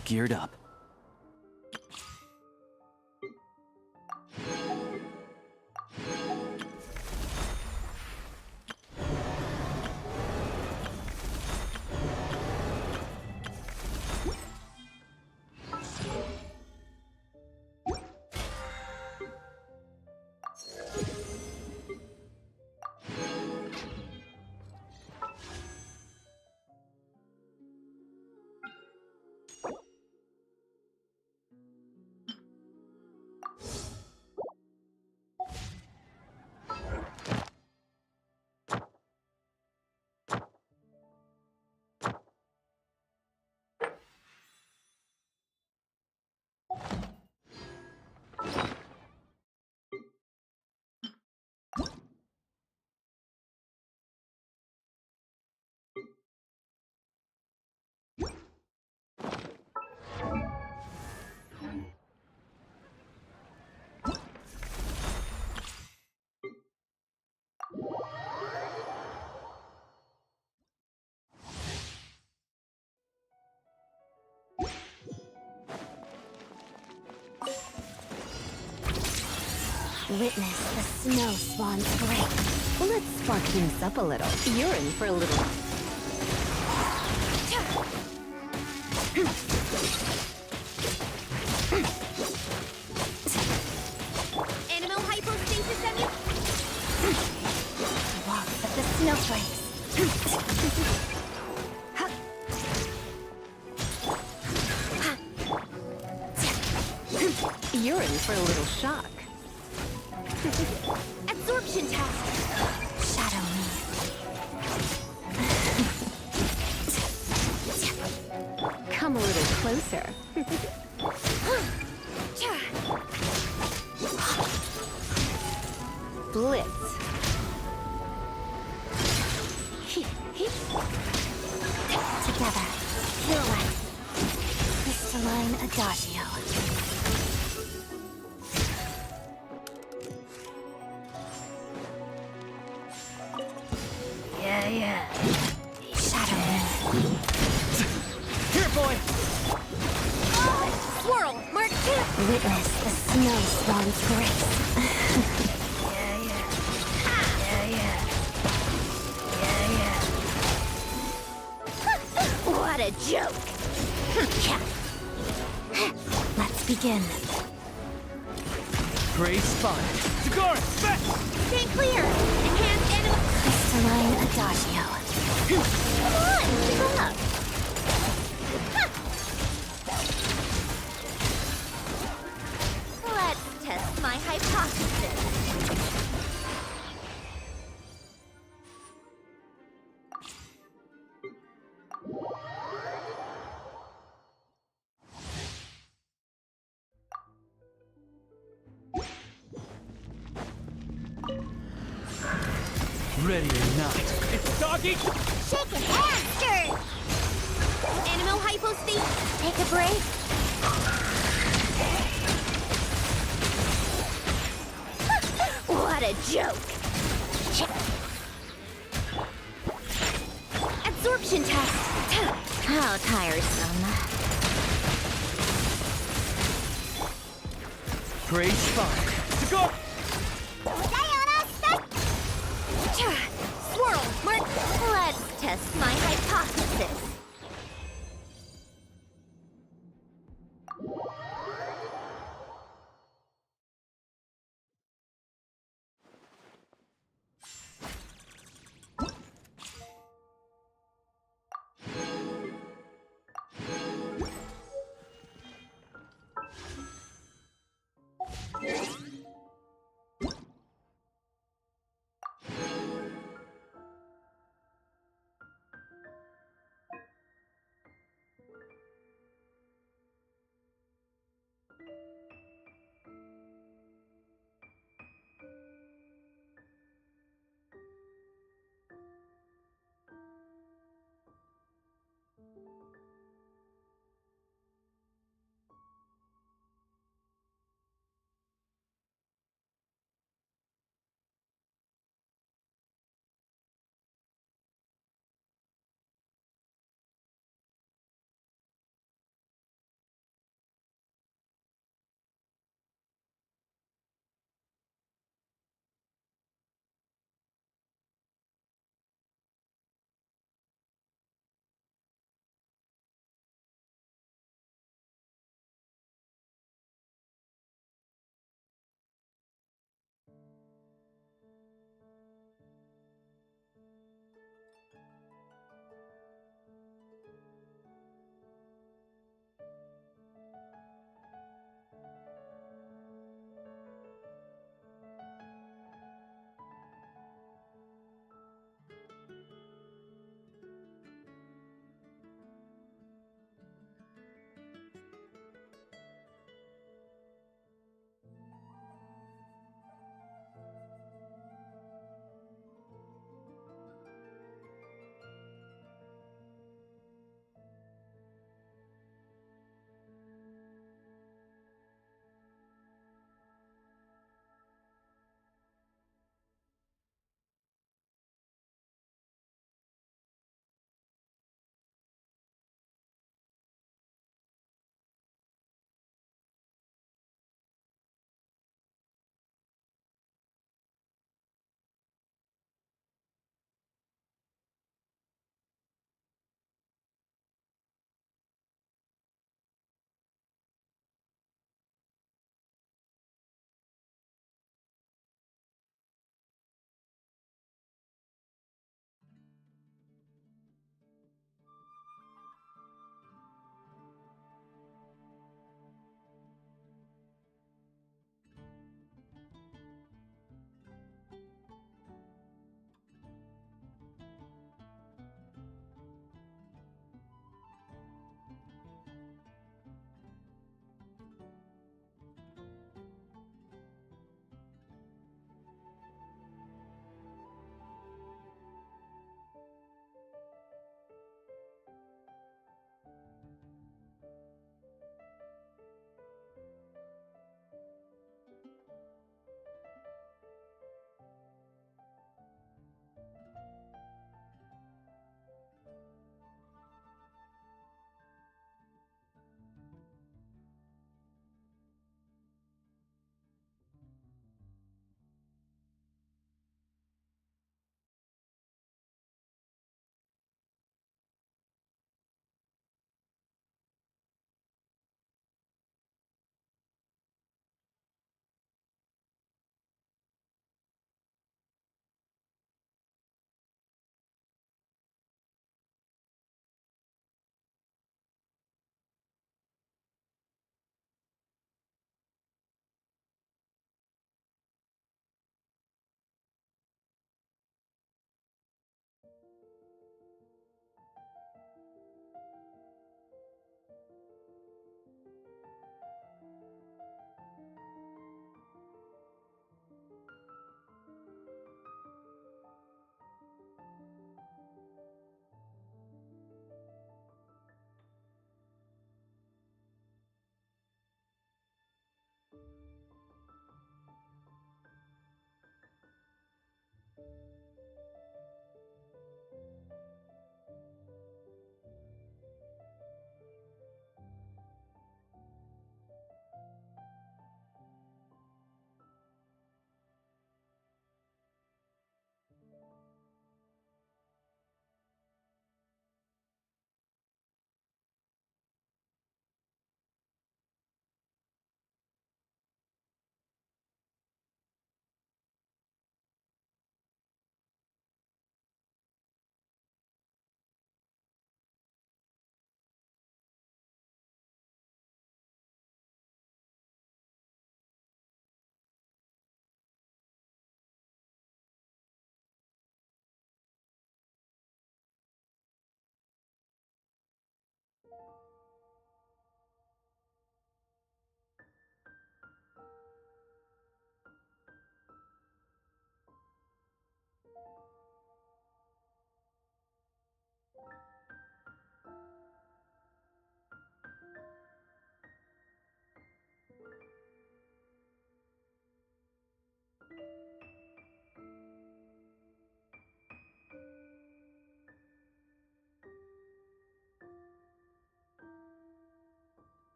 all geared up. Witness the snow swan's break. Let's spark things up a little. You're in for a little. Animal hypostasis on you? Walk of the snowflakes. You're in for a little shock. Absorption test. Shadow me. Come a little closer. Blitz. Together. Pirouette. Crystalline adagio. Yeah. Shadow me. Here, boy! Swirl, Mark 2. Witness the snow swan's grace. What a joke. Let's begin. Great spot. Tagara, back! Stay clear. Enhanced animal. Crystalline adagio. Come on, pick up. Let's test my hypothesis. Ready or not, it's doggy! Shake it, hamster! Animal hypostasis. Take a break. What a joke! Absorption test. How tiresome. Great spot. Tagara! Swirl, Mark. Let's test my hypothesis.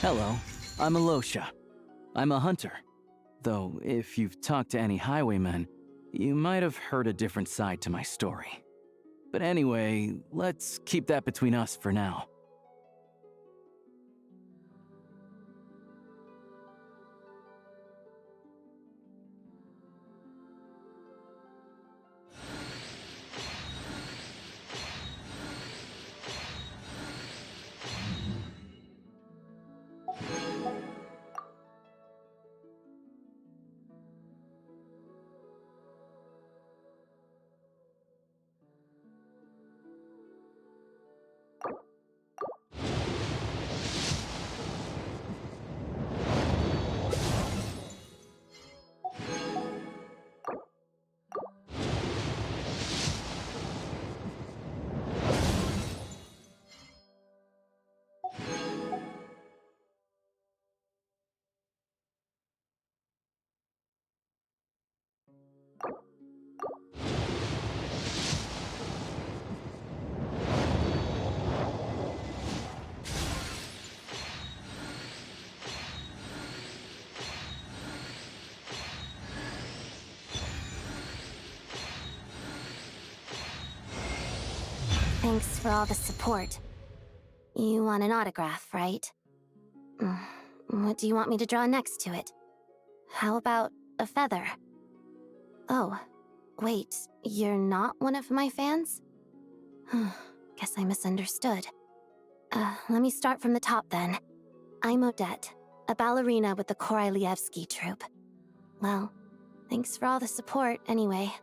Hello, I'm Alosha. I'm a hunter. Though, if you've talked to any highwaymen, you might have heard a different side to my story. But anyway, let's keep that between us for now. Thanks for all the support. You want an autograph, right? What do you want me to draw next to it? How about a feather? Oh, wait, you're not one of my fans? Guess I misunderstood. Let me start from the top then. I'm Odette, a ballerina with the Korylevsky troupe. Well, thanks for all the support anyway.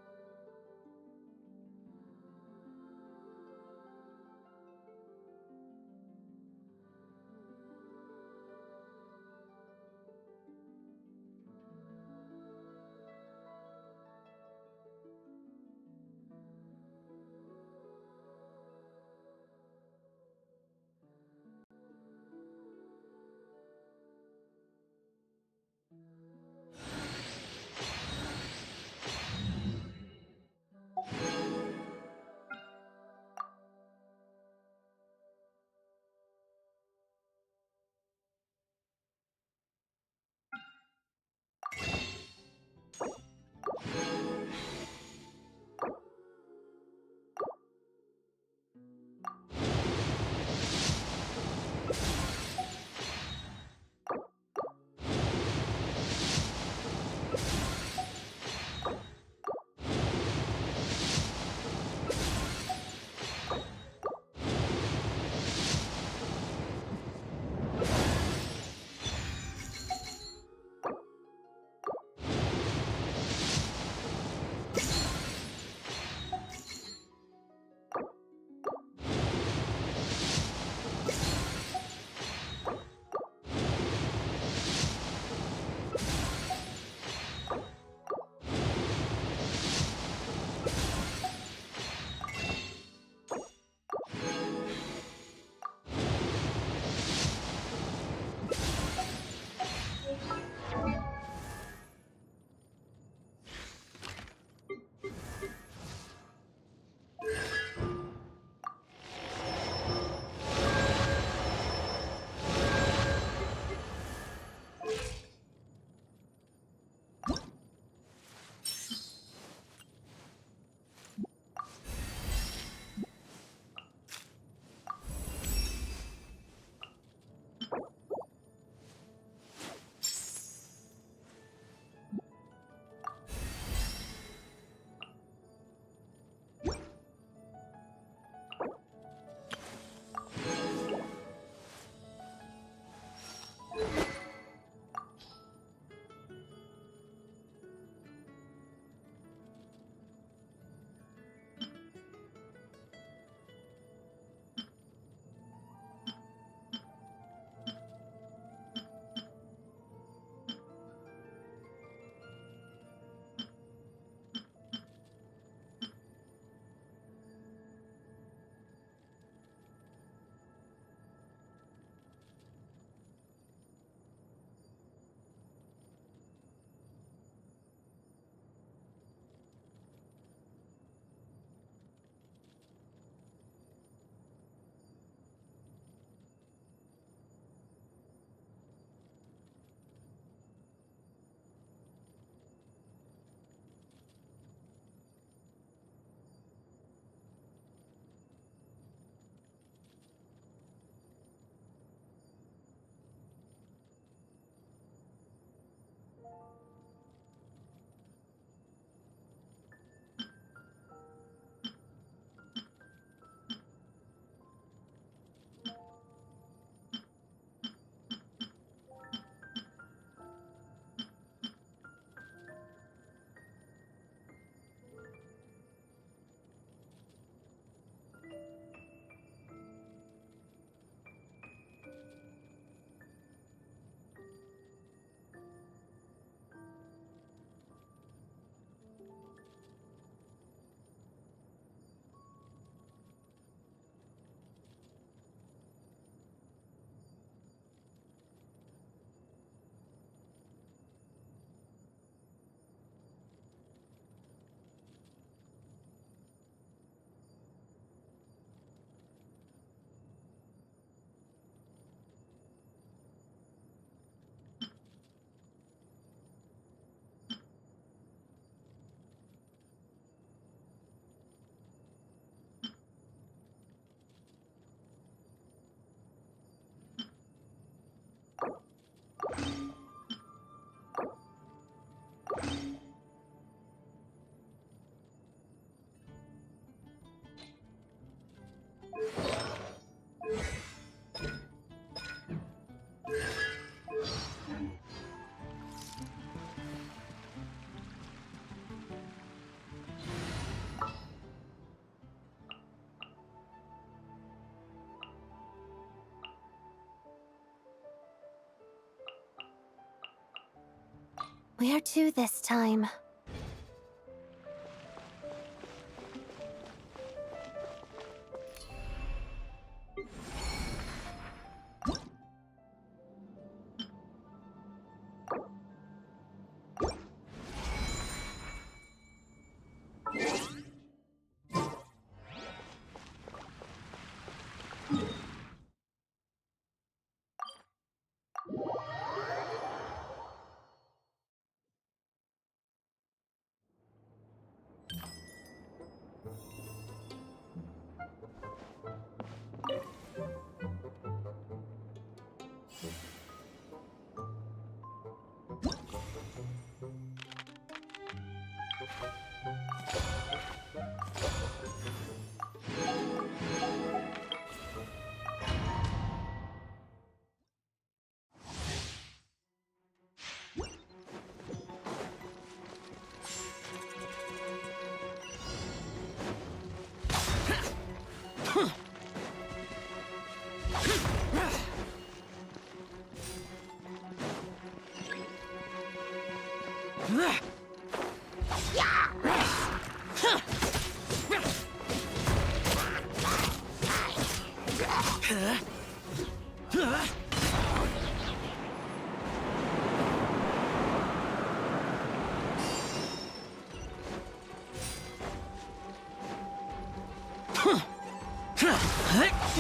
Where to this time?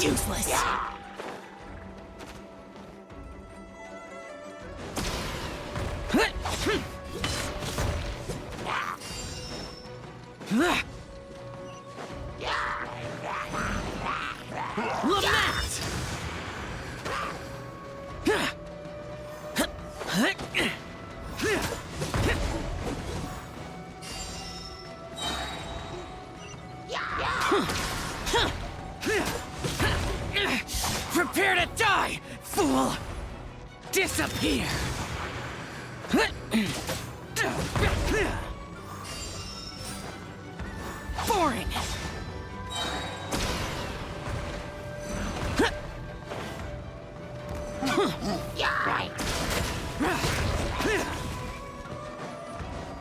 Useless. Prepare to die, fool! Disappear! Boring!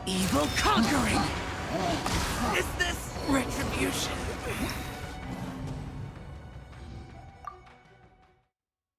Evil conquering! Is this retribution? Boring!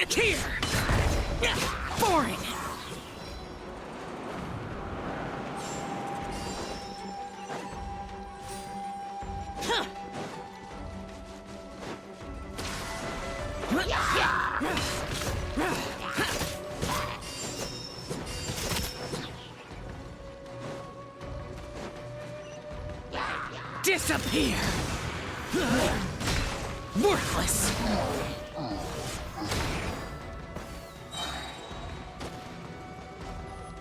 Here! Boring! Disappear! Worthless!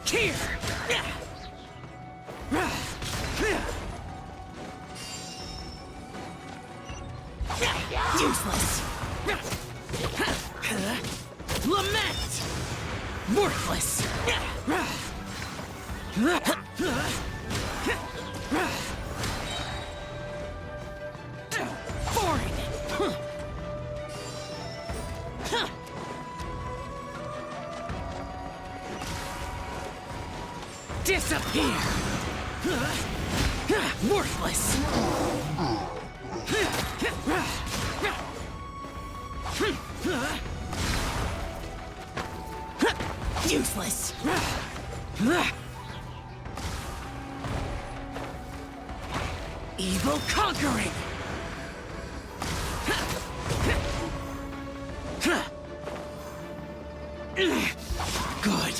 Here! Useless! Lament! Worthless! Boring! Disappear! Worthless! Useless! Evil conquering! Good.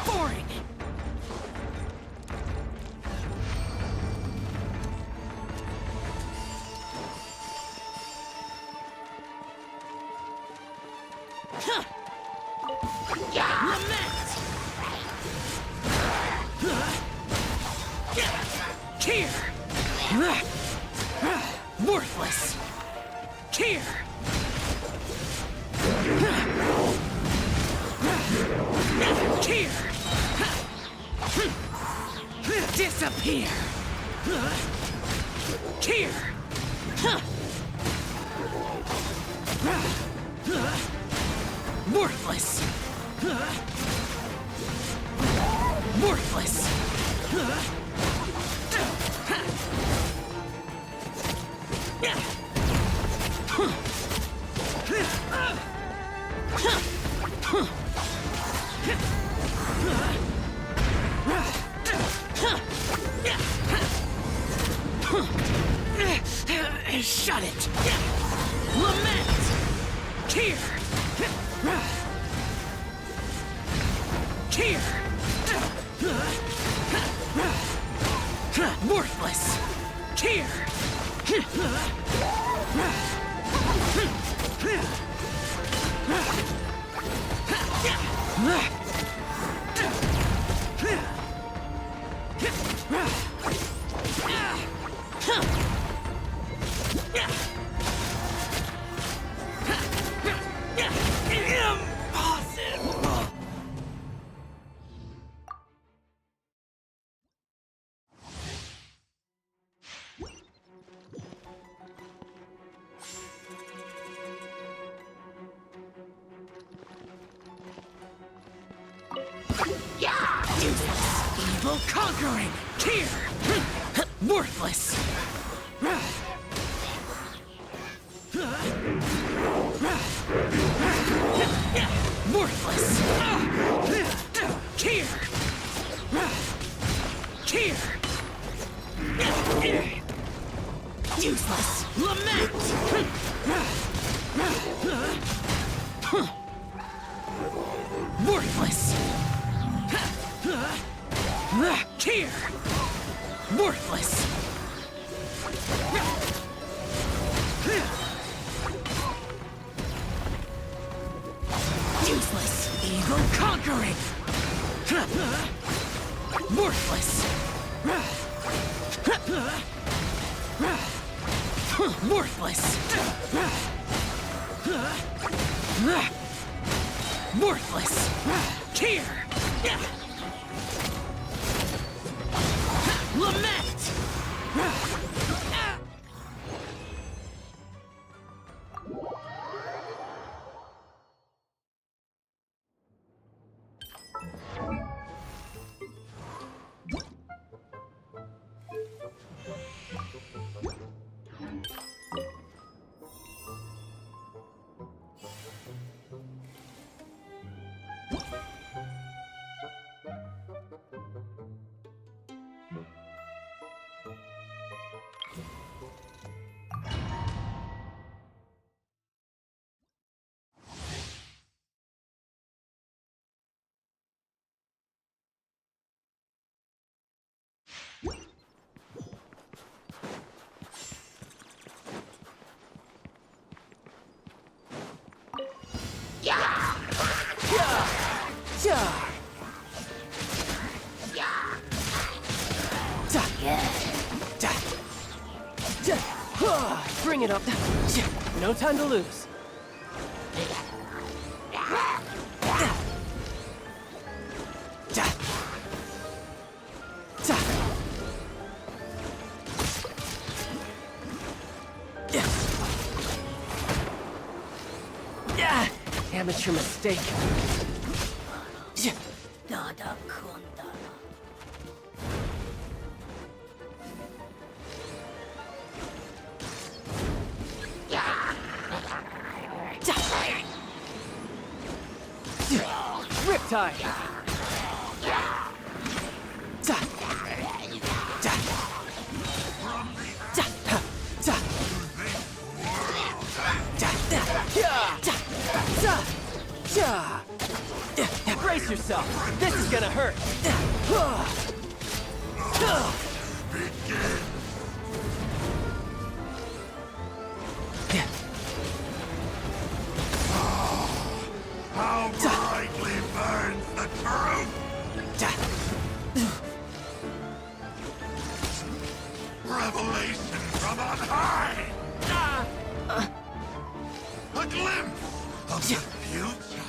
Boring! Here! Worthless! Here! Here! Disappear! Here! Worthless! Worthless! Shut it! Lament! Here! Here! Worthless! Here! Impossible! Useless! Evil conquering! Here! Worthless! Worthless! Here! Here! Useless! Lament! Worthless! Here! Worthless! Useless! Evil conquering! Worthless! Worthless! Worthless! Here! Lament! Bring it up. No time to lose. Amateur mistake. Riptide! Brace yourself! This is gonna hurt! How brightly burns the truth! revelation from on high! A glimpse of the future!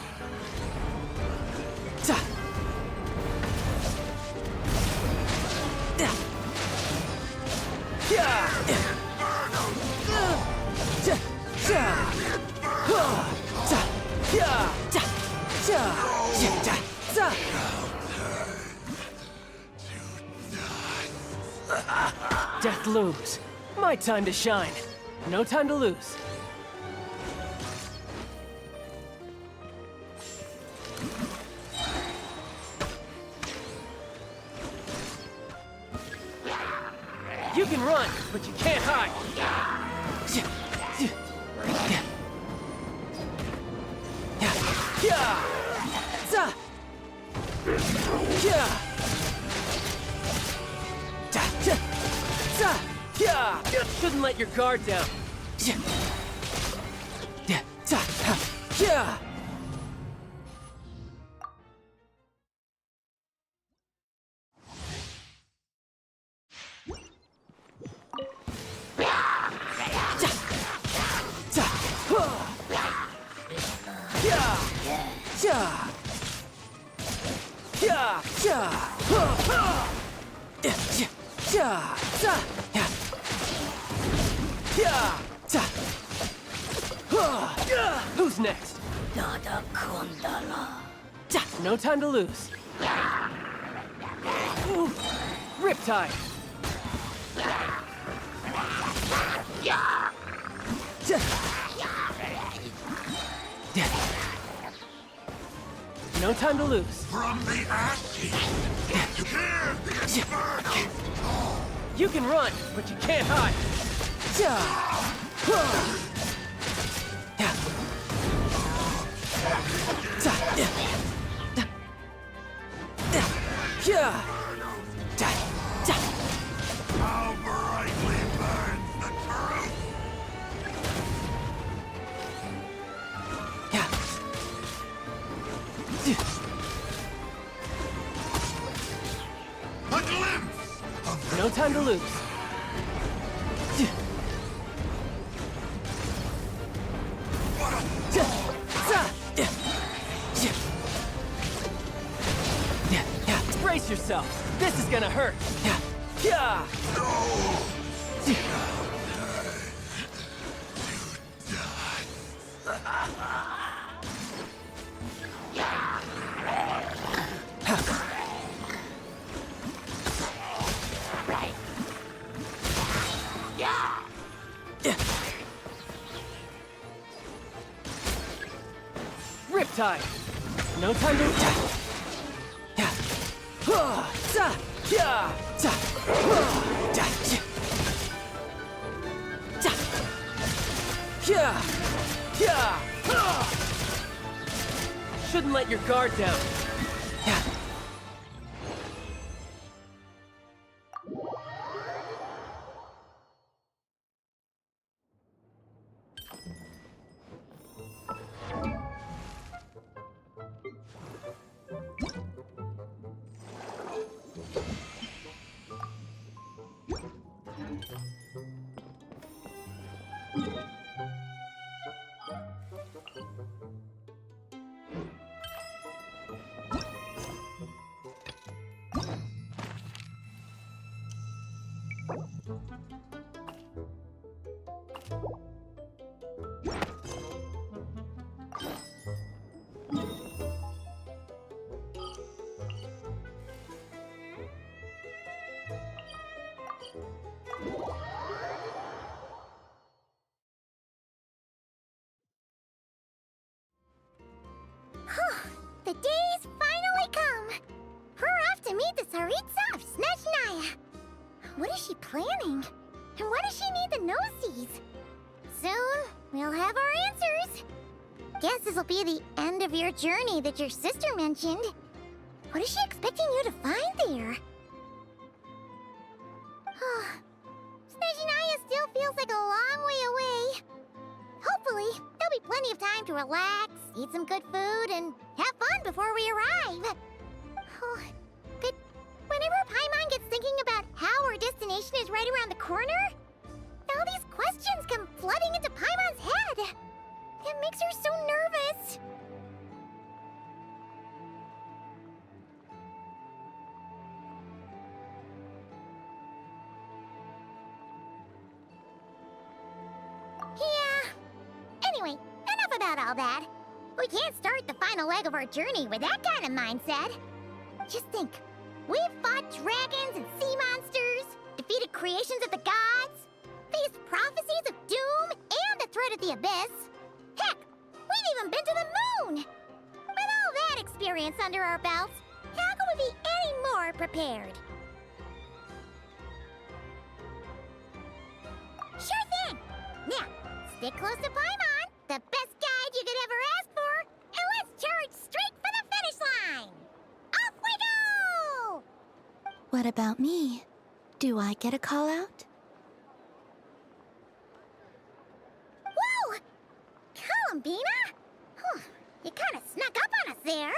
Death looms. My time to shine. No time to lose. You can run, but you can't hide. Shouldn't let your guard down. Who's next? No time to lose. Ooh, Riptide. No time to lose. From the ashes, you hear the infernal call. You can run, but you can't hide. How brightly burns the truth! A glimpse of the No time to lose. Brace yourself. This is gonna hurt. Riptide. No time to Shouldn't let your guard down. The day's finally come! We're off to meet the Tsaritsa of Snezhnaya! What is she planning? And why does she need the noseies? Soon, we'll have our answers! Guess this'll be the end of your journey that your sister mentioned. What is she expecting you to find there? Snezhnaya still feels like a long way away. Hopefully, there'll be plenty of time to relax, eat some good food, and have fun before we arrive. But whenever Paimon gets thinking about how our destination is right around the corner, about all that. We can't start the final leg of our journey with that kind of mindset. Just think, we've fought dragons and sea monsters, defeated creations of the gods, faced prophecies of doom and the threat of the abyss. Heck, we've even been to the moon! With all that experience under our belts, how can we be any more prepared? Sure thing! Now, stick close to Paimon, the best guide you could ever ask for, and let's charge straight for the finish line! Off we go! What about me? Do I get a call out? Whoa! Columbina? Whew, you kinda snuck up on us there.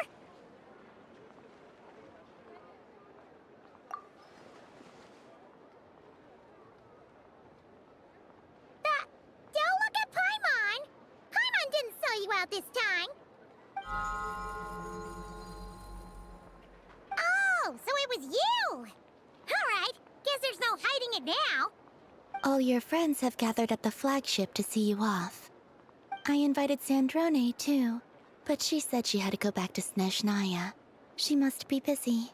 Don't look at Paimon! Paimon didn't sell you out this time. Oh, so it was you! Alright, guess there's no hiding it now. All your friends have gathered at the flagship to see you off. I invited Sandrone too, but she said she had to go back to Snezhnaya. She must be busy.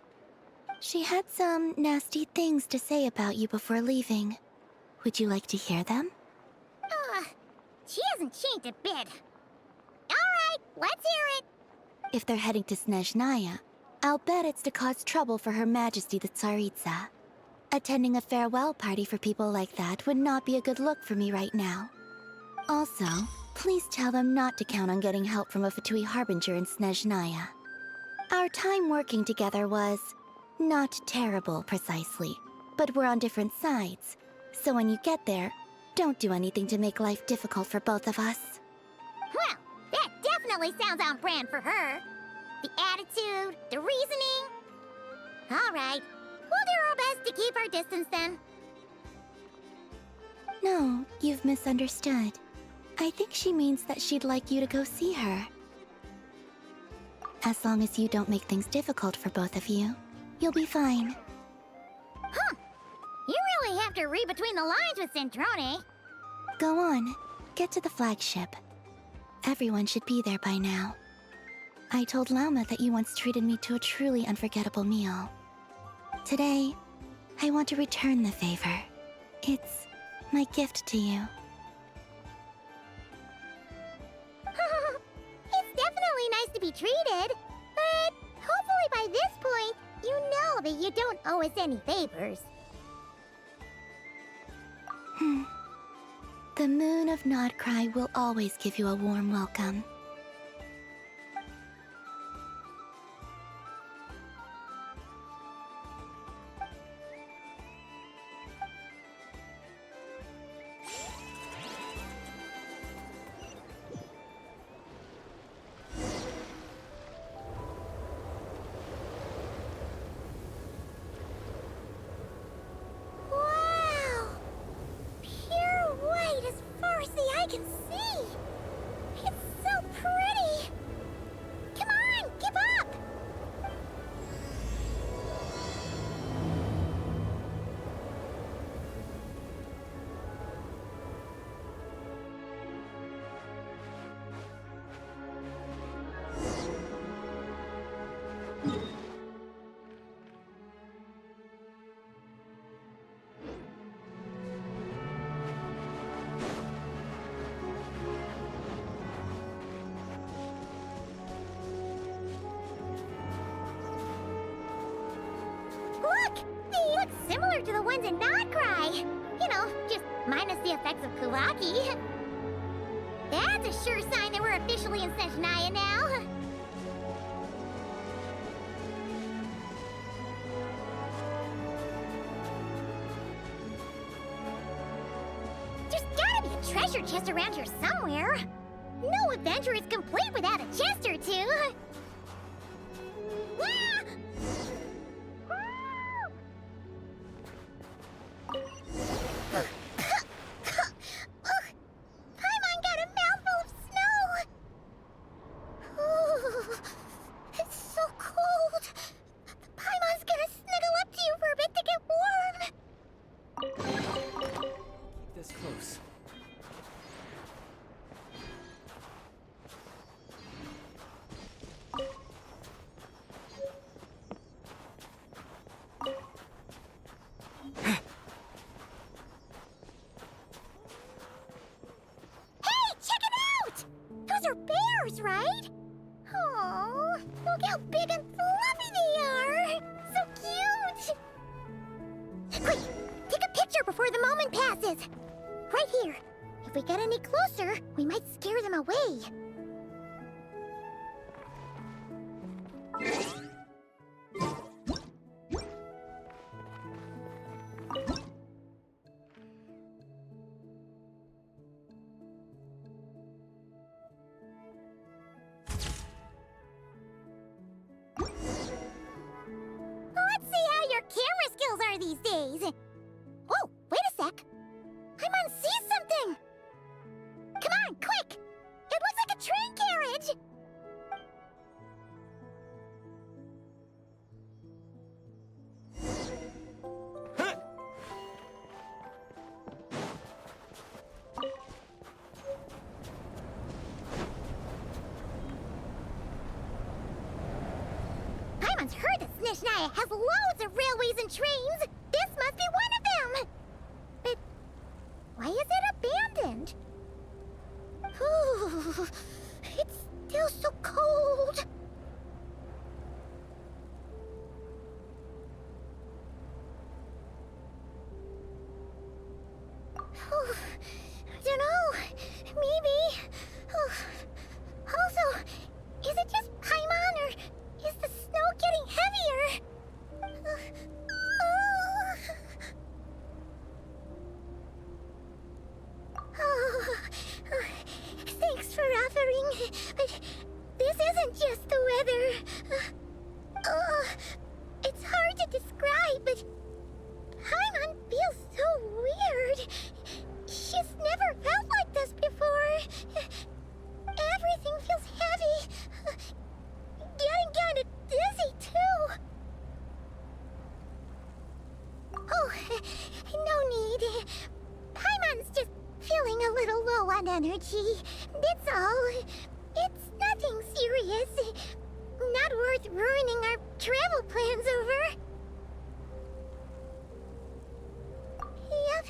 She had some nasty things to say about you before leaving. Would you like to hear them? She hasn't changed a bit. Alright, let's hear it. If they're heading to Snezhnaya, I'll bet it's to cause trouble for Her Majesty the Tsaritsa. Attending a farewell party for people like that would not be a good look for me right now. Also, please tell them not to count on getting help from a Fatui Harbinger in Snezhnaya. Our time working together was not terrible, precisely, but we're on different sides. So when you get there, don't do anything to make life difficult for both of us. Well, that definitely sounds on brand for her. The attitude, the reasoning. Alright, we'll do our best to keep our distance then. No, you've misunderstood. I think she means that she'd like you to go see her. As long as you don't make things difficult for both of you, you'll be fine. Huh. You really have to read between the lines with Centrone. Go on, get to the flagship. Everyone should be there by now. I told Lauma that you once treated me to a truly unforgettable meal. Today, I want to return the favor. It's my gift to you. It's definitely nice to be treated, but hopefully by this point, you know that you don't owe us any favors. The moon of Nodcry will always give you a warm welcome. Wow! Pure white as far as the eye can see! It's so pretty! Come on, keep up! Look! They look similar to the ones in Nodcry! You know, just minus the effects of Kuvaki. That's a sure sign that we're officially in Snezhnaya now. There's gotta be a treasure chest around here somewhere. No adventure is complete without a chest or two. Ah! Paimon got a mouthful of snow! Ooh, it's so cold! Paimon's gonna snuggle up to you for a bit to get warm! Keep this close. Quick! Take a picture before the moment passes! Right here. If we get any closer, we might scare them away. Let's see how your camera skills are these days. Oh, wait a sec. Paimon sees something! Come on, quick! It looks like a train carriage! Paimon's heard that snezhnaya has loads of railways and trains! This must be one of them! But why is it abandoned? Ooh, it's still so cold. Ooh, I don't know. Maybe. Ooh. Also, is it just Paimon or is the snow getting heavier? Oh, thanks for offering, but this isn't just the weather. It's hard to describe, but Paimon feels so weird. She's never felt like this before. Everything feels heavy. Getting kinda dizzy, too. Oh, no need. Paimon's just feeling a little low on energy. That's all. It's nothing serious. Not worth ruining our travel plans over. Yep,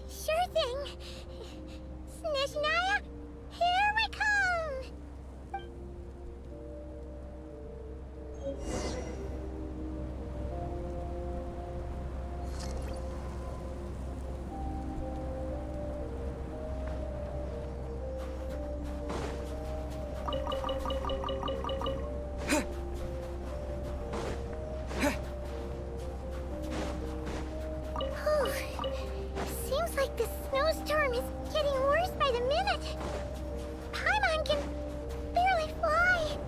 sure thing. Snezhnaya, here we come! Seems like the snowstorm is getting worse by the minute. Paimon can barely fly.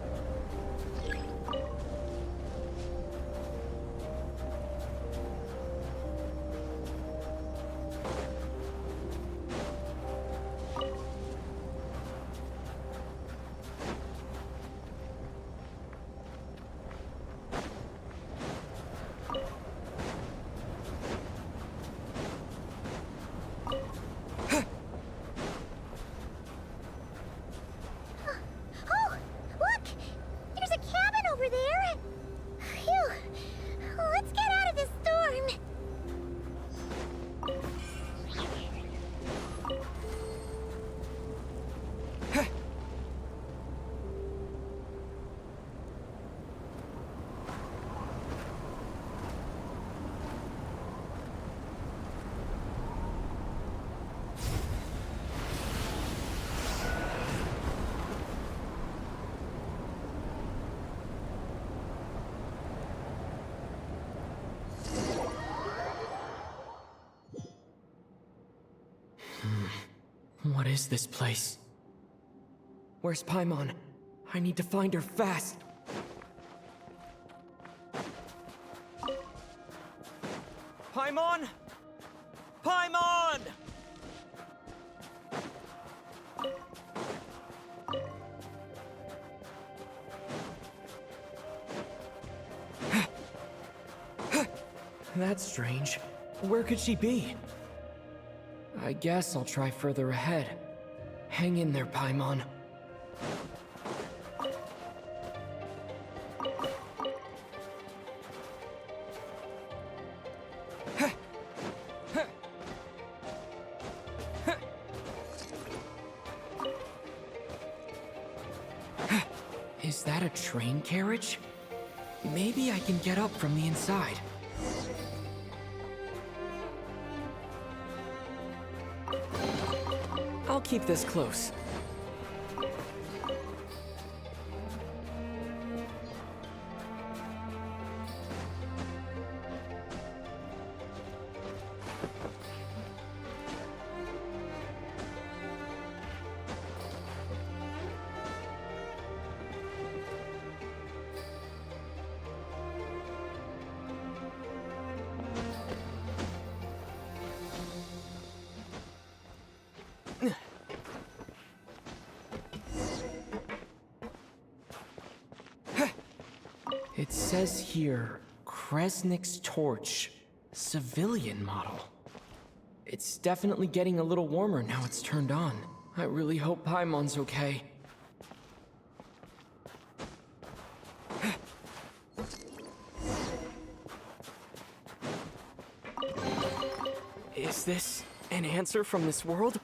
Oh, look! There's a cabin over there! Phew! Let's get out of this storm! What is this place? Where's Paimon? I need to find her fast. Paimon! Paimon! That's strange. Where could she be? I guess I'll try further ahead. Hang in there, Paimon. Is that a train carriage? Maybe I can get up from the inside. I'll keep this close. It says here, Kresnik's torch, civilian model. It's definitely getting a little warmer now it's turned on. I really hope Paimon's okay. Is this an answer from this world?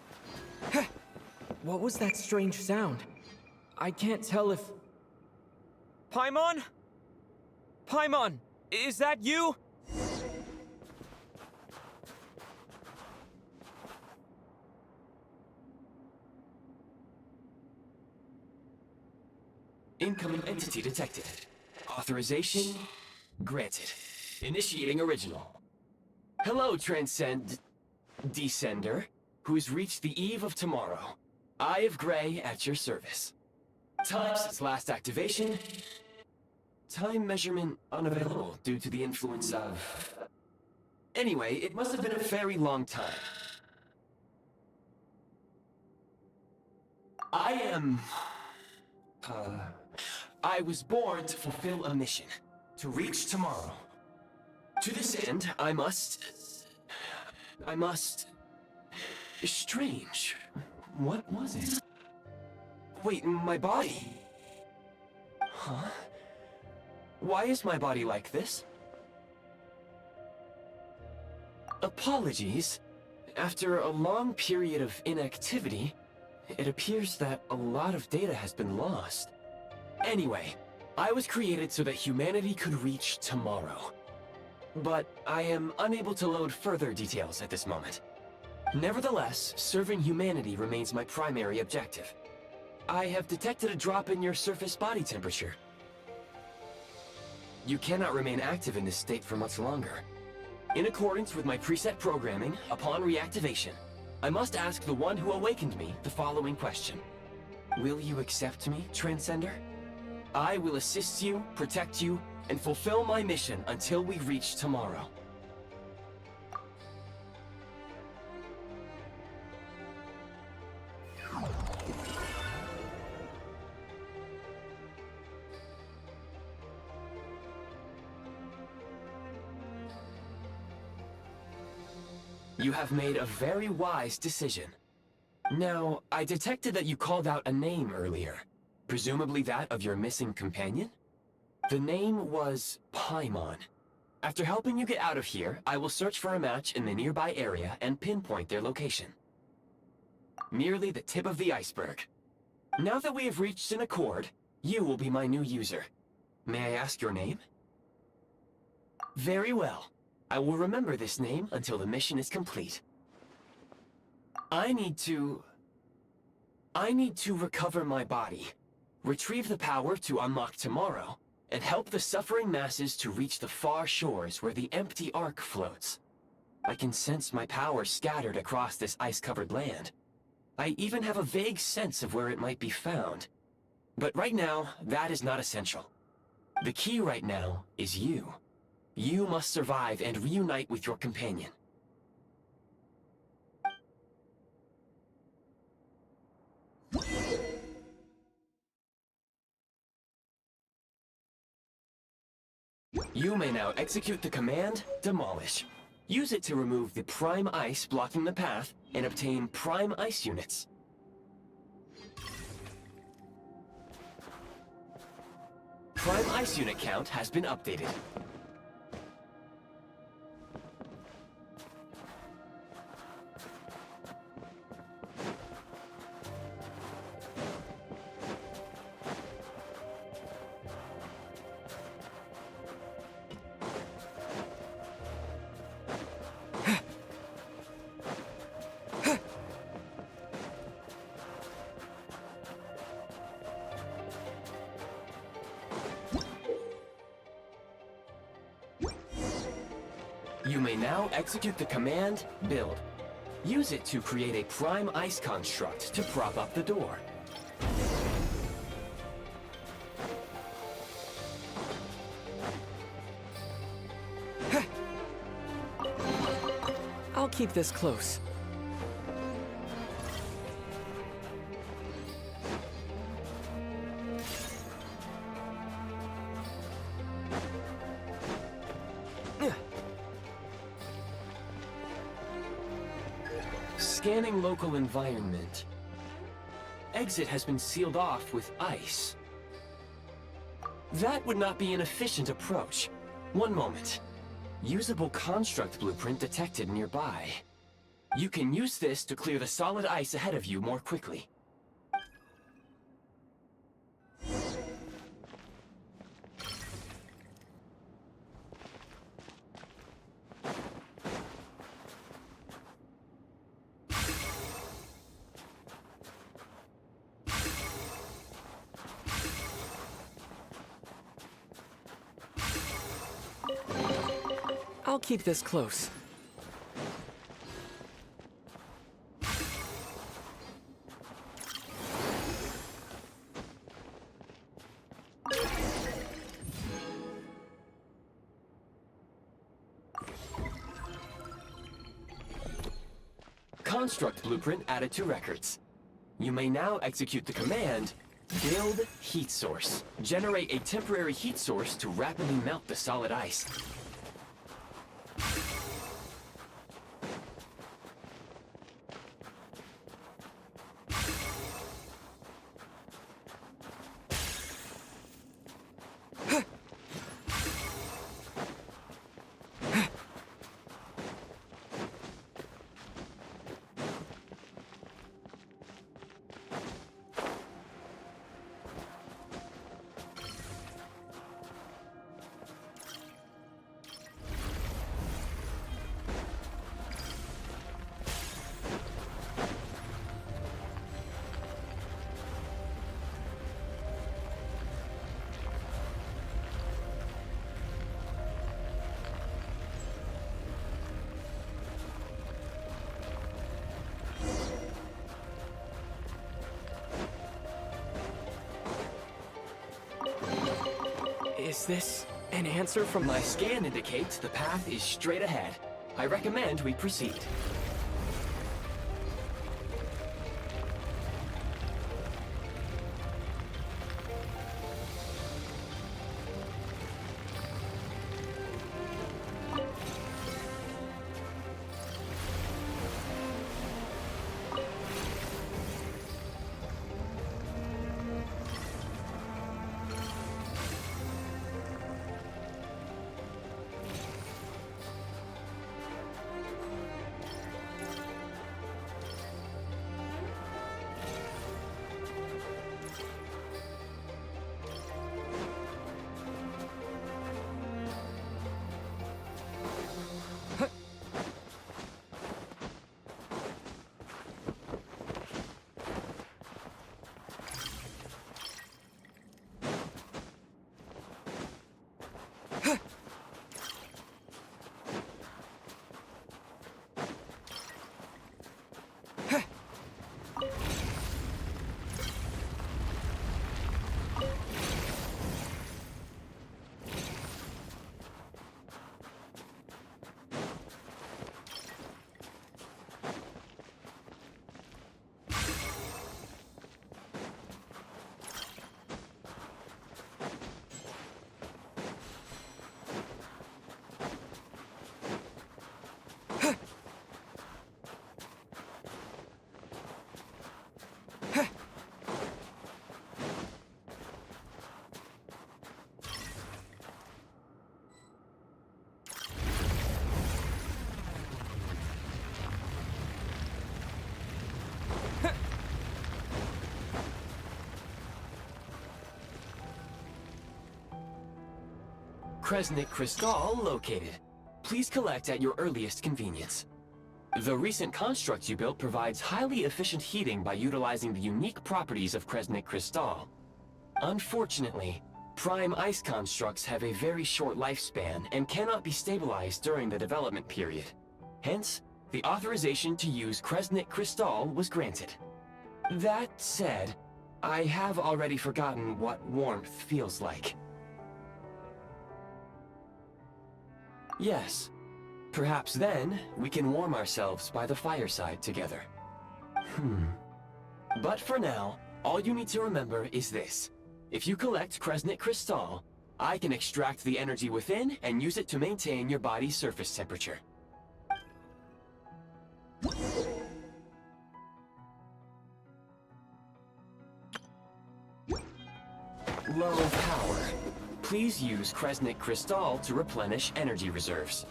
What was that strange sound? I can't tell if... Paimon? Paimon, is that you? Incoming entity detected. Authorization granted. Initiating original. Hello, Descender, who's reached the eve of tomorrow. Eye of Grey at your service. Time since last activation. Time measurement unavailable due to the influence of... Anyway, it must have been a very long time. I was born to fulfill a mission. To reach tomorrow. To this end, I must... Strange. What was it? Wait, my body? Huh? Why is my body like this? Apologies. After a long period of inactivity, it appears that a lot of data has been lost. Anyway, I was created so that humanity could reach tomorrow. But I am unable to load further details at this moment. Nevertheless, serving humanity remains my primary objective. I have detected a drop in your surface body temperature. You cannot remain active in this state for much longer. In accordance with my preset programming, upon reactivation, I must ask the one who awakened me the following question. Will you accept me, Transcender? I will assist you, protect you, and fulfill my mission until we reach tomorrow. You have made a very wise decision. Now, I detected that you called out a name earlier. Presumably that of your missing companion? The name was Paimon. After helping you get out of here, I will search for a match in the nearby area and pinpoint their location. Merely the tip of the iceberg. Now that we have reached an accord, you will be my new user. May I ask your name? Very well. I will remember this name until the mission is complete. I need to recover my body, retrieve the power to unlock tomorrow, and help the suffering masses to reach the far shores where the empty Ark floats. I can sense my power scattered across this ice-covered land. I even have a vague sense of where it might be found. But right now, that is not essential. The key right now is you. You must survive and reunite with your companion. You may now execute the command, Demolish. Use it to remove the prime ice blocking the path and obtain prime ice units. Prime ice unit count has been updated. You may now execute the command, build. Use it to create a prime ice construct to prop up the door. I'll keep this close. Scanning local environment. Exit has been sealed off with ice. That would not be an efficient approach. One moment. Usable construct blueprint detected nearby. You can use this to clear the solid ice ahead of you more quickly. I'll keep this close. Construct blueprint added to records. You may now execute the command, build heat source. Generate a temporary heat source to rapidly melt the solid ice. Is this an answer from My scan indicates the path is straight ahead. I recommend we proceed. Kresnik Crystal located. Please collect at your earliest convenience. The recent construct you built provides highly efficient heating by utilizing the unique properties of Kresnik Crystal. Unfortunately, Prime ice constructs have a very short lifespan and cannot be stabilized during the development period. Hence, the authorization to use Kresnik Crystal was granted. That said, I have already forgotten what warmth feels like. Yes, perhaps then we can warm ourselves by the fireside together. But for now, all you need to remember is this. If you collect Kresnik Crystal, I can extract the energy within and use it to maintain your body's surface temperature. Low power. Please use Kresnik Crystal to replenish energy reserves.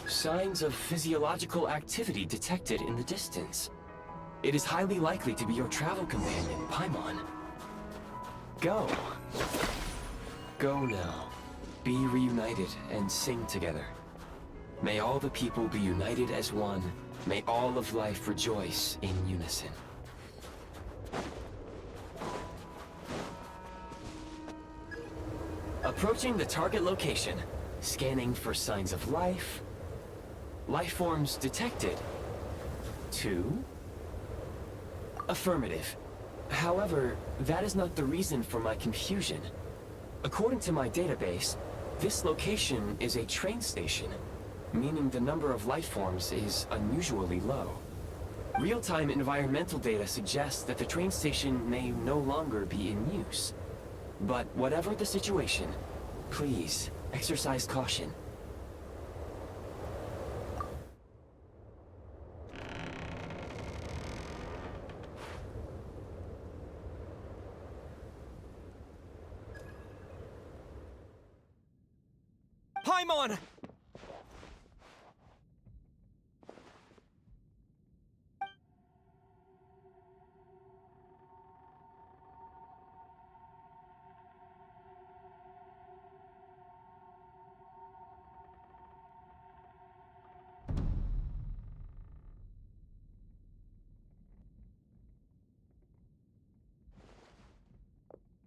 Signs of physiological activity detected in the distance. It is highly likely to be your travel companion, Paimon. Go. Go now. Be reunited and sing together. May all the people be united as one. May all of life rejoice in unison. Approaching the target location. Scanning for signs of life. Life forms detected. 2. Affirmative. However, that is not the reason for my confusion. According to my database, this location is a train station, meaning the number of life forms is unusually low. Real-time environmental data suggests that the train station may no longer be in use. But whatever the situation, please exercise caution. Paimon!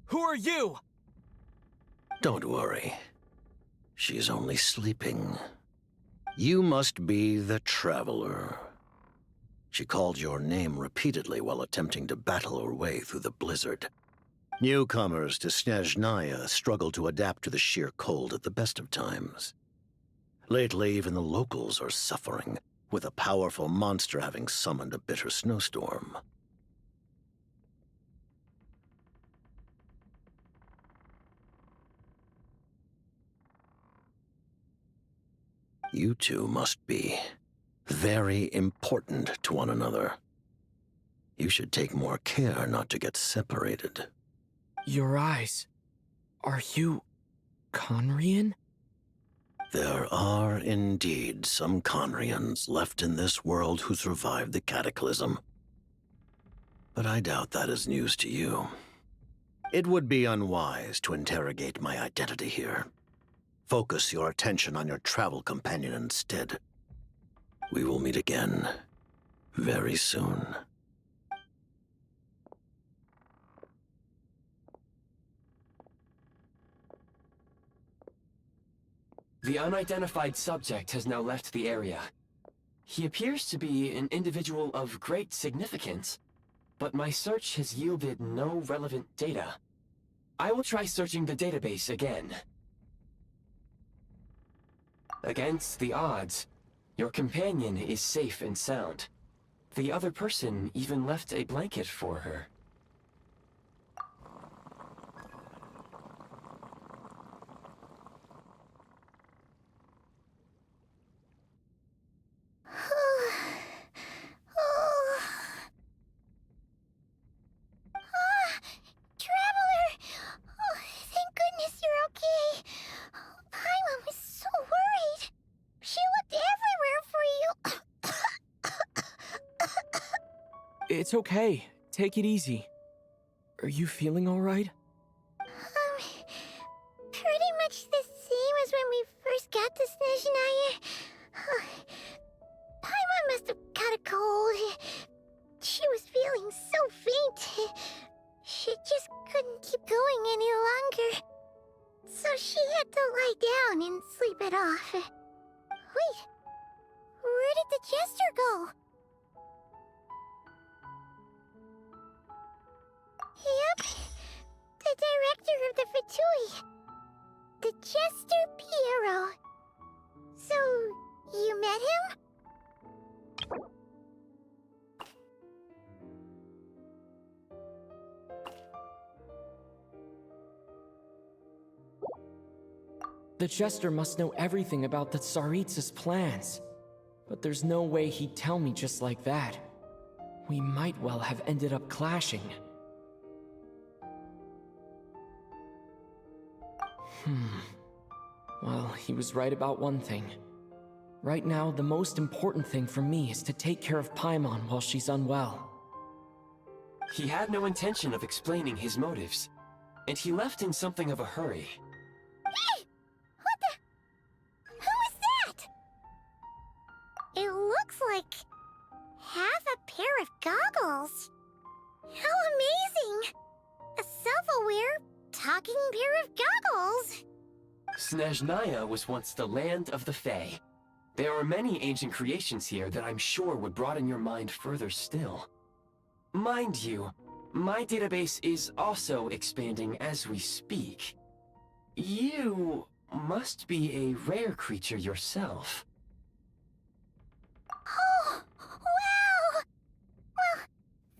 Who are you? Don't worry. She's only sleeping. You must be the Traveler. She called your name repeatedly while attempting to battle her way through the blizzard. Newcomers to Snezhnaya struggle to adapt to the sheer cold at the best of times. Lately, even the locals are suffering, with a powerful monster having summoned a bitter snowstorm. You two must be very important to one another. You should take more care not to get separated. Your eyes. Are you Conrian? There are indeed some Conrians left in this world who survived the cataclysm. But I doubt that is news to you. It would be unwise to interrogate my identity here. Focus your attention on your travel companion instead. We will meet again very soon. The unidentified subject has now left the area. He appears to be an individual of great significance, but my search has yielded no relevant data. I will try searching the database again. Against the odds, your companion is safe and sound. The other person even left a blanket for her. Traveler! Oh, thank goodness you're okay. Paimon was so worried. She looked everywhere for you. It's okay. Take it easy. Are you feeling alright? Pretty much the same as when we first got to Snezhnaya. Paimon must have caught a cold. She was feeling so faint. She just couldn't keep going any longer. So she had to lie down and sleep it off. Wait, where did the jester go? Yep, the director of the Fatui. The Jester Piero. So, you met him? The Jester must know everything about the Tsaritsa's plans. But there's no way he'd tell me just like that. We might well have ended up clashing. Well, he was right about one thing. Right now, the most important thing for me is to take care of Paimon while she's unwell. He had no intention of explaining his motives, and he left in something of a hurry. Hey! What the... Who is that? It looks like... half a pair of goggles. How amazing! A self-aware, talking pair of goggles! Snezhnaya was once the land of the Fae. There are many ancient creations here that I'm sure would broaden your mind further still. Mind you, my database is also expanding as we speak. You must be a rare creature yourself. Oh, wow! Well,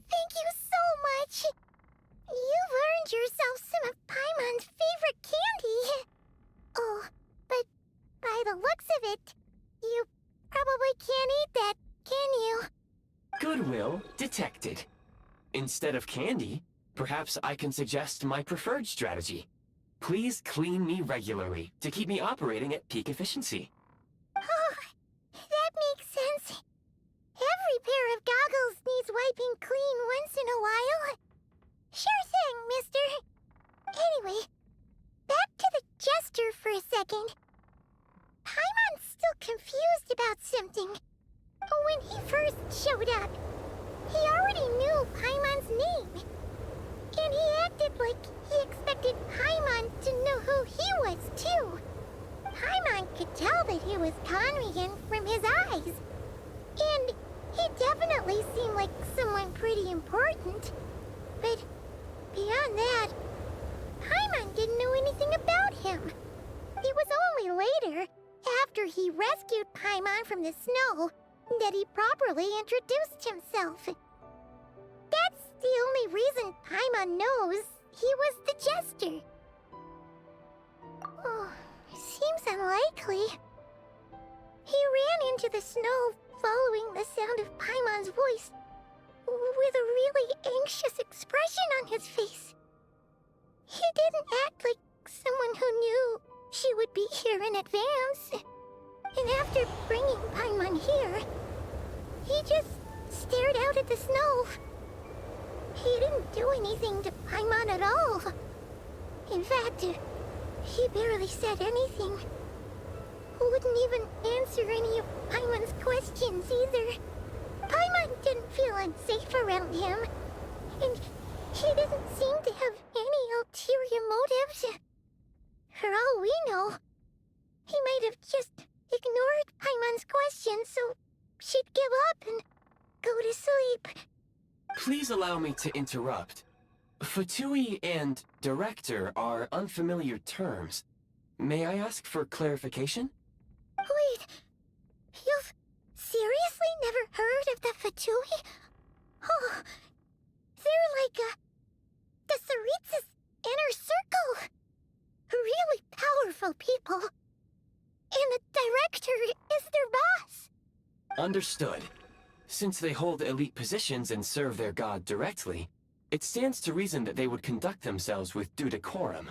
thank you so much. You've earned yourself some of Paimon's favorite candy. Oh, but by the looks of it, you probably can't eat that, can you? Goodwill detected. Instead of candy, perhaps I can suggest my preferred strategy. Please clean me regularly to keep me operating at peak efficiency. Oh, that makes sense. Every pair of goggles needs wiping clean once in a while. Sure thing, mister. Anyway, back to the Jester for a second. Paimon's still confused about something. When he first showed up, he already knew Paimon's name. And he acted like he expected Paimon to know who he was, too. Paimon could tell that he was Conrian from his eyes. And he definitely seemed like someone pretty important. But beyond that, Paimon didn't know anything about him. It was only later, after he rescued Paimon from the snow, that he properly introduced himself. That's the only reason Paimon knows he was the Jester. Oh, seems unlikely. He ran into the snow following the sound of Paimon's voice, with a really anxious expression on his face. He didn't act like someone who knew she would be here in advance. And after bringing Paimon here, he just stared out at the snow. He didn't do anything to Paimon at all. In fact, he barely said anything. Wouldn't even answer any of Paimon's questions either. Paimon didn't feel unsafe around him, and he didn't seem to have any ulterior motives. For all we know, he might have just ignored Paimon's questions so she'd give up and go to sleep. Please allow me to interrupt. Fatui and director are unfamiliar terms. May I ask for clarification? Wait, you've seriously never heard of the Fatui? Oh, they're like the Tsaritsa's inner circle. Really powerful people. And the director is their boss. Understood. Since they hold elite positions and serve their god directly, it stands to reason that they would conduct themselves with due decorum.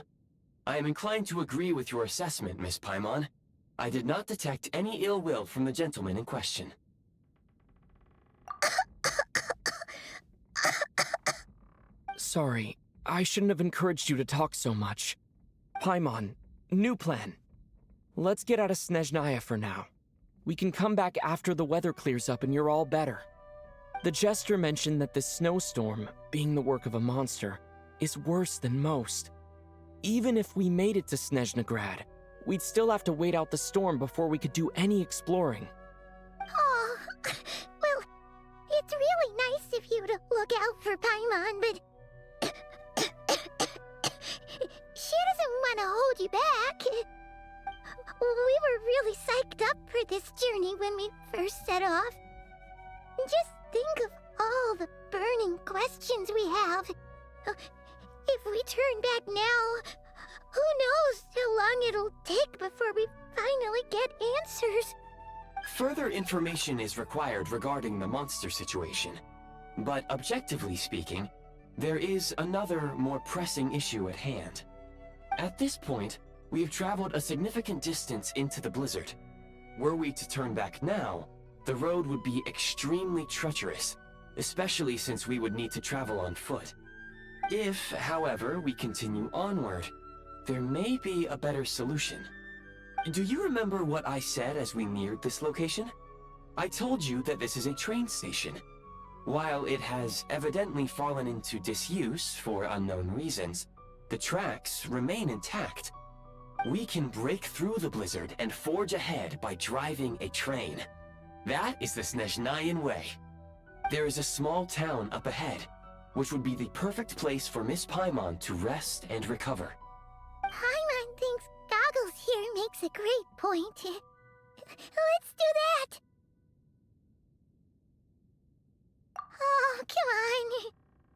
I am inclined to agree with your assessment, Miss Paimon. I did not detect any ill will from the gentleman in question. Sorry, I shouldn't have encouraged you to talk so much. Paimon, new plan. Let's get out of Snezhnaya for now. We can come back after the weather clears up and you're all better. The Jester mentioned that this snowstorm, being the work of a monster, is worse than most. Even if we made it to Snezhnagrad, we'd still have to wait out the storm before we could do any exploring. Oh, well, it's really nice of you to look out for Paimon, but she doesn't want to hold you back. We were really psyched up for this journey when we first set off. Just think of all the burning questions we have. If we turn back now, who knows how long it'll take before we finally get answers. Further information is required regarding the monster situation. But objectively speaking, there is another, more pressing issue at hand. At this point, we have traveled a significant distance into the blizzard. Were we to turn back now, the road would be extremely treacherous, especially since we would need to travel on foot. If, however, we continue onward, there may be a better solution. Do you remember what I said as we neared this location? I told you that this is a train station. While it has evidently fallen into disuse for unknown reasons, the tracks remain intact. We can break through the blizzard and forge ahead by driving a train. That is the Snezhnayan way. There is a small town up ahead, which would be the perfect place for Miss Paimon to rest and recover. Paimon thinks Goggles here makes a great point. Let's do that! Oh, come on.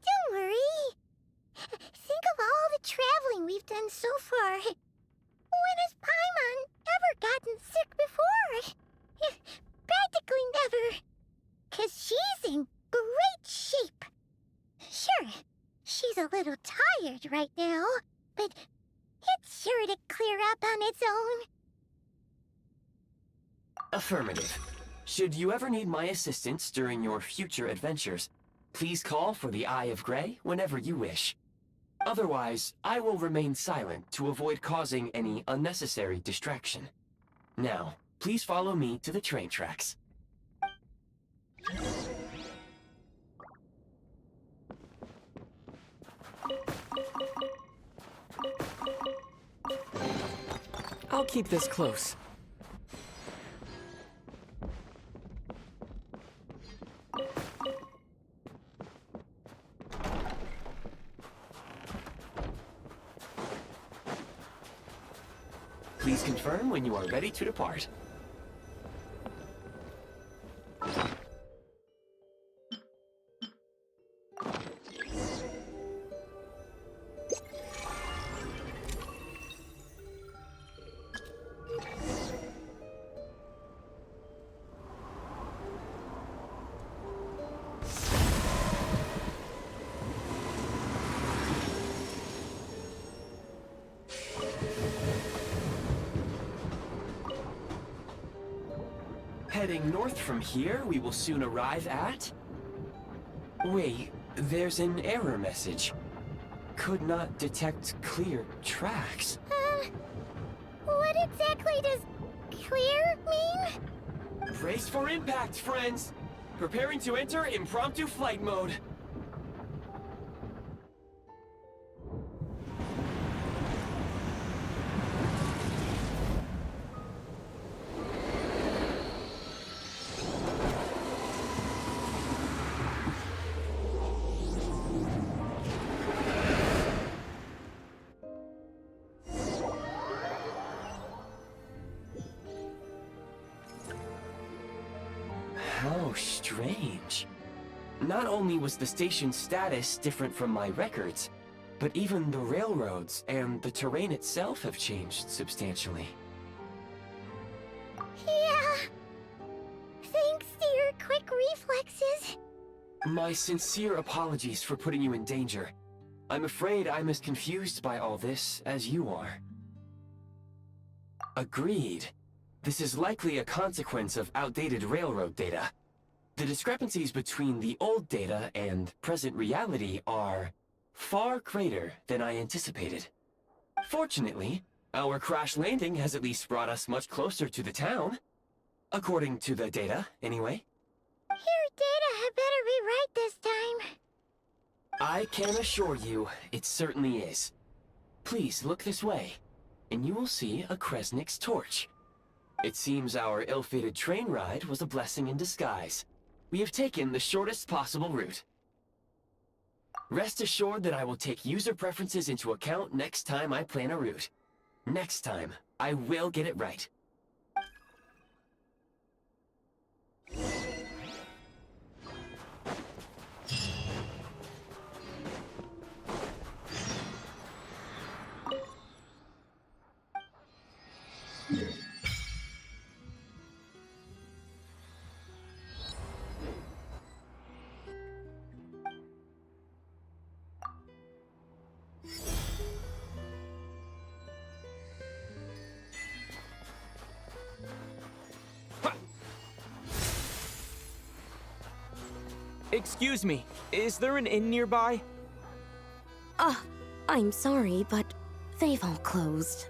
Don't worry. Think of all the traveling we've done so far. When has Paimon ever gotten sick before? Practically never. 'Cause she's in great shape. Sure, she's a little tired right now, but it's sure to clear up on its own. Affirmative. Should you ever need my assistance during your future adventures, please call for the Eye of Grey whenever you wish. Otherwise, I will remain silent to avoid causing any unnecessary distraction. Now, please follow me to the train tracks. I'll keep this close. Please confirm when you are ready to depart. Heading north from here, we will soon arrive at... Wait, there's an error message. Could not detect clear tracks. What exactly does clear mean? Brace for impact, friends! Preparing to enter impromptu flight mode. How strange. Not only was the station's status different from my records, but even the railroads and the terrain itself have changed substantially. Yeah. Thanks to your quick reflexes. My sincere apologies for putting you in danger. I'm afraid I'm as confused by all this as you are. Agreed. This is likely a consequence of outdated railroad data. The discrepancies between the old data and present reality are far greater than I anticipated. Fortunately, our crash landing has at least brought us much closer to the town. According to the data, anyway. Your data had better be right this time. I can assure you, it certainly is. Please look this way, and you will see a Kresnik's torch. It seems our ill-fated train ride was a blessing in disguise. We have taken the shortest possible route. Rest assured that I will take user preferences into account next time I plan a route. Next time, I will get it right. Excuse me, is there an inn nearby? I'm sorry, but they've all closed.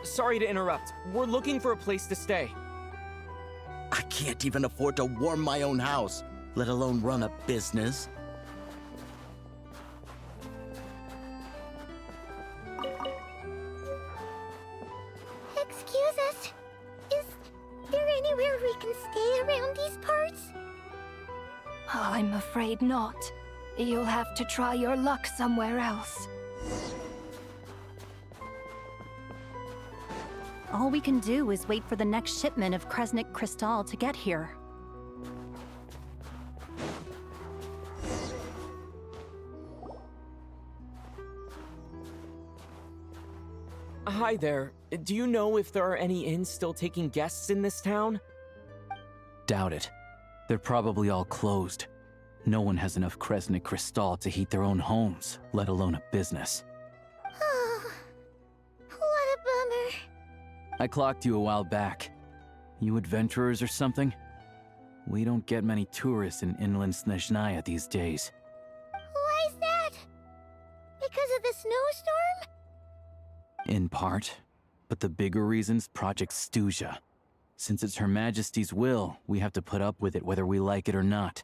Sorry to interrupt. We're looking for a place to stay. I can't even afford to warm my own house, let alone run a business. Excuse us. Is there anywhere we can stay around these parts? I'm afraid not. You'll have to try your luck somewhere else. All we can do is wait for the next shipment of Kresnik Crystal to get here. Hi there. Do you know if there are any inns still taking guests in this town? Doubt it. They're probably all closed. No one has enough Kresnik Crystal to heat their own homes, let alone a business. Oh, what a bummer. I clocked you a while back. You adventurers or something? We don't get many tourists in inland Snezhnaya these days. Why is that? Because of the snowstorm? In part. But the bigger reason's Project Stuzha. Since it's Her Majesty's will, we have to put up with it whether we like it or not.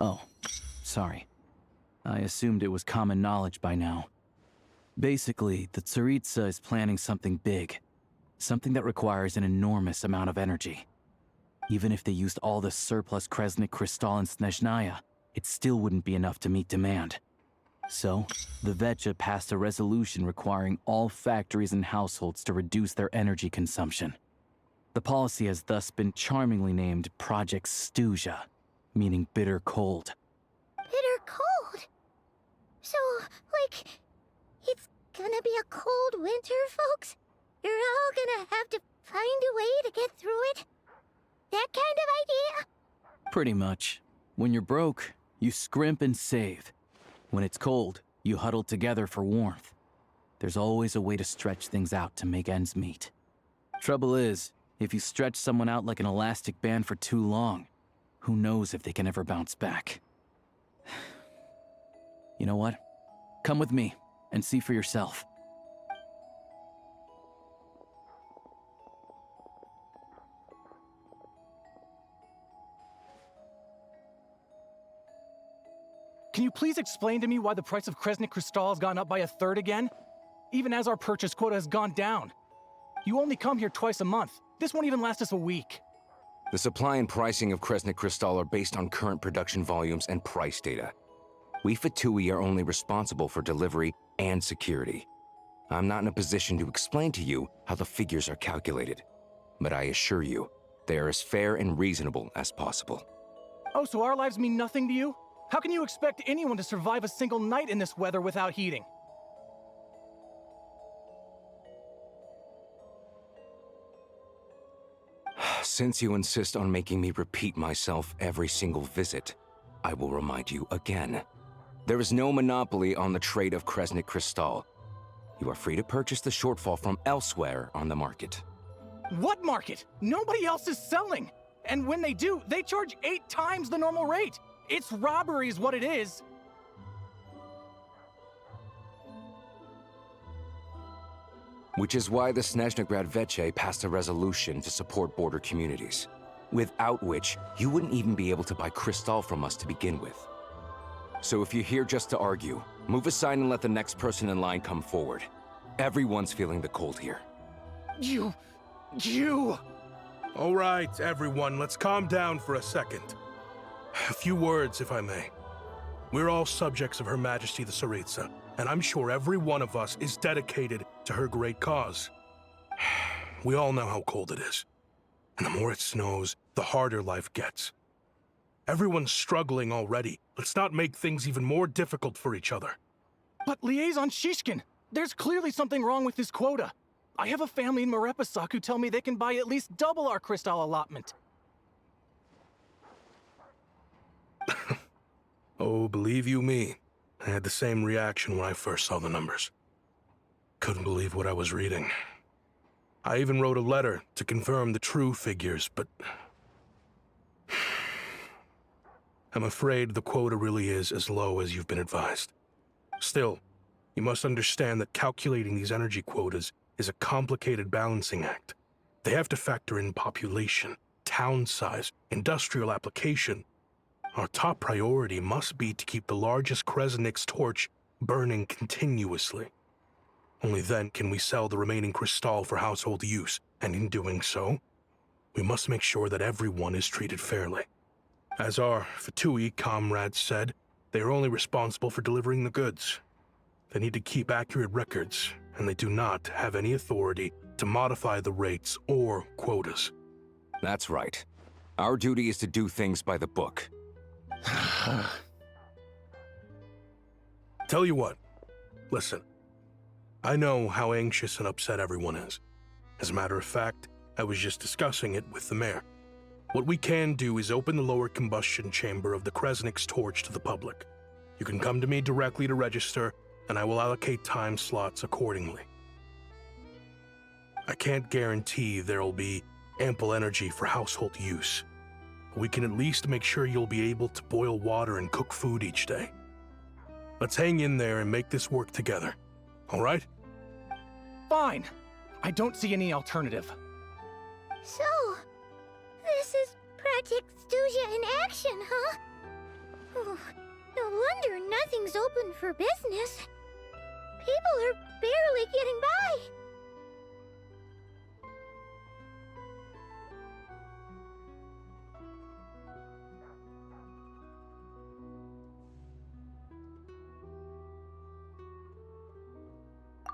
Oh, sorry. I assumed it was common knowledge by now. Basically, the Tsaritsa is planning something big. Something that requires an enormous amount of energy. Even if they used all the surplus Kresnik Crystal in Snezhnaya, it still wouldn't be enough to meet demand. So, the Vecha passed a resolution requiring all factories and households to reduce their energy consumption. The policy has thus been charmingly named Project Stuzha, meaning bitter cold. Bitter cold? So, like, it's gonna be a cold winter, folks? You're all gonna have to find a way to get through it? That kind of idea? Pretty much. When you're broke, you scrimp and save. When it's cold, you huddle together for warmth. There's always a way to stretch things out to make ends meet. Trouble is, if you stretch someone out like an elastic band for too long, who knows if they can ever bounce back. You know what? Come with me and see for yourself. Can you please explain to me why the price of Kresnik Crystal has gone up by 1/3 again? Even as our purchase quota has gone down. You only come here twice a month. This won't even last us a week. The supply and pricing of Kresnik Crystal are based on current production volumes and price data. We Fatui are only responsible for delivery and security. I'm not in a position to explain to you how the figures are calculated, but I assure you, they are as fair and reasonable as possible. Oh, so our lives mean nothing to you? How can you expect anyone to survive a single night in this weather without heating? Since you insist on making me repeat myself every single visit, I will remind you again. There is no monopoly on the trade of Kresnik Crystal. You are free to purchase the shortfall from elsewhere on the market. What market? Nobody else is selling! And when they do, they charge 8 times the normal rate! It's robbery is what it is! Which is why the Snezhnaya Veche passed a resolution to support border communities, without which you wouldn't even be able to buy crystal from us to begin with. So if you're here just to argue, move aside and let the next person in line come forward. Everyone's feeling the cold here. You... All right, everyone, let's calm down for a second. A few words, if I may. We're all subjects of Her Majesty the Tsaritsa, and I'm sure every one of us is dedicated to her great cause. We all know how cold it is. And the more it snows, the harder life gets. Everyone's struggling already. Let's not make things even more difficult for each other. But Liaison Shishkin, there's clearly something wrong with this quota. I have a family in Marepasak who tell me they can buy at least double our crystal allotment. Oh, believe you me, I had the same reaction when I first saw the numbers. Couldn't believe what I was reading. I even wrote a letter to confirm the true figures, but... I'm afraid the quota really is as low as you've been advised. Still, you must understand that calculating these energy quotas is a complicated balancing act. They have to factor in population, town size, industrial application. Our top priority must be to keep the largest Kresnik's torch burning continuously. Only then can we sell the remaining crystal for household use, and in doing so, we must make sure that everyone is treated fairly. As our Fatui comrades said, they are only responsible for delivering the goods. They need to keep accurate records, and they do not have any authority to modify the rates or quotas. That's right. Our duty is to do things by the book. Tell you what, listen. I know how anxious and upset everyone is. As a matter of fact, I was just discussing it with the mayor. What we can do is open the lower combustion chamber of the Kresnik's torch to the public. You can come to me directly to register, and I will allocate time slots accordingly. I can't guarantee there'll be ample energy for household use, but we can at least make sure you'll be able to boil water and cook food each day. Let's hang in there and make this work together, all right? Fine. I don't see any alternative. So, this is Project Stuja in action, huh? Oh, no wonder nothing's open for business. People are barely getting by.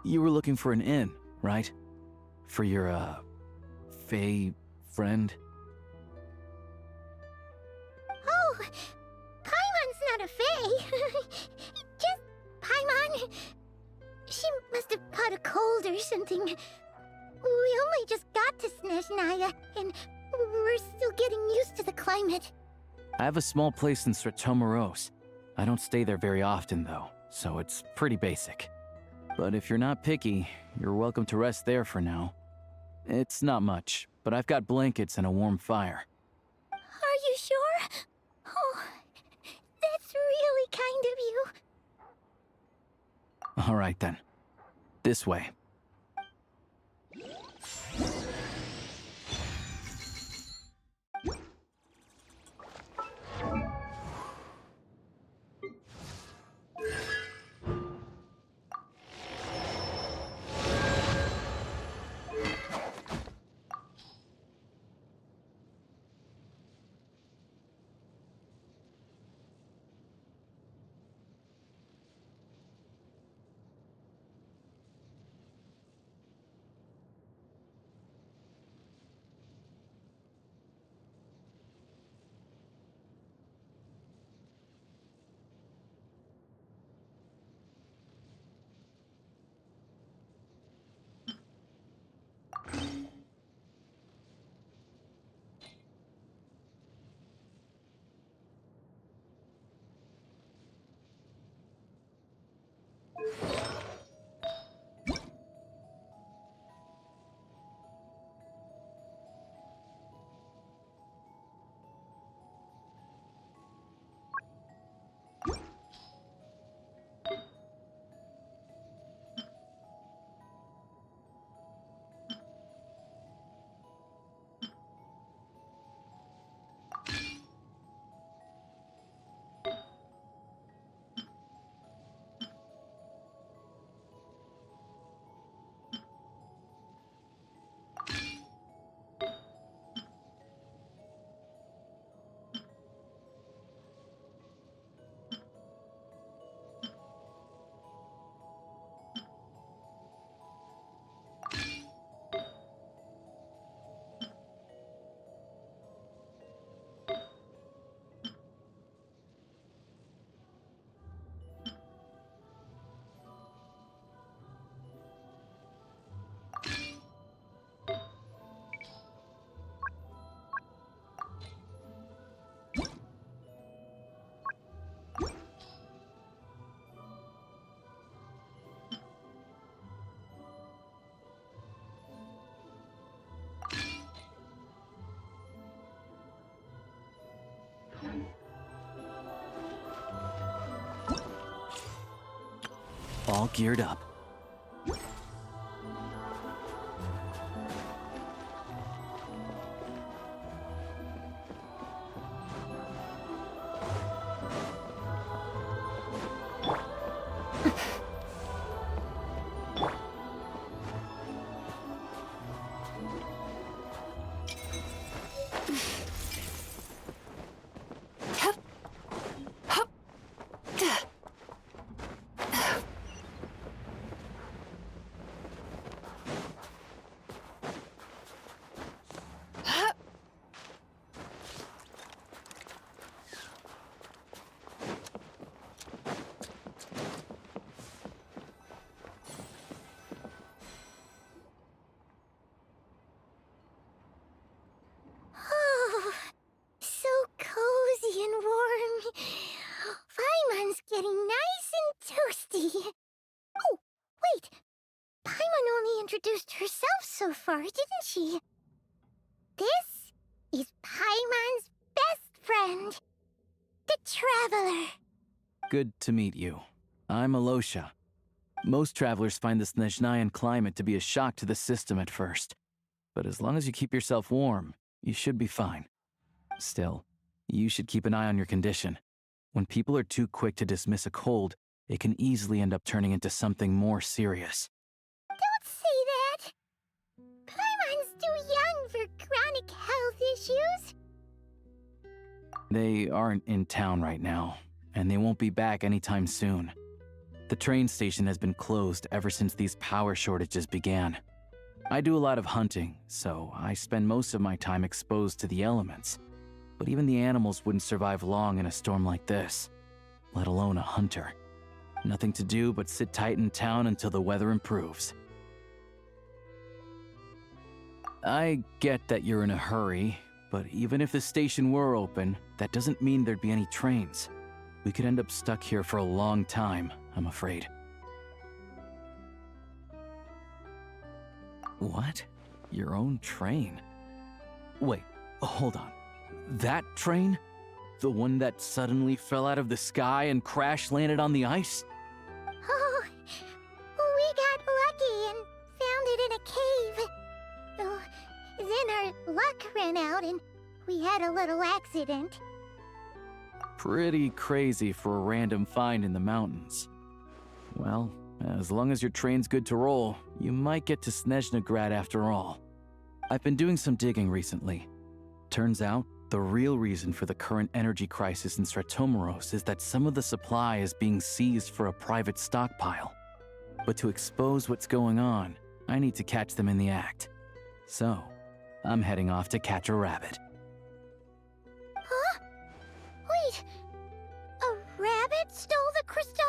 You were looking for an inn, right? For your, Fae friend? Oh, Paimon's not a fae. Just Paimon. She must have caught a cold or something. We only just got to Snezhnaya, and we're still getting used to the climate. I have a small place in Sratomaros. I don't stay there very often, though, so it's pretty basic. But if you're not picky, you're welcome to rest there for now. It's not much, but I've got blankets and a warm fire. Are you sure? Oh, that's really kind of you. All right, then. This way. all geared up. Oh, so cozy and warm. Paimon's getting nice and toasty. Oh, wait. Paimon only introduced herself so far, didn't she? This is Paimon's best friend, the Traveler. Good to meet you. I'm Alosha. Most travelers find the Snezhnayan climate to be a shock to the system at first. But as long as you keep yourself warm, you should be fine. Still, you should keep an eye on your condition. When people are too quick to dismiss a cold, it can easily end up turning into something more serious. Don't say that. Paimon's too young for chronic health issues. They aren't in town right now, and they won't be back anytime soon. The train station has been closed ever since these power shortages began. I do a lot of hunting, so I spend most of my time exposed to the elements. But even the animals wouldn't survive long in a storm like this, let alone a hunter. Nothing to do but sit tight in town until the weather improves. I get that you're in a hurry, but even if the station were open, that doesn't mean there'd be any trains. We could end up stuck here for a long time, I'm afraid. What? Your own train? Wait, hold on. That train? The one that suddenly fell out of the sky and crash-landed on the ice? Oh, we got lucky and found it in a cave. Oh, then our luck ran out and we had a little accident. Pretty crazy for a random find in the mountains. Well, as long as your train's good to roll, you might get to Snezhnagrad after all. I've been doing some digging recently. Turns out, the real reason for the current energy crisis in Stratomeros is that some of the supply is being seized for a private stockpile. But to expose what's going on, I need to catch them in the act. So, I'm heading off to catch a rabbit. Huh? Wait, a rabbit stole the crystal?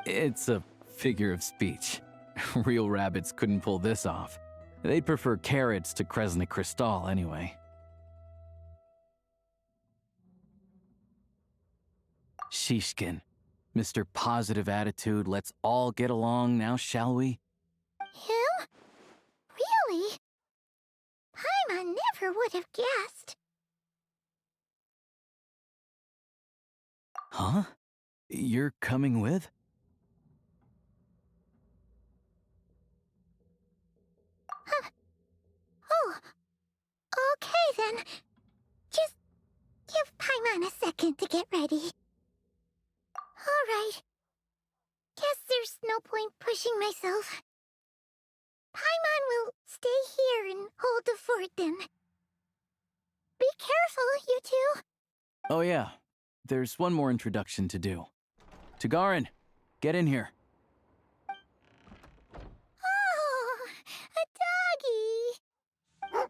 It's a figure of speech. Real rabbits couldn't pull this off. They'd prefer carrots to Kresnik Crystal anyway. Shishkin, Mr. Positive Attitude, let's all get along now, shall we? Him? Really? Paimon never would have guessed. Huh? You're coming with? Oh, okay then. Just give Paimon a second to get ready. Alright. Guess there's no point pushing myself. Paimon will stay here and hold the fort then. Be careful, you two. Oh yeah, there's one more introduction to do. Tagarin, get in here. Oh, a doggy.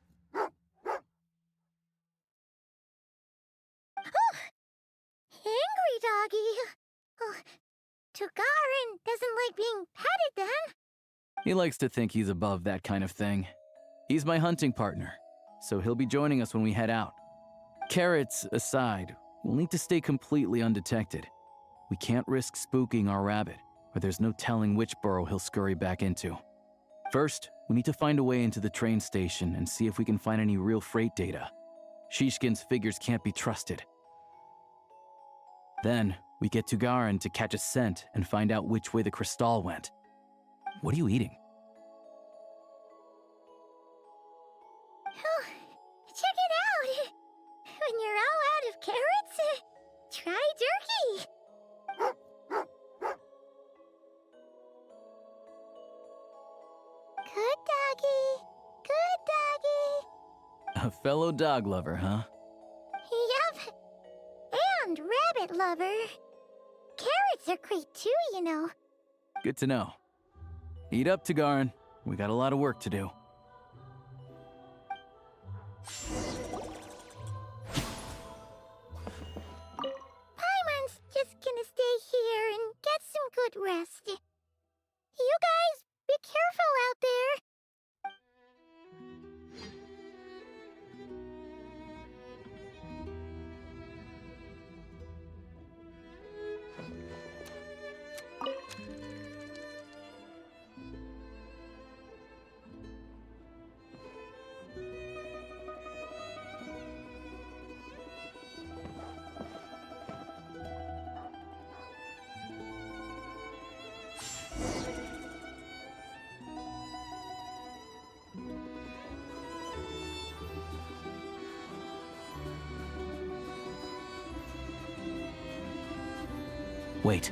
Oh, angry doggy. Oh, Tagarin doesn't like being petted then. He likes to think he's above that kind of thing. He's my hunting partner, so he'll be joining us when we head out. Carrots aside, we'll need to stay completely undetected. We can't risk spooking our rabbit, or there's no telling which burrow he'll scurry back into. First, we need to find a way into the train station and see if we can find any real freight data. Shishkin's figures can't be trusted. Then, We get to Garin to catch a scent and find out which way the crystal went. What are you eating? Oh, check it out! When you're all out of carrots, try jerky! Good doggy! Good doggy! A fellow dog lover, huh? Yep. And rabbit lover. Carrots are great too, you know. Good to know. Eat up, Tagarin. We got a lot of work to do. Paimon's just gonna stay here and get some good rest. You guys, be careful out there. Wait.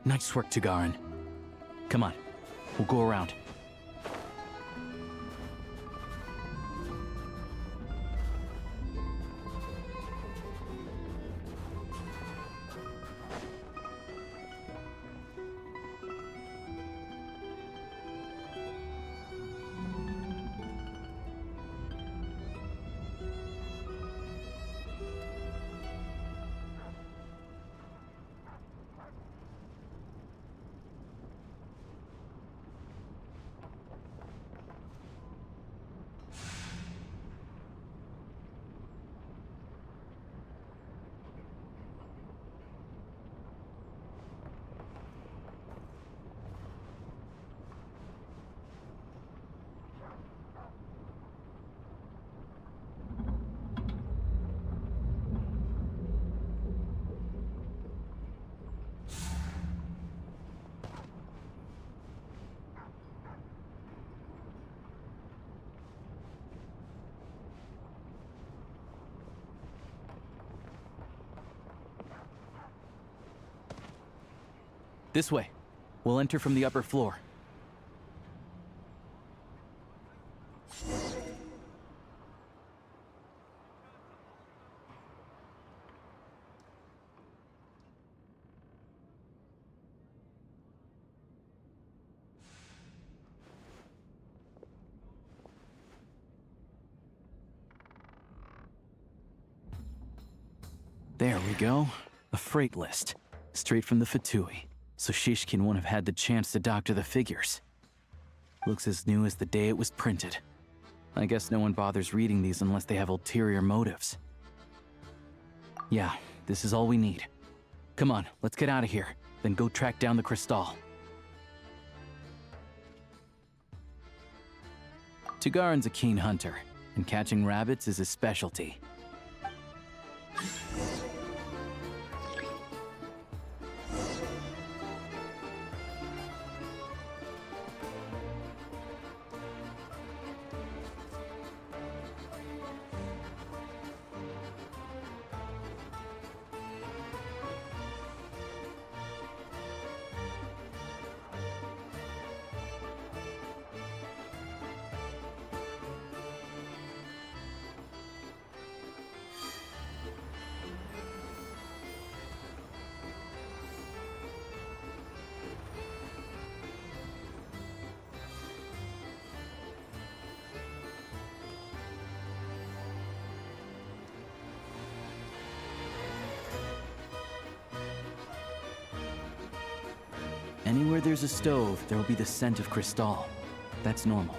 Nice work, Tagarin. Come on, we'll go around. This way. We'll enter from the upper floor. There we go. A freight list. Straight from the Fatui. So Shishkin won't have had the chance to doctor the figures. Looks as new as the day it was printed. I guess no one bothers reading these unless they have ulterior motives. Yeah, this is all we need. Come on, let's get out of here, then go track down the crystal. Tagarin's a keen hunter, and catching rabbits is his specialty. Anywhere there's a stove, there will be the scent of Crystal. That's normal.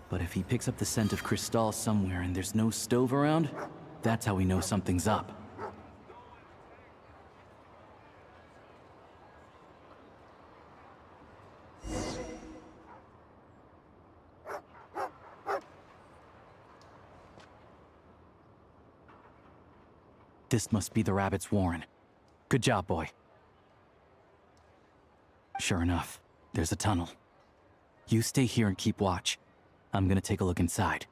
But if he picks up the scent of Crystal somewhere and there's no stove around, that's how we know something's up. This must be the rabbit's warren. Good job, boy. Sure enough, there's a tunnel. You stay here and keep watch. I'm gonna take a look inside.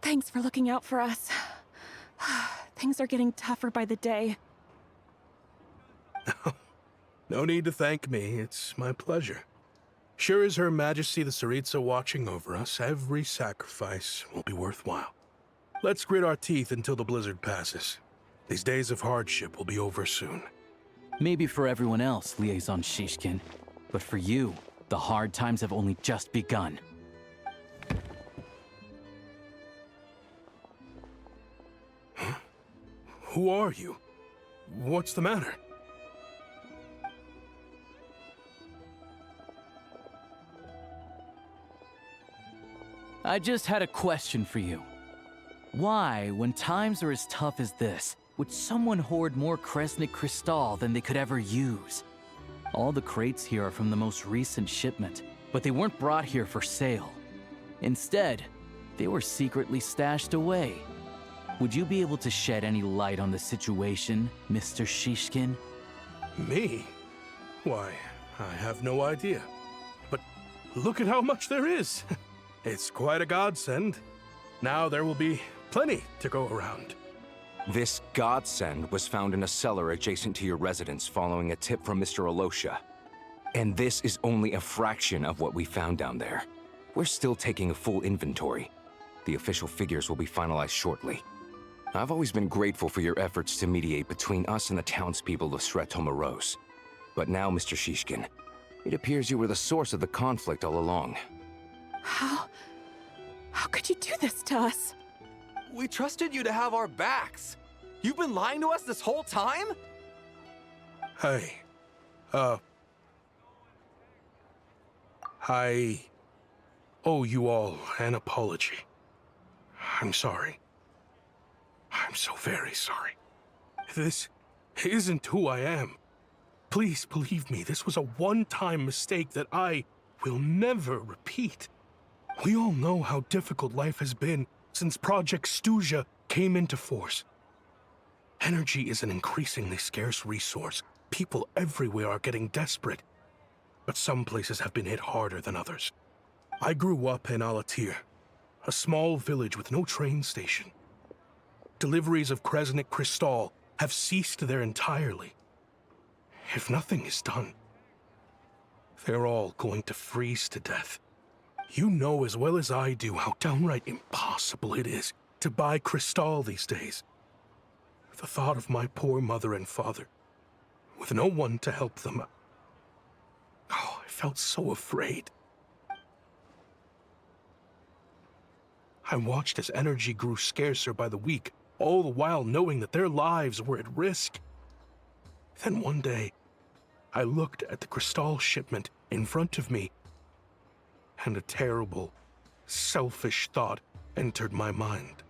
Thanks for looking out for us. Things are getting tougher by the day. No need to thank me. It's my pleasure. Sure as Her Majesty the Tsaritsa watching over us, every sacrifice will be worthwhile. Let's grit our teeth until the blizzard passes. These days of hardship will be over soon. Maybe for everyone else, Liaison Shishkin, but for you, the hard times have only just begun. Huh? Who are you? What's the matter? I just had a question for you. Why, when times are as tough as this, would someone hoard more Kresnik Crystal than they could ever use? All the crates here are from the most recent shipment, but they weren't brought here for sale. Instead, they were secretly stashed away. Would you be able to shed any light on the situation, Mr. Shishkin? Me? Why, I have no idea. But look at how much there is! It's quite a godsend. Now there will be plenty to go around. This godsend was found in a cellar adjacent to your residence following a tip from Mr. Alosha. And this is only a fraction of what we found down there. We're still taking a full inventory. The official figures will be finalized shortly. I've always been grateful for your efforts to mediate between us and the townspeople of Sretomaros. But now, Mr. Shishkin, it appears you were the source of the conflict all along. How could you do this to us? We trusted you to have our backs. You've been lying to us this whole time? Hey, I owe you all an apology. I'm sorry. I'm so very sorry. This isn't who I am. Please believe me, this was a one-time mistake that I will never repeat. We all know how difficult life has been since Project Stuja came into force. Energy is an increasingly scarce resource. People everywhere are getting desperate. But some places have been hit harder than others. I grew up in Alatir, a small village with no train station. Deliveries of Kresnik Crystal have ceased there entirely. If nothing is done, they're all going to freeze to death. You know as well as I do how downright impossible it is to buy Crystal these days. The thought of my poor mother and father, with no one to help them, I felt so afraid. I watched as energy grew scarcer by the week, all the while knowing that their lives were at risk. Then one day, I looked at the Crystal shipment in front of me, and a terrible, selfish thought entered my mind.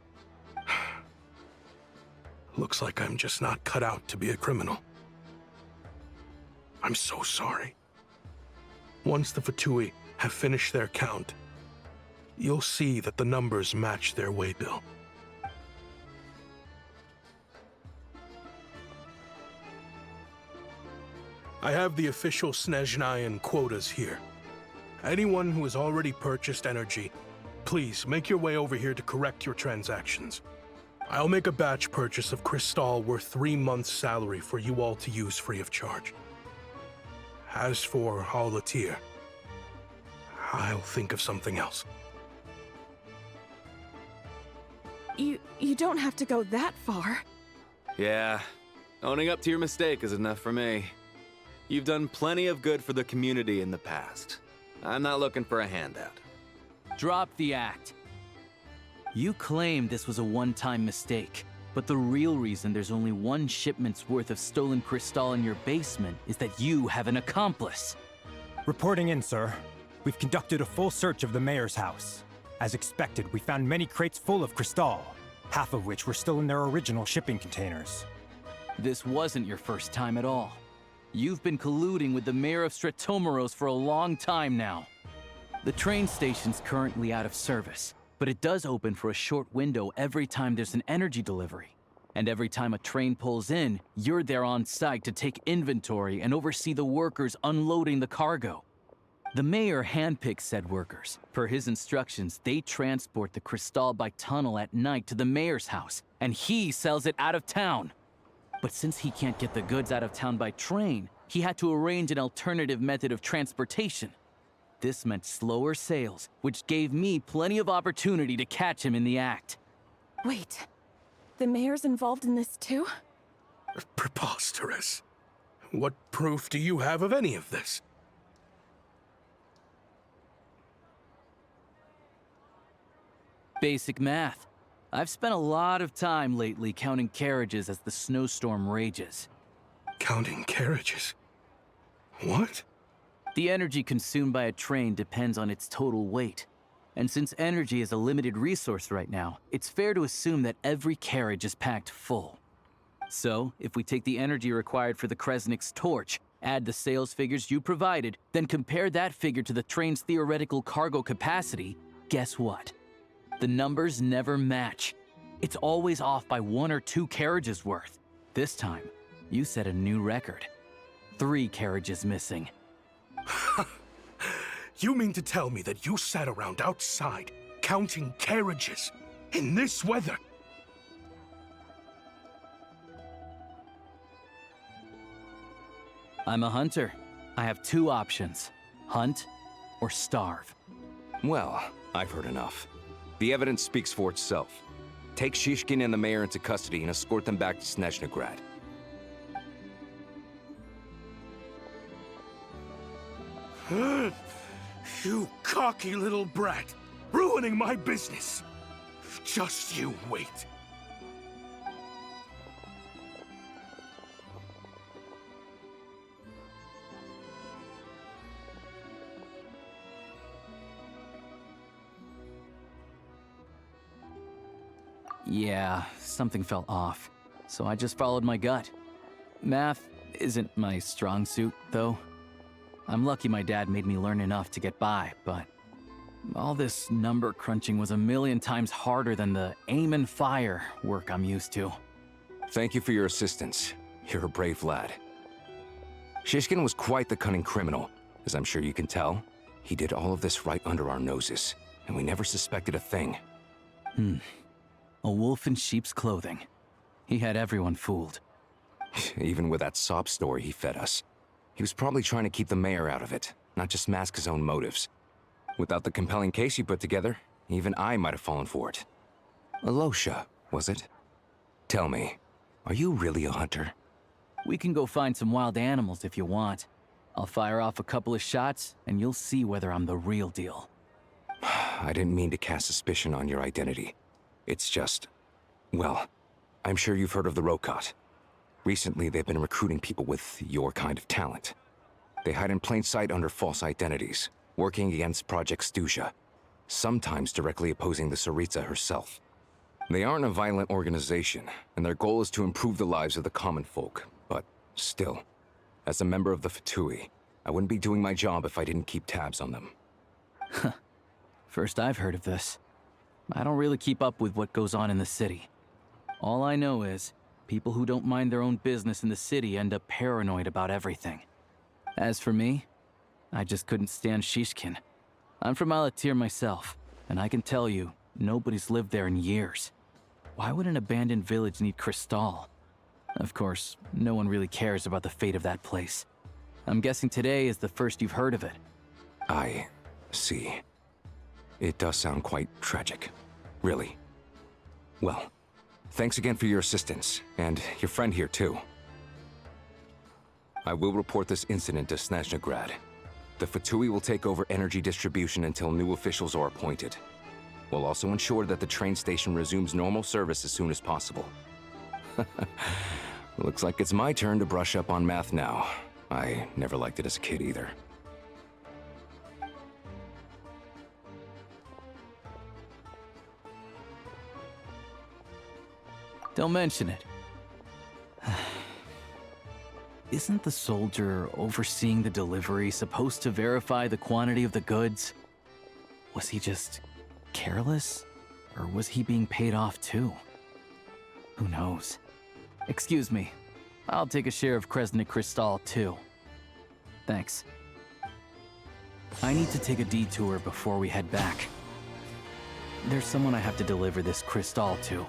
Looks like I'm just not cut out to be a criminal. I'm so sorry. Once the Fatui have finished their count, you'll see that the numbers match their waybill. I have the official Snezhnayan quotas here. Anyone who has already purchased energy, please make your way over here to correct your transactions. I'll make a batch purchase of crystal worth 3 months' salary for you all to use free of charge. As for Alatir, I'll think of something else. You don't have to go that far. Yeah, owning up to your mistake is enough for me. You've done plenty of good for the community in the past. I'm not looking for a handout. Drop the act. You claim this was a one-time mistake, but the real reason there's only one shipment's worth of stolen crystal in your basement is that you have an accomplice. Reporting in, sir. We've conducted a full search of the mayor's house. As expected, we found many crates full of crystal, half of which were still in their original shipping containers. This wasn't your first time at all. You've been colluding with the mayor of Stratomeros for a long time now. The train station's currently out of service, but it does open for a short window every time there's an energy delivery. And every time a train pulls in, you're there on site to take inventory and oversee the workers unloading the cargo. The mayor handpicks said workers. Per his instructions, they transport the crystal by tunnel at night to the mayor's house, and he sells it out of town. But since he can't get the goods out of town by train, he had to arrange an alternative method of transportation. This meant slower sales, which gave me plenty of opportunity to catch him in the act. Wait, the mayor's involved in this too? Preposterous. What proof do you have of any of this? Basic math. I've spent a lot of time lately counting carriages as the snowstorm rages. Counting carriages? What? The energy consumed by a train depends on its total weight. And since energy is a limited resource right now, it's fair to assume that every carriage is packed full. So, if we take the energy required for the Kresnik's torch, add the sales figures you provided, then compare that figure to the train's theoretical cargo capacity, guess what? The numbers never match. It's always off by 1 or 2 carriages worth. This time, you set a new record. 3 carriages missing. You mean to tell me that you sat around outside, counting carriages, in this weather? I'm a hunter. I have 2 options. Hunt or starve. Well, I've heard enough. The evidence speaks for itself. Take Shishkin and the mayor into custody and escort them back to Snezhnagrad. You cocky little brat! Ruining my business! Just you wait. Yeah, something felt off, so I just followed my gut. Math isn't my strong suit, though. I'm lucky my dad made me learn enough to get by, but all this number crunching was a million times harder than the aim and fire work I'm used to. Thank you for your assistance. You're a brave lad. Shishkin was quite the cunning criminal, as I'm sure you can tell. He did all of this right under our noses, and we never suspected a thing. A wolf in sheep's clothing. He had everyone fooled. Even with that sob story he fed us. He was probably trying to keep the mayor out of it, not just mask his own motives. Without the compelling case you put together, even I might have fallen for it. Alosha, was it? Tell me, are you really a hunter? We can go find some wild animals if you want. I'll fire off a couple of shots, and you'll see whether I'm the real deal. I didn't mean to cast suspicion on your identity. It's just... well, I'm sure you've heard of the Rokot. Recently, they've been recruiting people with your kind of talent. They hide in plain sight under false identities, working against Project Stusha, sometimes directly opposing the Tsaritsa herself. They aren't a violent organization, and their goal is to improve the lives of the common folk. But still, as a member of the Fatui, I wouldn't be doing my job if I didn't keep tabs on them. First I've heard of this. I don't really keep up with what goes on in the city. All I know is, people who don't mind their own business in the city end up paranoid about everything. As for me, I just couldn't stand Shishkin. I'm from Alatir myself, and I can tell you, nobody's lived there in years. Why would an abandoned village need Crystal? Of course, no one really cares about the fate of that place. I'm guessing today is the first you've heard of it. I see. It does sound quite tragic. Really. Well, thanks again for your assistance, and your friend here too. I will report this incident to Snezhnagrad. The Fatui will take over energy distribution until new officials are appointed. We'll also ensure that the train station resumes normal service as soon as possible. Looks like it's my turn to brush up on math now. I never liked it as a kid either. Don't mention it. Isn't the soldier overseeing the delivery supposed to verify the quantity of the goods? Was he just careless? Or was he being paid off too? Who knows? Excuse me. I'll take a share of Kresnik Crystal too. Thanks. I need to take a detour before we head back. There's someone I have to deliver this crystal to.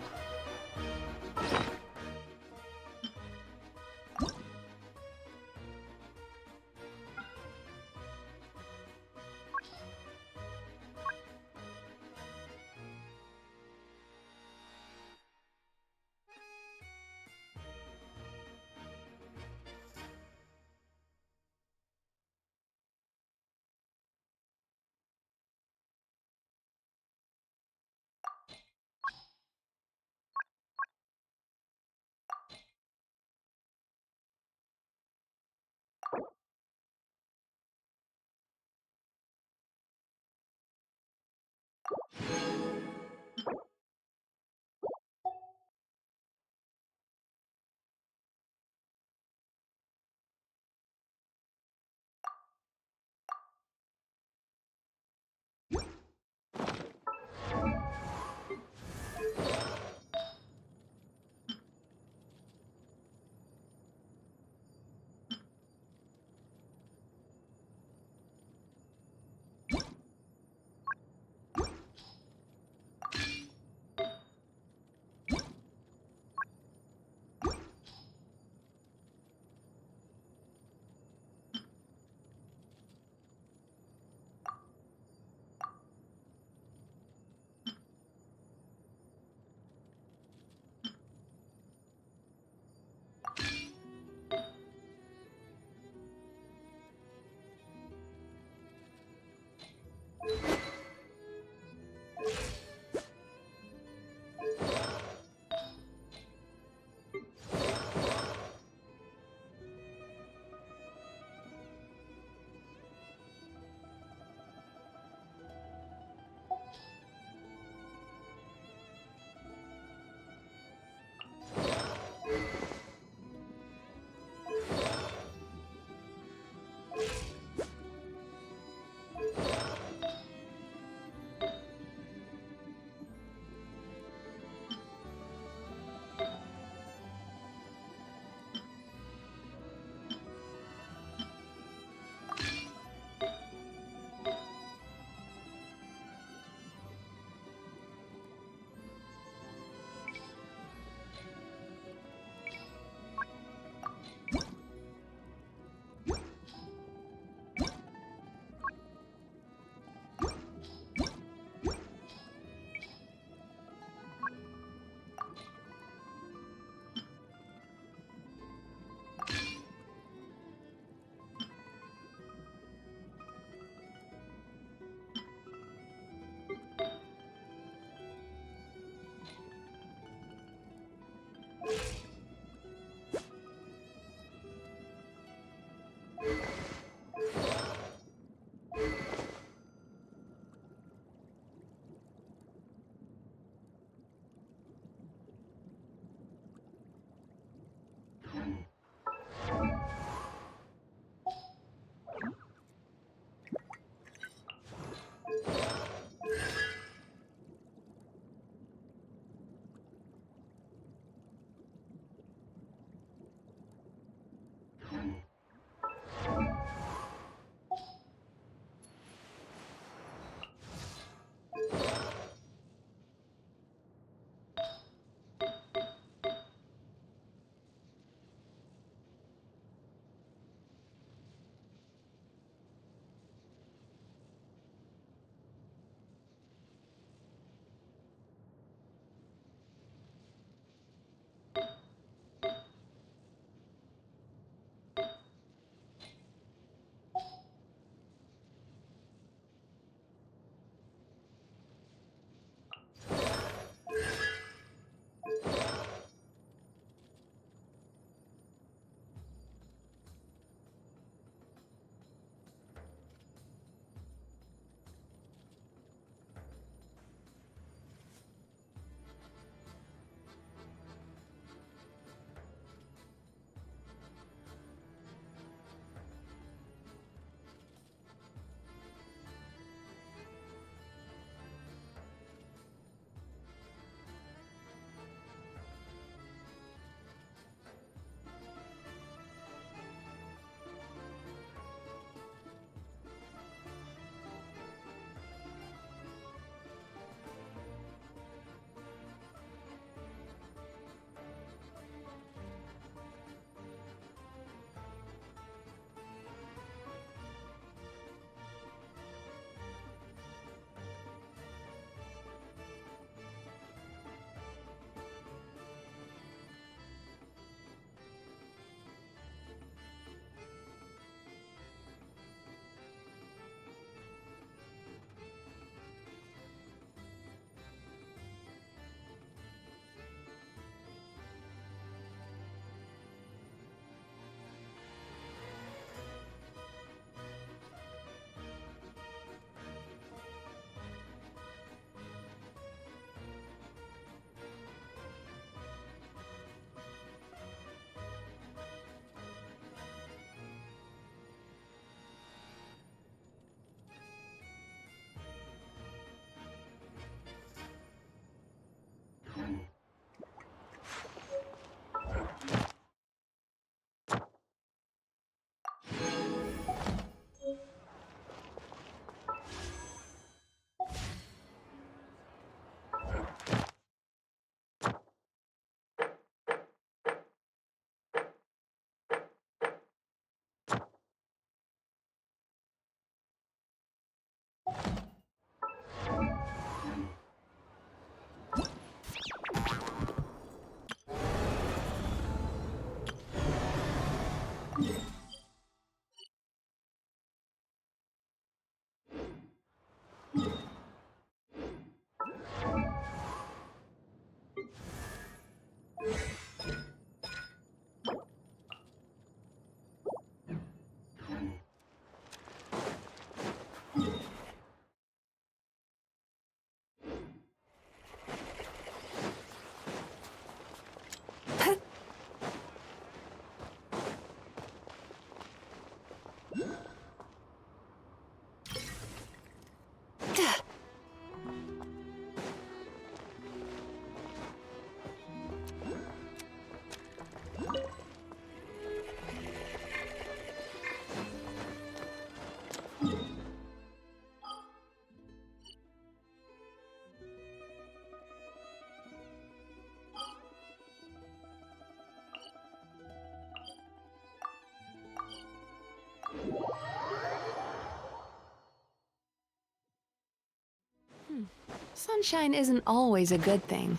Sunshine isn't always a good thing.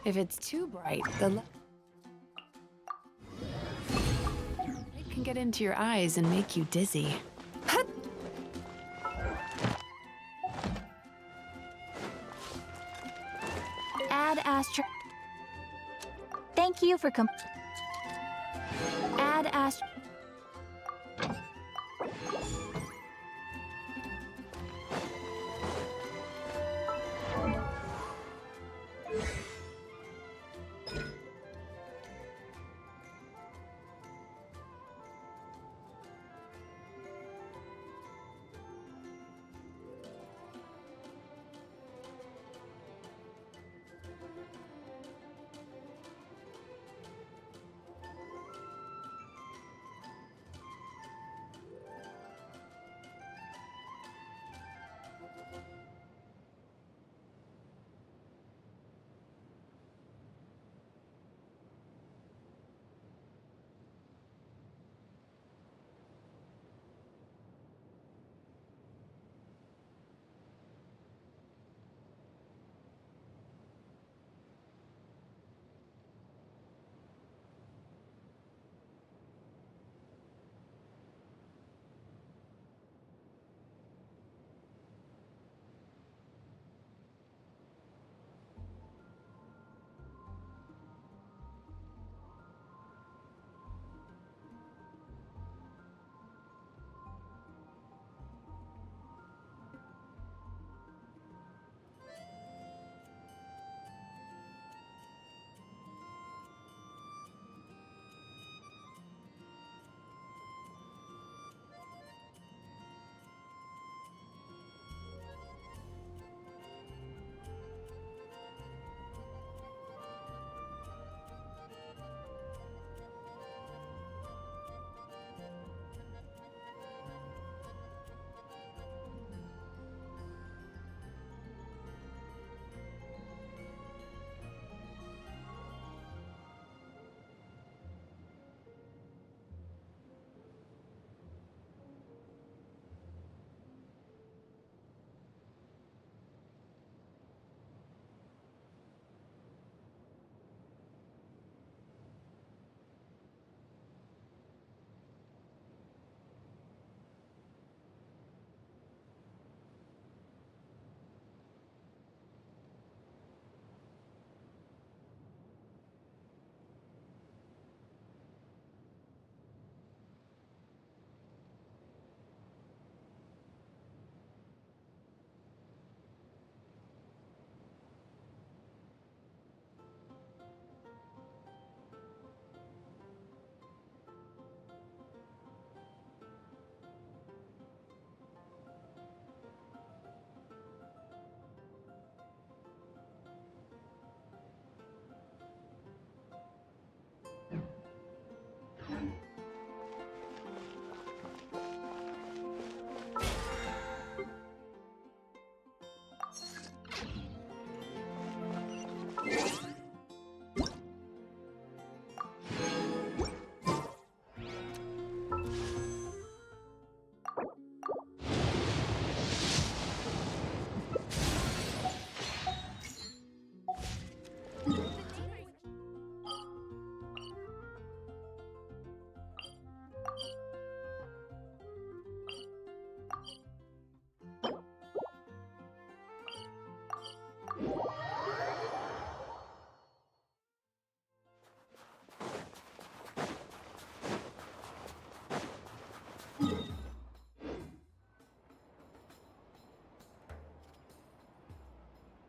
If it's too bright, the light can get into your eyes and make you dizzy. Add astro. Thank you for Add astro.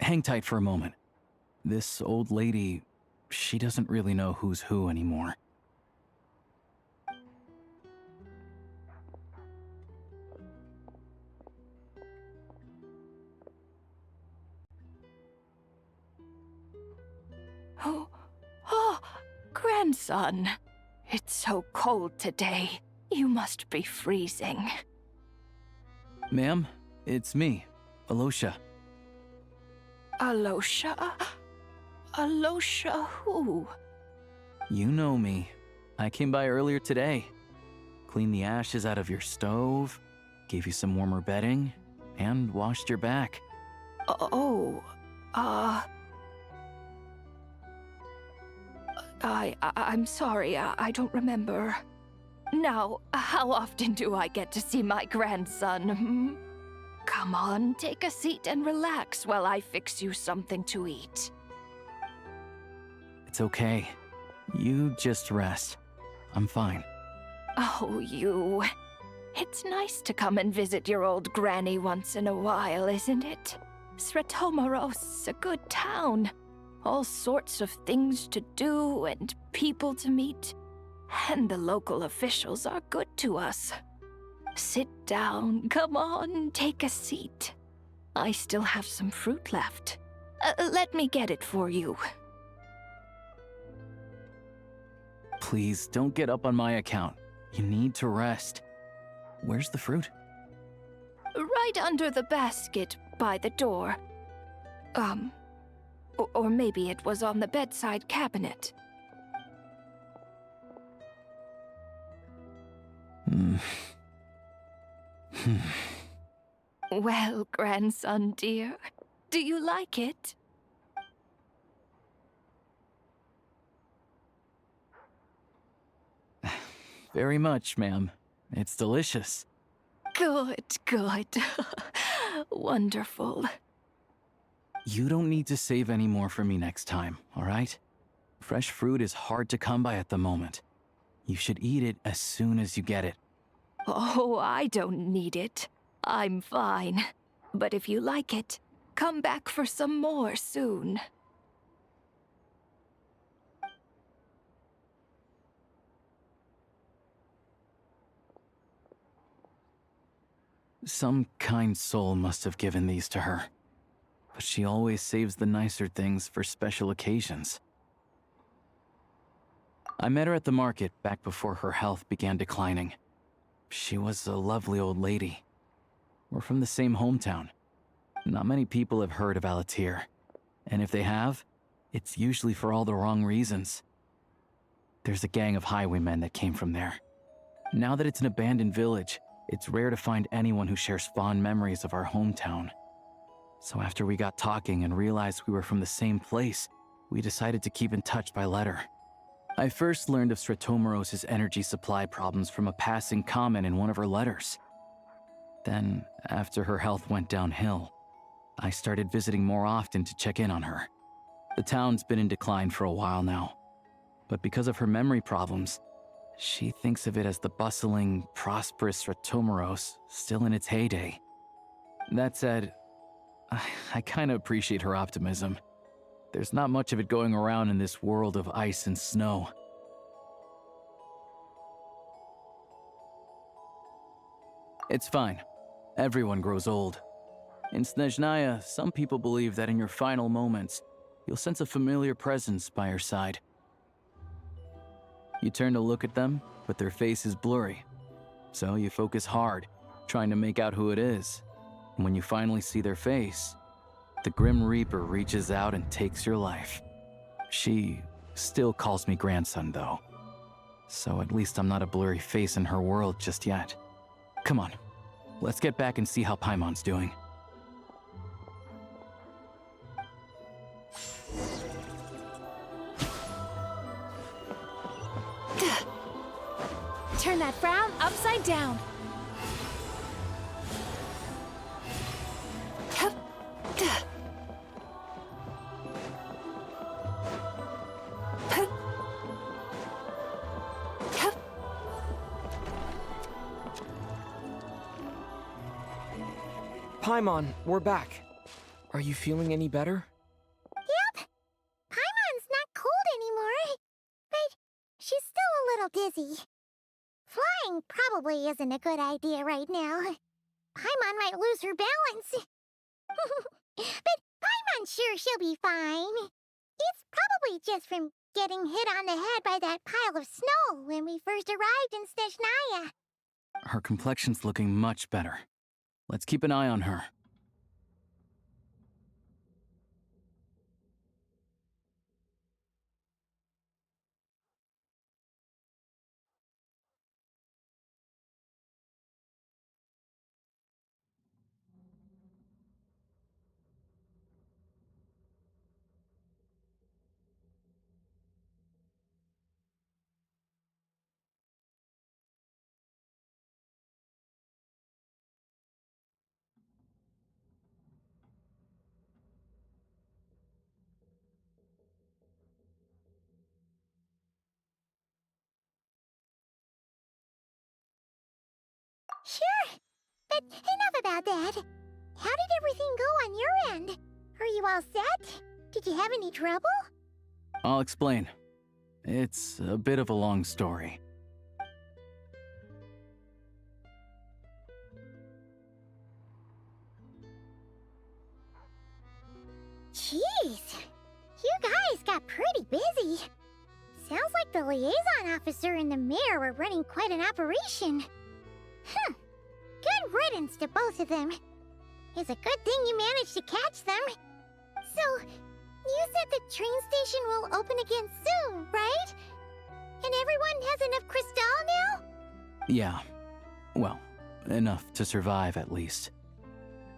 Hang tight for a moment. This old lady, she doesn't really know who's who anymore. Oh, grandson. It's so cold today. You must be freezing. Ma'am, it's me, Alosha. Alosha? Alosha who? You know me. I came by earlier today. Cleaned the ashes out of your stove, gave you some warmer bedding, and washed your back. Oh, I'm sorry, I don't remember. Now, how often do I get to see my grandson, hmm? Come on, take a seat and relax while I fix you something to eat. It's okay. You just rest. I'm fine. Oh, you. It's nice to come and visit your old granny once in a while, isn't it? Sretomaros, a good town. All sorts of things to do and people to meet. And the local officials are good to us. Sit down, come on, take a seat. I still have some fruit left. Let me get it for you. Please, don't get up on my account. You need to rest. Where's the fruit? Right under the basket by the door. Or maybe it was on the bedside cabinet. Well, grandson dear, do you like it? Very much, ma'am. It's delicious. Good, good. Wonderful. You don't need to save any more for me next time, all right? Fresh fruit is hard to come by at the moment. You should eat it as soon as you get it. Oh, I don't need it. I'm fine. But if you like it, come back for some more soon. Some kind soul must have given these to her. But she always saves the nicer things for special occasions. I met her at the market back before her health began declining. She was a lovely old lady. We're from the same hometown. Not many people have heard of Alatir. And if they have, it's usually for all the wrong reasons. There's a gang of highwaymen that came from there. Now that it's an abandoned village, it's rare to find anyone who shares fond memories of our hometown. So after we got talking and realized we were from the same place, we decided to keep in touch by letter. I first learned of Sretomaros' energy supply problems from a passing comment in one of her letters. Then, after her health went downhill, I started visiting more often to check in on her. The town's been in decline for a while now, but because of her memory problems, she thinks of it as the bustling, prosperous Sretomaros still in its heyday. That said, I kinda appreciate her optimism. There's not much of it going around in this world of ice and snow. It's fine. Everyone grows old. In Snezhnaya, some people believe that in your final moments, you'll sense a familiar presence by your side. You turn to look at them, but their face is blurry. So you focus hard, trying to make out who it is. And when you finally see their face, the Grim Reaper reaches out and takes your life. She still calls me grandson, though. So at least I'm not a blurry face in her world just yet. Come on, let's get back and see how Paimon's doing. Turn that frown upside down. Paimon, we're back. Are you feeling any better? Yep. Paimon's not cold anymore, but she's still a little dizzy. Flying probably isn't a good idea right now. Paimon might lose her balance. But Paimon's sure she'll be fine. It's probably just from getting hit on the head by that pile of snow when we first arrived in Snezhnaya. Her complexion's looking much better. Let's keep an eye on her. Sure, but enough about that. How did everything go on your end? Are you all set? Did you have any trouble? I'll explain. It's a bit of a long story. Jeez, you guys got pretty busy. Sounds like the liaison officer and the mayor were running quite an operation. Good riddance to both of them. It's a good thing you managed to catch them. So, you said the train station will open again soon, right? And everyone has enough crystal now? Yeah. Well, enough to survive at least.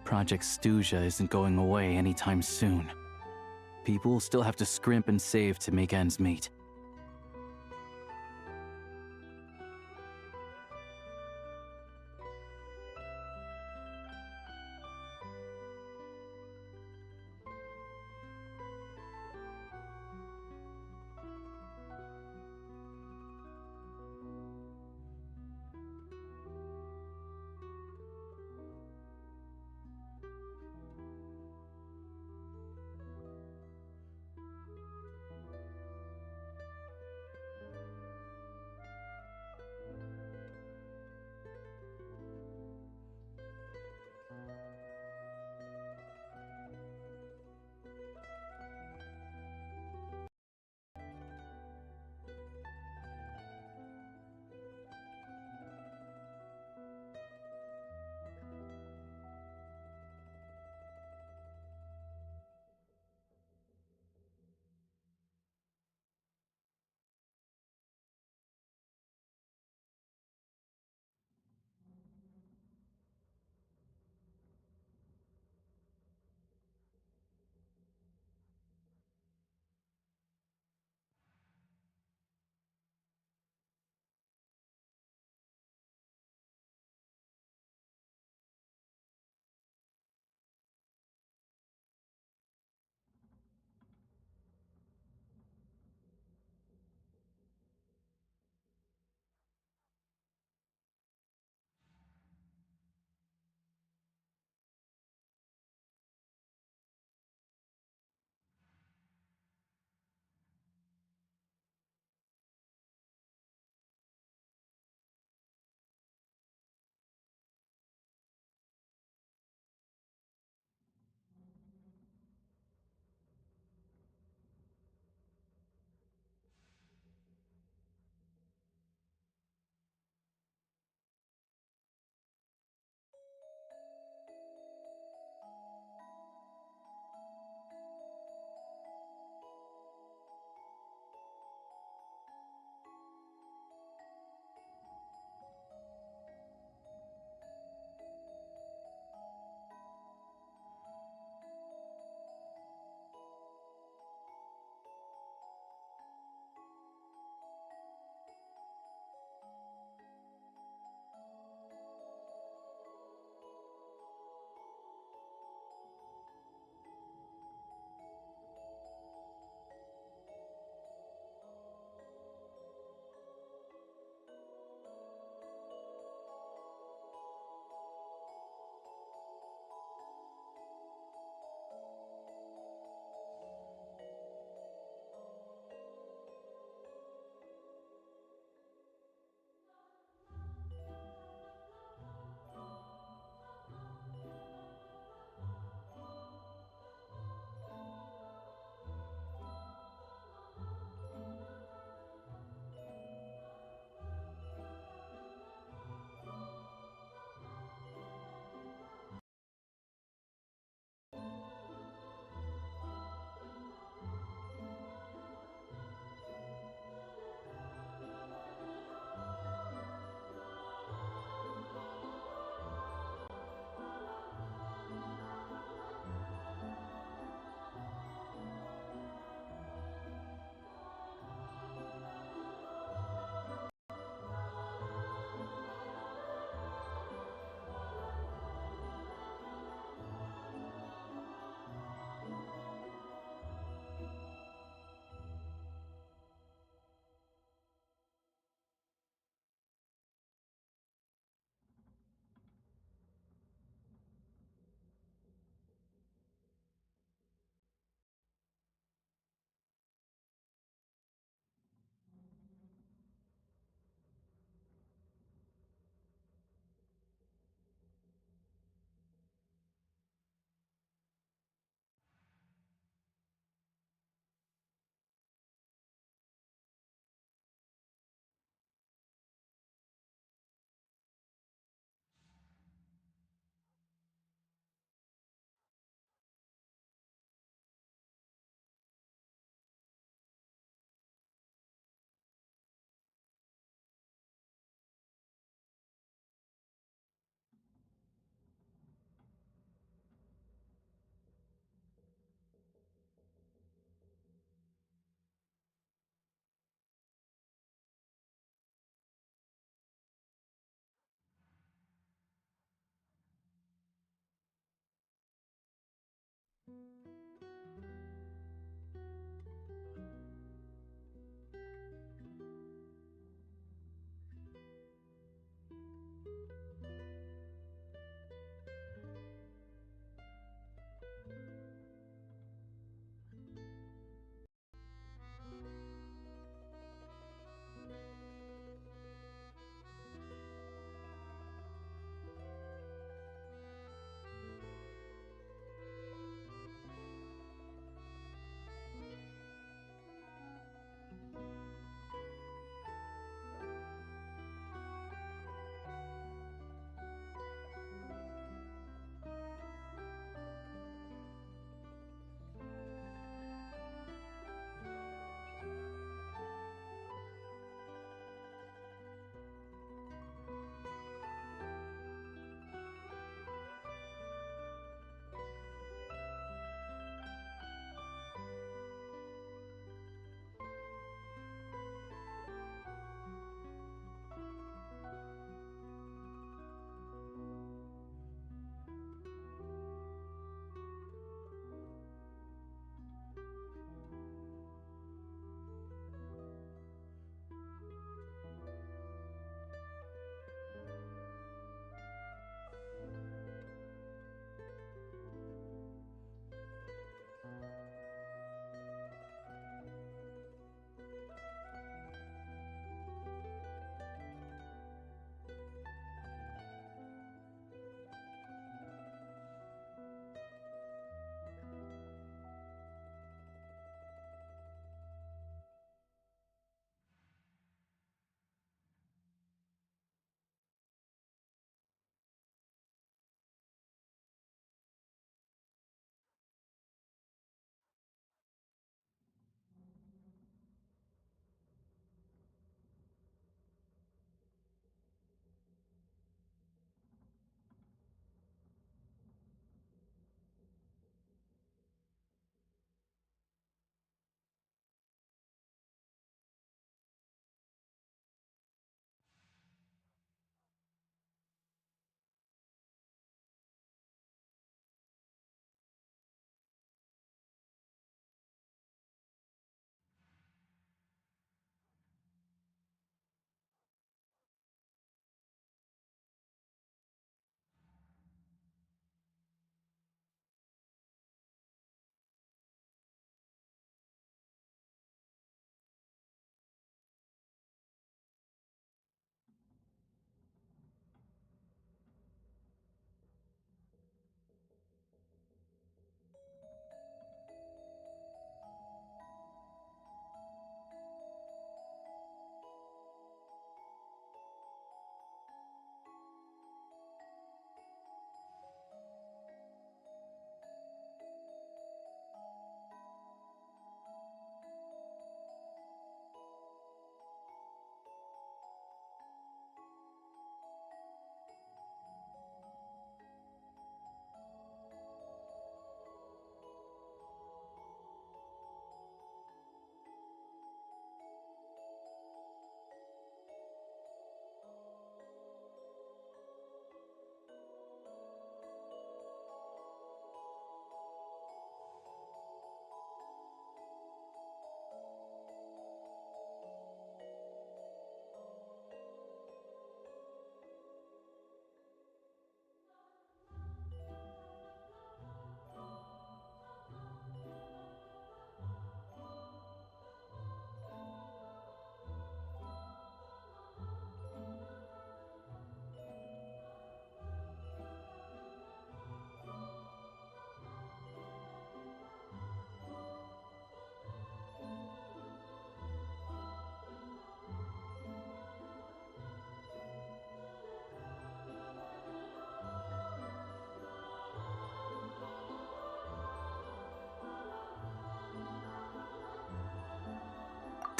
Project Snezhnaya isn't going away anytime soon. People still have to scrimp and save to make ends meet.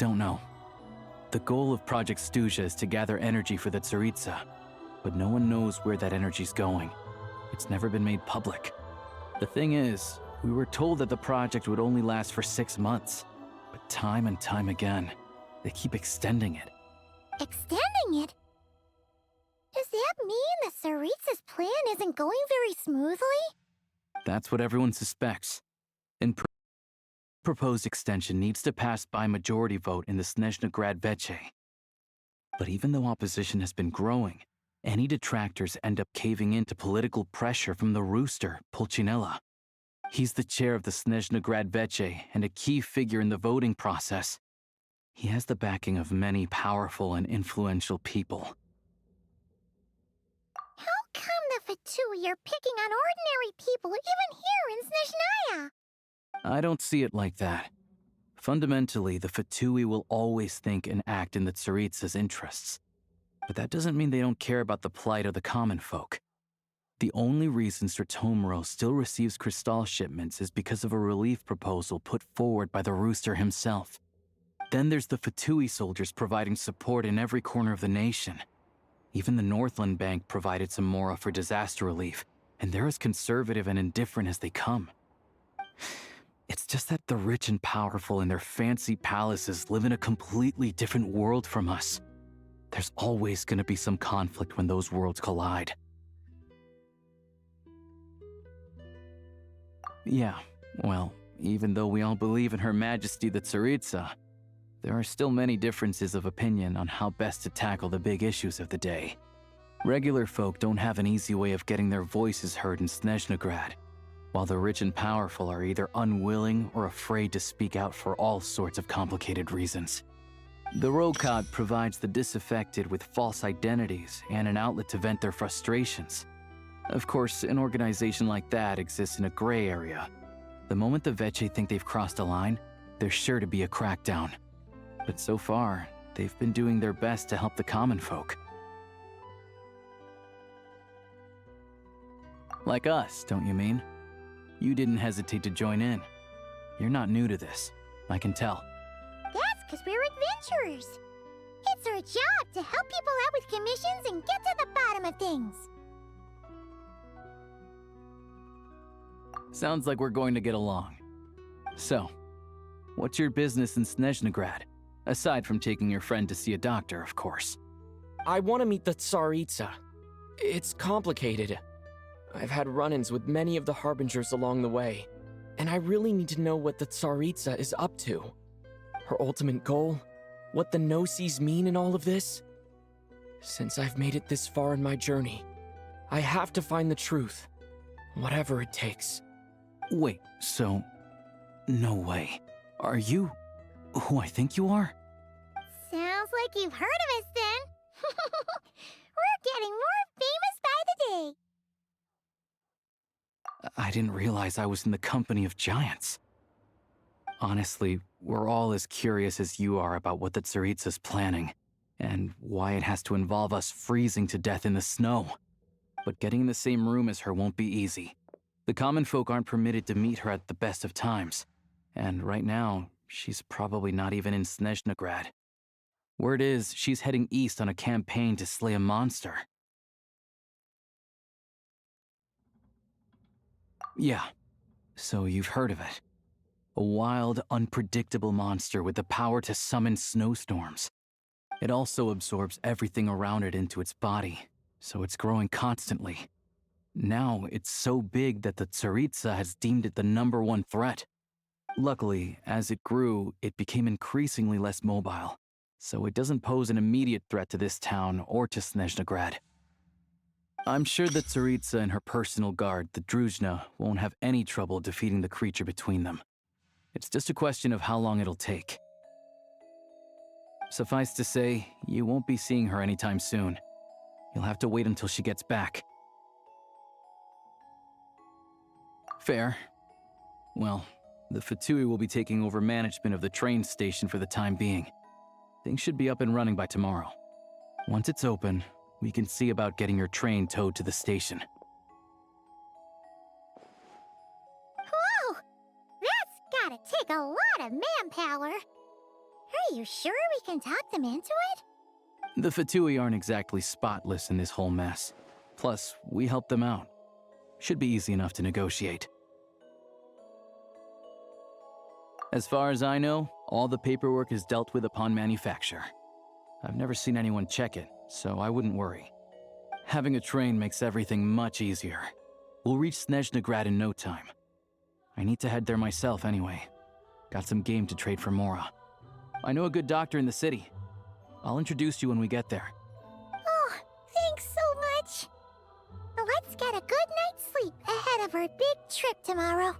Don't know. The goal of Project Stuzha is to gather energy for the Tsaritsa, but no one knows where that energy's going. It's never been made public. The thing is, we were told that the project would only last for 6 months, but time and time again, they keep extending it. Extending it? Does that mean the Tsaritsa's plan isn't going very smoothly? That's what everyone suspects. An proposed extension needs to pass by majority vote in the Snezhnaya Veche. But even though opposition has been growing, any detractors end up caving in to political pressure from the rooster, Pulcinella. He's the chair of the Snezhnaya Veche and a key figure in the voting process. He has the backing of many powerful and influential people. How come the Fatui are picking on ordinary people even here in Snezhnaya? I don't see it like that. Fundamentally, the Fatui will always think and act in the Tsaritsa's interests. But that doesn't mean they don't care about the plight of the common folk. The only reason Stratomero still receives Crystal shipments is because of a relief proposal put forward by the rooster himself. Then there's the Fatui soldiers providing support in every corner of the nation. Even the Northland Bank provided some mora for disaster relief, and they're as conservative and indifferent as they come. It's just that the rich and powerful in their fancy palaces live in a completely different world from us. There's always going to be some conflict when those worlds collide. Yeah, well, even though we all believe in Her Majesty the Tsaritsa, there are still many differences of opinion on how best to tackle the big issues of the day. Regular folk don't have an easy way of getting their voices heard in Snezhnaya, while the rich and powerful are either unwilling or afraid to speak out for all sorts of complicated reasons. The Rokad provides the disaffected with false identities and an outlet to vent their frustrations. Of course, an organization like that exists in a gray area. The moment the Veche think they've crossed a line, there's sure to be a crackdown. But so far, they've been doing their best to help the common folk. Like us, don't you mean? You didn't hesitate to join in. You're not new to this, I can tell. That's because we're adventurers. It's our job to help people out with commissions and get to the bottom of things. Sounds like we're going to get along. So, what's your business in Snezhnaya? Aside from taking your friend to see a doctor, of course. I want to meet the Tsaritsa. It's complicated. I've had run-ins with many of the Harbingers along the way, and I really need to know what the Tsaritsa is up to. Her ultimate goal? What the no-sees mean in all of this? Since I've made it this far in my journey, I have to find the truth, whatever it takes. Wait, so... no way. Are you who I think you are? Sounds like you've heard of us then. We're getting more famous by the day. I didn't realize I was in the company of giants. Honestly, we're all as curious as you are about what the Tsaritsa's planning, and why it has to involve us freezing to death in the snow. But getting in the same room as her won't be easy. The common folk aren't permitted to meet her at the best of times, and right now, she's probably not even in Snezhnaya. Word is, she's heading east on a campaign to slay a monster. Yeah, so you've heard of it. A wild, unpredictable monster with the power to summon snowstorms. It also absorbs everything around it into its body, so it's growing constantly. Now, it's so big that the Tsaritsa has deemed it the #1 threat. Luckily, as it grew, it became increasingly less mobile, so it doesn't pose an immediate threat to this town or to Snezhnaya. I'm sure that Tsaritsa and her personal guard, the Druzhna, won't have any trouble defeating the creature between them. It's just a question of how long it'll take. Suffice to say, you won't be seeing her anytime soon. You'll have to wait until she gets back. Fair. Well, the Fatui will be taking over management of the train station for the time being. Things should be up and running by tomorrow. Once it's open, we can see about getting your train towed to the station. Whoa! That's gotta take a lot of manpower. Are you sure we can talk them into it? The Fatui aren't exactly spotless in this whole mess. Plus, we helped them out. Should be easy enough to negotiate. As far as I know, all the paperwork is dealt with upon manufacture. I've never seen anyone check it, so I wouldn't worry. Having a train makes everything much easier. We'll reach Snezhnaya in no time. I need to head there myself anyway. Got some game to trade for Mora. I know a good doctor in the city. I'll introduce you when we get there. Oh, thanks so much. Let's get a good night's sleep ahead of our big trip tomorrow.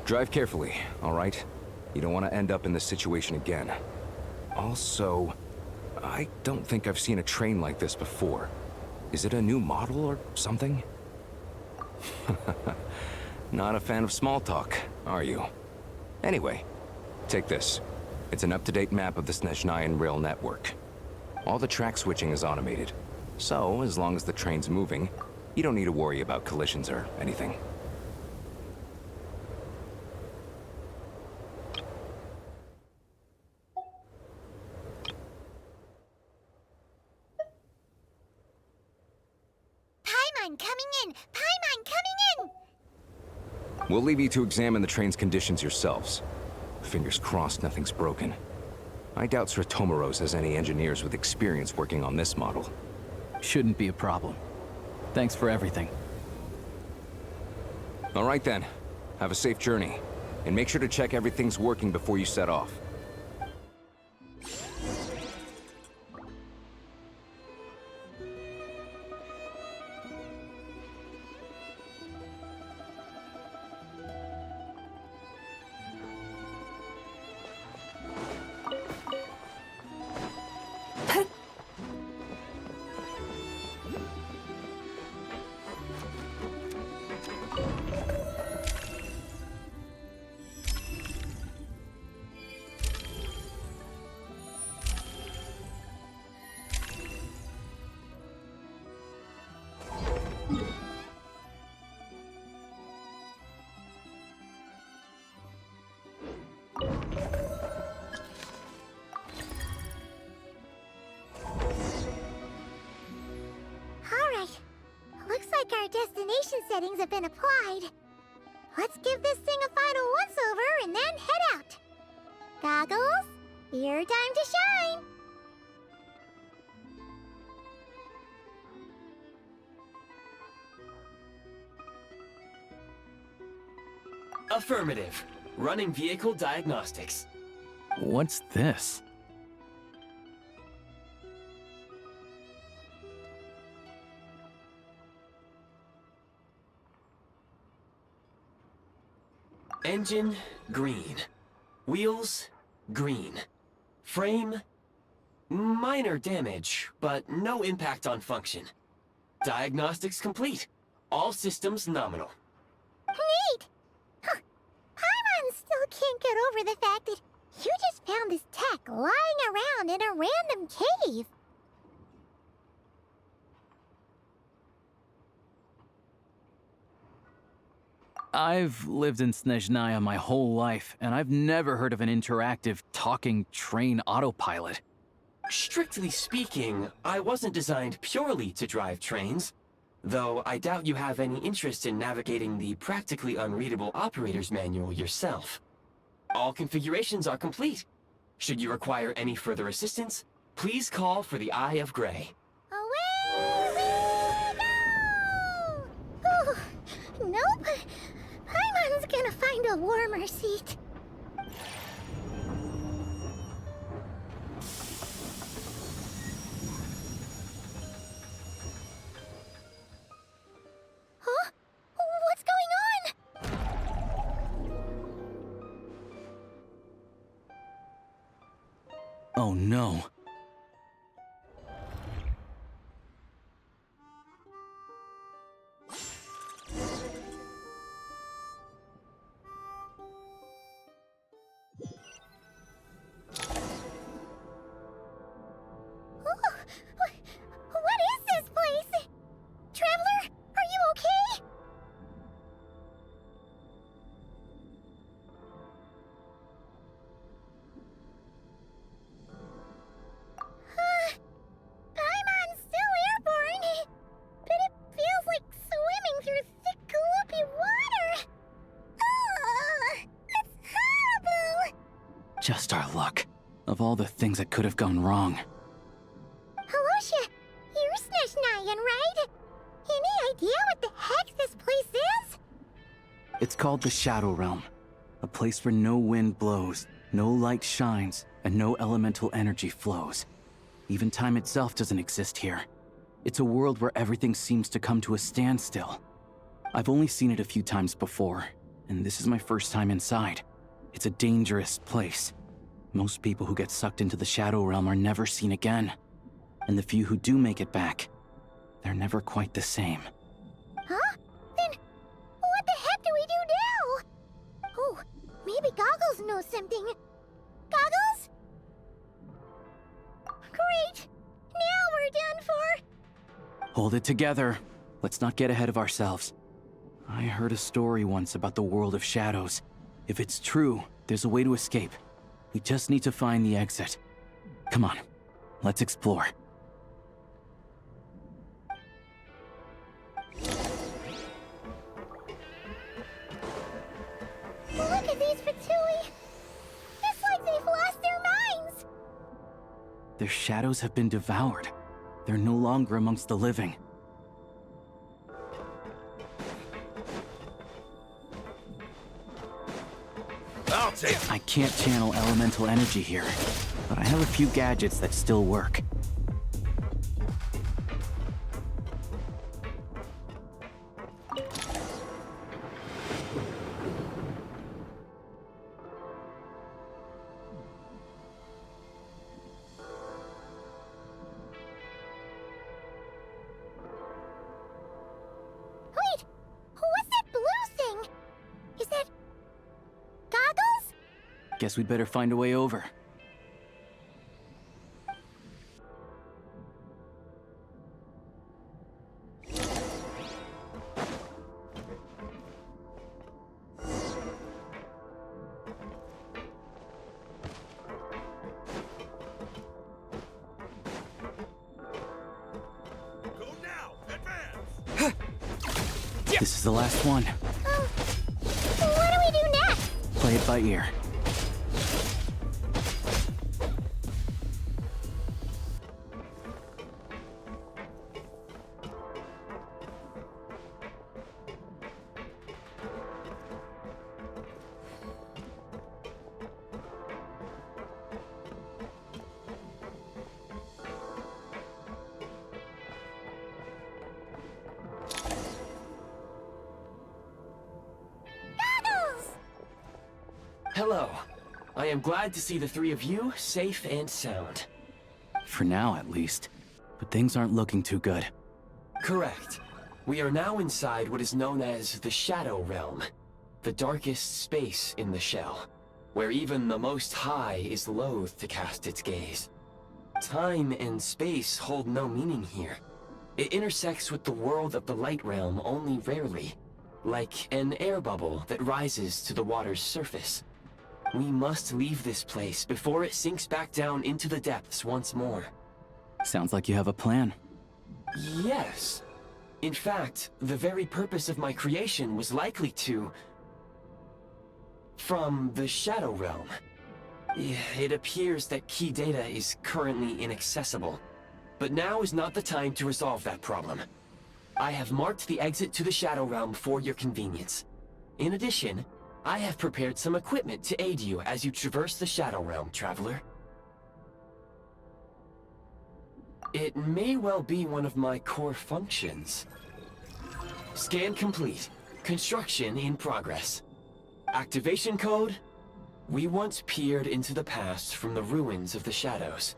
Drive carefully, all right? You don't want to end up in this situation again. Also, I don't think I've seen a train like this before. Is it a new model or something? Not a fan of small talk, are you? Anyway, take this. It's an up-to-date map of the Snezhnayan rail network. All the track switching is automated, so as long as the train's moving, you don't need to worry about collisions or anything. Paimon coming in! Paimon coming in! We'll leave you to examine the train's conditions yourselves. Fingers crossed nothing's broken. I doubt Sratomaros has any engineers with experience working on this model. Shouldn't be a problem. Thanks for everything. All right then. Have a safe journey. And make sure to check everything's working before you set off. Alright. Looks like our destination settings have been applied. Let's give this thing a final once-over and then head out. Goggles, your time to shine! Affirmative. Running vehicle diagnostics. What's this? Engine, green. Wheels, green. Frame, minor damage, but no impact on function. Diagnostics complete. All systems nominal. Neat! Huh. Paimon still can't get over the fact that you just found this tech lying around in a random cave. I've lived in Snezhnaya my whole life, and I've never heard of an interactive, talking train autopilot. Strictly speaking, I wasn't designed purely to drive trains, though I doubt you have any interest in navigating the practically unreadable operator's manual yourself. All configurations are complete. Should you require any further assistance, please call for the Eye of Grey. Away we go! Ooh, nope. Paimon's gonna find a warmer seat. Huh? What's going on? Oh no. What is this place? Traveler, are you okay? Paimon's still airborne, but it feels like swimming through thick, gloopy water. It's horrible! Just our luck. Of all the things that could have gone wrong. Halosha, you're Snezhnayan, right? Any idea what the heck this place is? It's called the Shadow Realm. A place where no wind blows, no light shines, and no elemental energy flows. Even time itself doesn't exist here. It's a world where everything seems to come to a standstill. I've only seen it a few times before, and this is my first time inside. It's a dangerous place. Most people who get sucked into the Shadow Realm are never seen again. And the few who do make it back, they're never quite the same. Huh? Then, what the heck do we do now? Oh, maybe Goggles knows something. Goggles? Great! Now we're done for! Hold it together. Let's not get ahead of ourselves. I heard a story once about the world of shadows. If it's true, there's a way to escape. We just need to find the exit. Come on, let's explore. Look at these Fatui! It's like they've lost their minds! Their shadows have been devoured. They're no longer amongst the living. I can't channel elemental energy here, but I have a few gadgets that still work. Wait! What's that blue thing? Is that... Goggles? Guess we'd better find a way over. This is the last one. What do we do next? Play it by ear. Hello. I am glad to see the three of you safe and sound. For now, at least. But things aren't looking too good. Correct. We are now inside what is known as the Shadow Realm, the darkest space in the shell, where even the Most High is loath to cast its gaze. Time and space hold no meaning here. It intersects with the world of the Light Realm only rarely, like an air bubble that rises to the water's surface. We must leave this place before it sinks back down into the depths once more. Sounds like you have a plan. Yes. In fact, the very purpose of my creation was likely to... from the Shadow Realm. It appears that key data is currently inaccessible, but now is not the time to resolve that problem. I have marked the exit to the Shadow Realm for your convenience. In addition, I have prepared some equipment to aid you as you traverse the Shadow Realm, Traveler. It may well be one of my core functions. Scan complete. Construction in progress. Activation code? We once peered into the past from the ruins of the Shadows.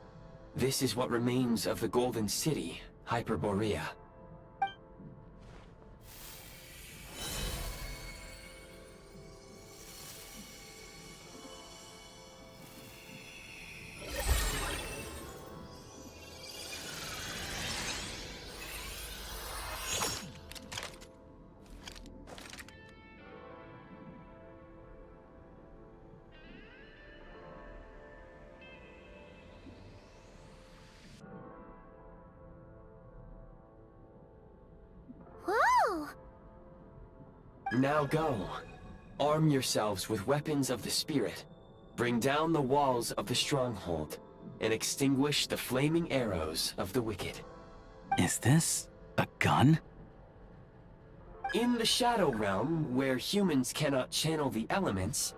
This is what remains of the Golden City, Hyperborea. Whoa! Now go. Arm yourselves with weapons of the spirit. Bring down the walls of the stronghold, and extinguish the flaming arrows of the wicked. Is this a gun? In the Shadow Realm, where humans cannot channel the elements,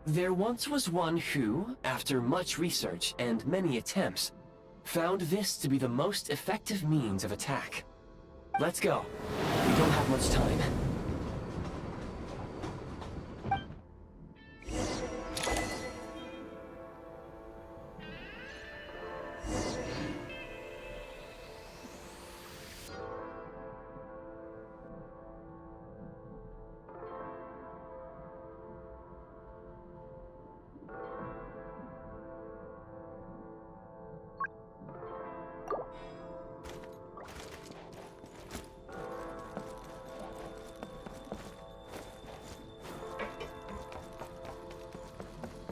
there once was one who, after much research and many attempts, found this to be the most effective means of attack. Let's go. We don't have much time.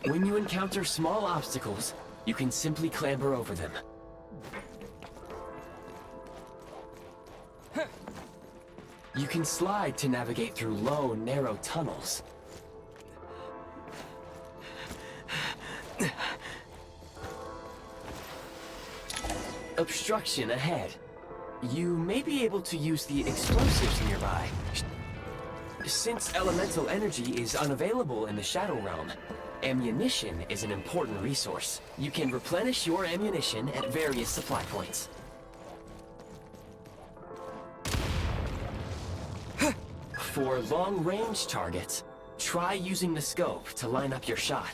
When you encounter small obstacles, you can simply clamber over them. You can slide to navigate through low, narrow tunnels. Obstruction ahead. You may be able to use the explosives nearby. Since elemental energy is unavailable in the Shadow Realm, ammunition is an important resource. You can replenish your ammunition at various supply points. For long-range targets, try using the scope to line up your shot.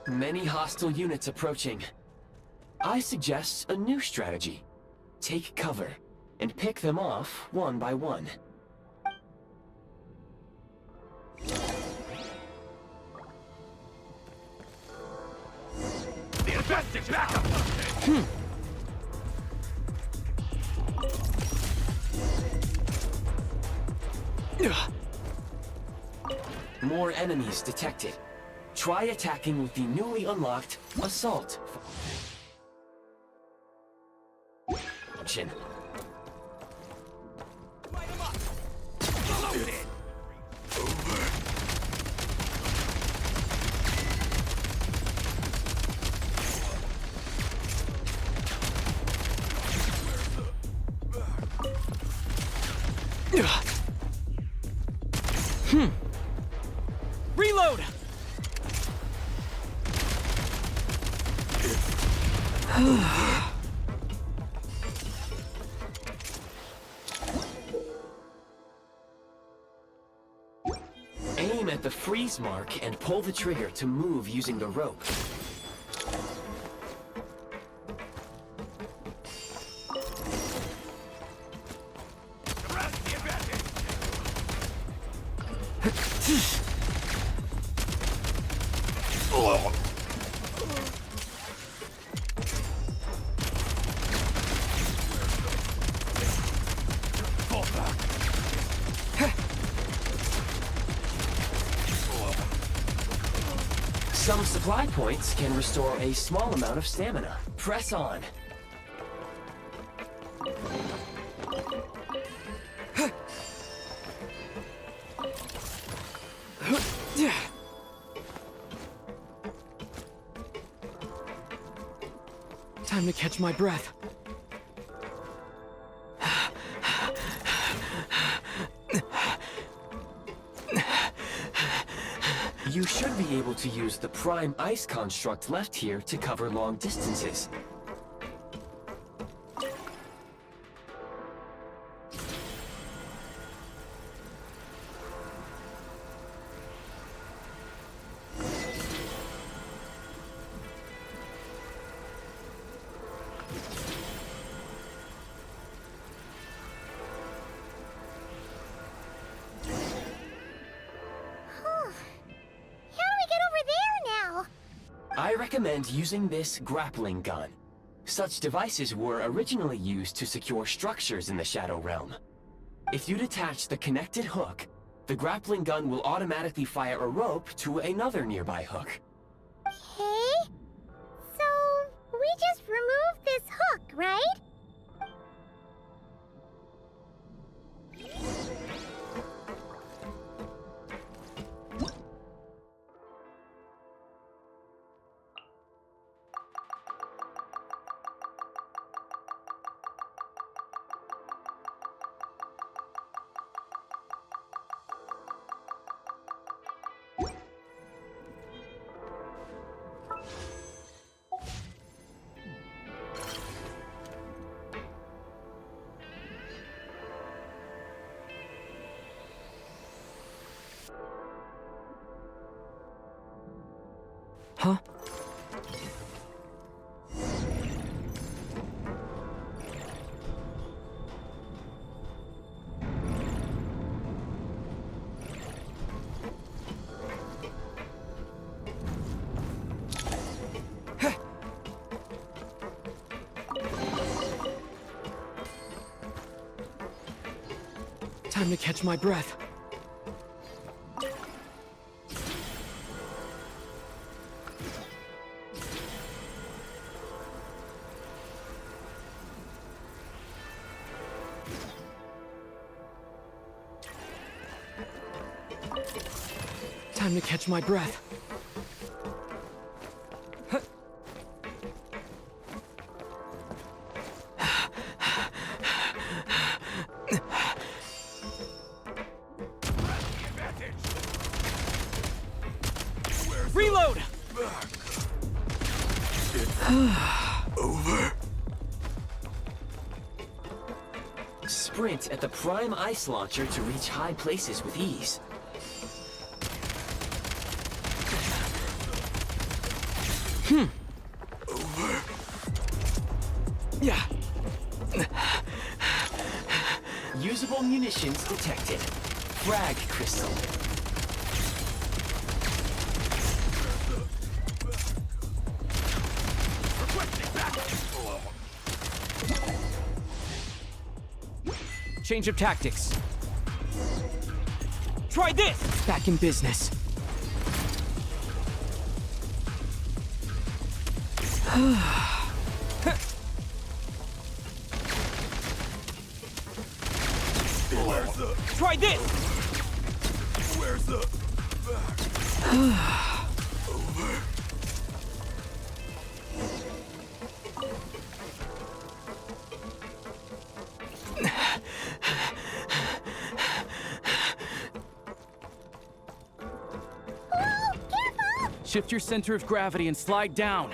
Many hostile units approaching. I suggest a new strategy. Take cover, and pick them off one by one. The effective backup! More enemies detected. Try attacking with the newly unlocked Assault function. Reload! Aim at the freeze mark and pull the trigger to move using the rope. Some supply points can restore a small amount of stamina. Press on. Time to catch my breath. You should be able to use the Prime Ice construct left here to cover long distances. I recommend using this grappling gun. Such devices were originally used to secure structures in the Shadow Realm. If you detach the connected hook, the grappling gun will automatically fire a rope to another nearby hook. Okay. So, we just removed this hook, right? Huh? Time to catch my breath. Time to catch my breath. Reload! Over. Sprint at the prime ice launcher to reach high places with ease. Over. Yeah. Usable munitions detected. Frag crystal. Change of tactics. Try this! Back in business. Try this! Where's the... Over. Shift your center of gravity and slide down.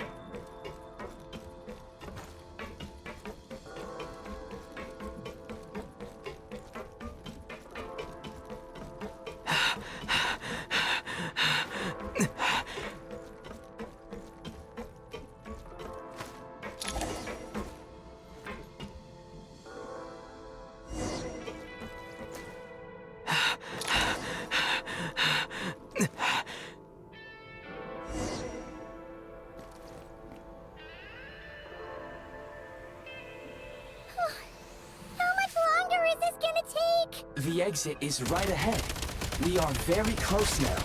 The exit is right ahead. We are very close now.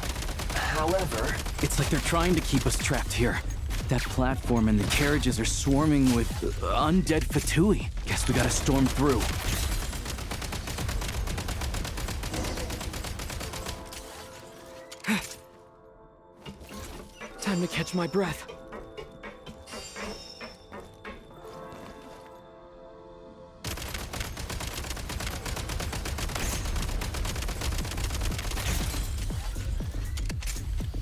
However... It's like they're trying to keep us trapped here. That platform and the carriages are swarming with undead Fatui. Guess we gotta storm through. Time to catch my breath.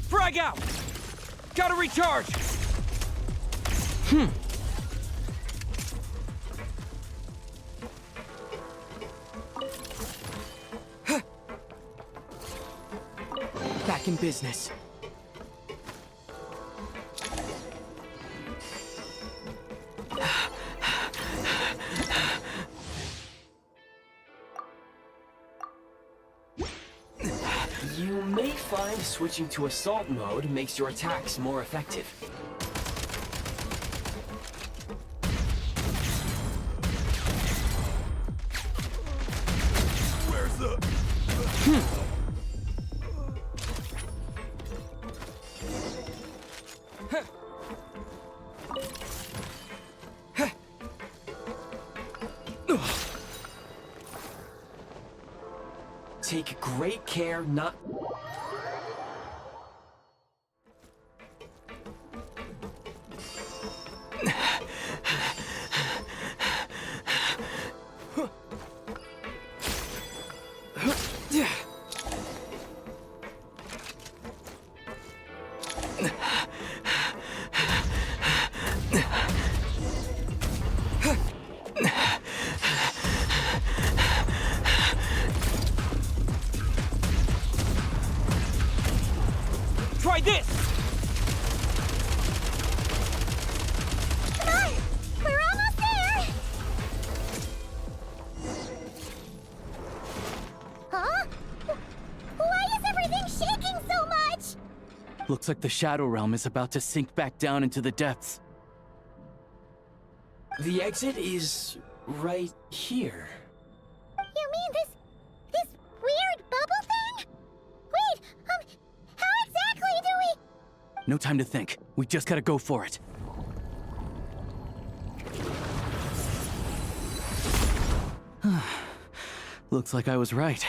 Frag out! Gotta recharge! Back in business. You may find switching to assault mode makes your attacks more effective. Where's the... Take great care not... Try this! Come on! We're almost there! Huh? Why is everything shaking so much? Looks like the Shadow Realm is about to sink back down into the depths. The exit is right here. You mean this weird bubble thing? Wait, how exactly do we... No time to think. We just gotta go for it. Looks like I was right.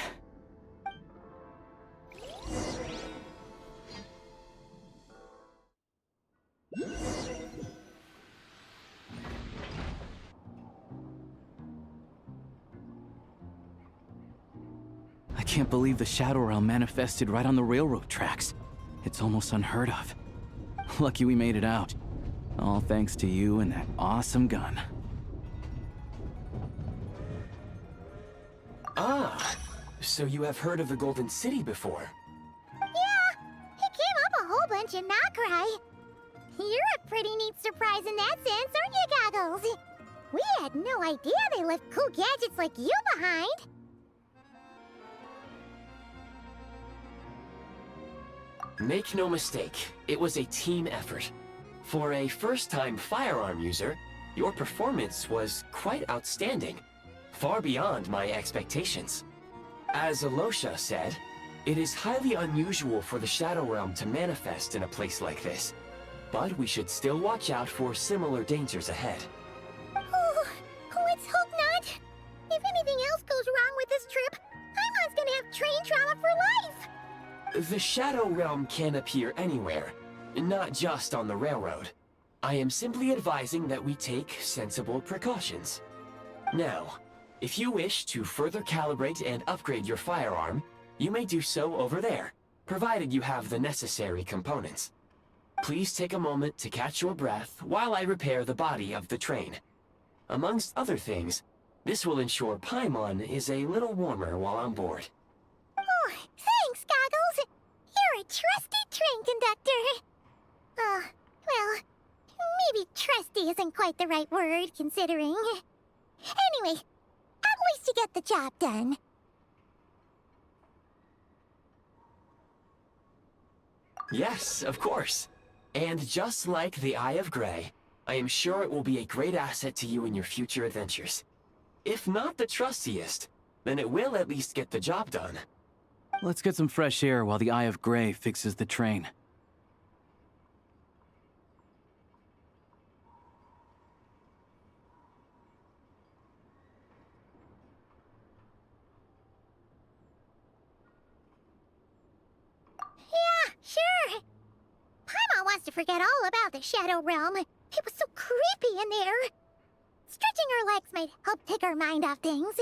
can't believe the Shadow Realm manifested right on the railroad tracks. It's almost unheard of. Lucky we made it out. All thanks to you and that awesome gun. Ah, so you have heard of the Golden City before? Yeah, it came up a whole bunch in Nokrai. You're a pretty neat surprise in that sense, aren't you, Goggles? We had no idea they left cool gadgets like you behind. Make no mistake, it was a team effort. For a first-time firearm user, your performance was quite outstanding, far beyond my expectations. As Alosha said, it is highly unusual for the Shadow Realm to manifest in a place like this, but we should still watch out for similar dangers ahead. Oh, let's hope not. If anything else goes wrong with this trip, Paimon's gonna have train trauma for life. The Shadow Realm can appear anywhere, not just on the railroad. I am simply advising that we take sensible precautions. Now, if you wish to further calibrate and upgrade your firearm, you may do so over there, provided you have the necessary components. Please take a moment to catch your breath while I repair the body of the train. Amongst other things, this will ensure Paimon is a little warmer while on board. Oh, thanks, Goggles. You're a trusty train conductor. Well, maybe trusty isn't quite the right word, considering. Anyway, at least you get the job done. Yes, of course. And just like the Eye of Grey, I am sure it will be a great asset to you in your future adventures. If not the trustiest, then it will at least get the job done. Let's get some fresh air while the Eye of Grey fixes the train. Yeah, sure. Paimon wants to forget all about the Shadow Realm. It was so creepy in there. Stretching her legs might help take her mind off things.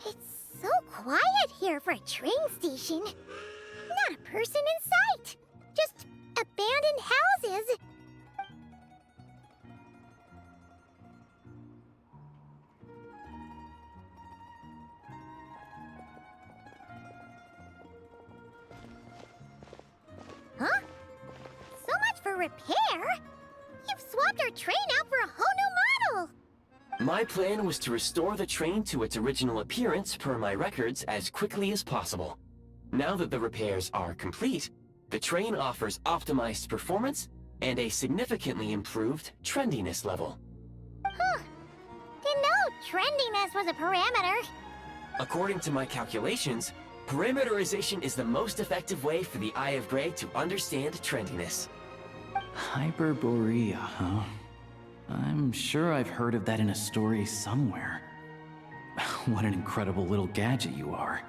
It's so quiet here for a train station. Not a person in sight. Just abandoned houses. Huh? So much for repair? You've swapped our train out for a whole new model! My plan was to restore the train to its original appearance per my records as quickly as possible. Now that the repairs are complete, the train offers optimized performance and a significantly improved trendiness level. Huh. Didn't know trendiness was a parameter. According to my calculations, parameterization is the most effective way for the Eye of Grey to understand trendiness. Hyperborea, huh? I'm sure I've heard of that in a story somewhere. What an incredible little gadget you are.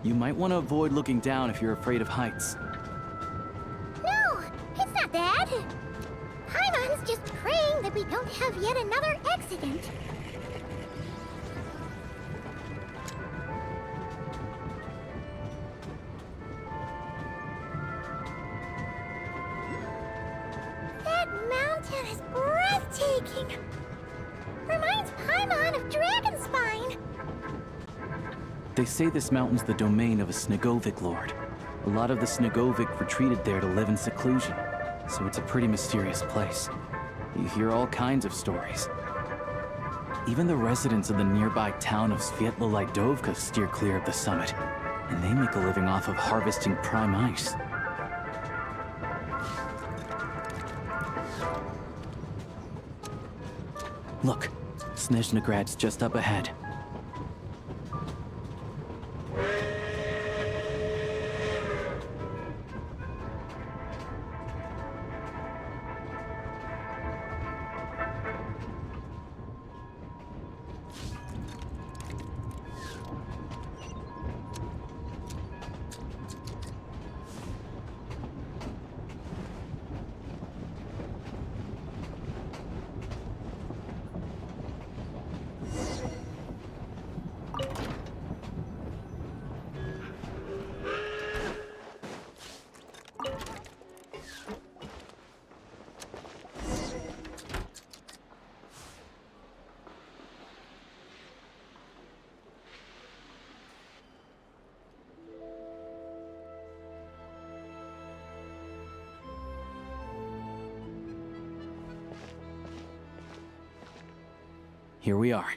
You might want to avoid looking down if you're afraid of heights. No, it's not that. Paimon's just praying that we don't have yet another accident. That mountain is breathtaking. Reminds Paimon of Dragonspine. They say this mountain's the domain of a Snegovic lord. A lot of the Snegovic retreated there to live in seclusion, so it's a pretty mysterious place. You hear all kinds of stories. Even the residents of the nearby town of Svietlo-Lidovka steer clear of the summit, and they make a living off of harvesting prime ice. Look, Snezhnagrad's just up ahead. Here we are.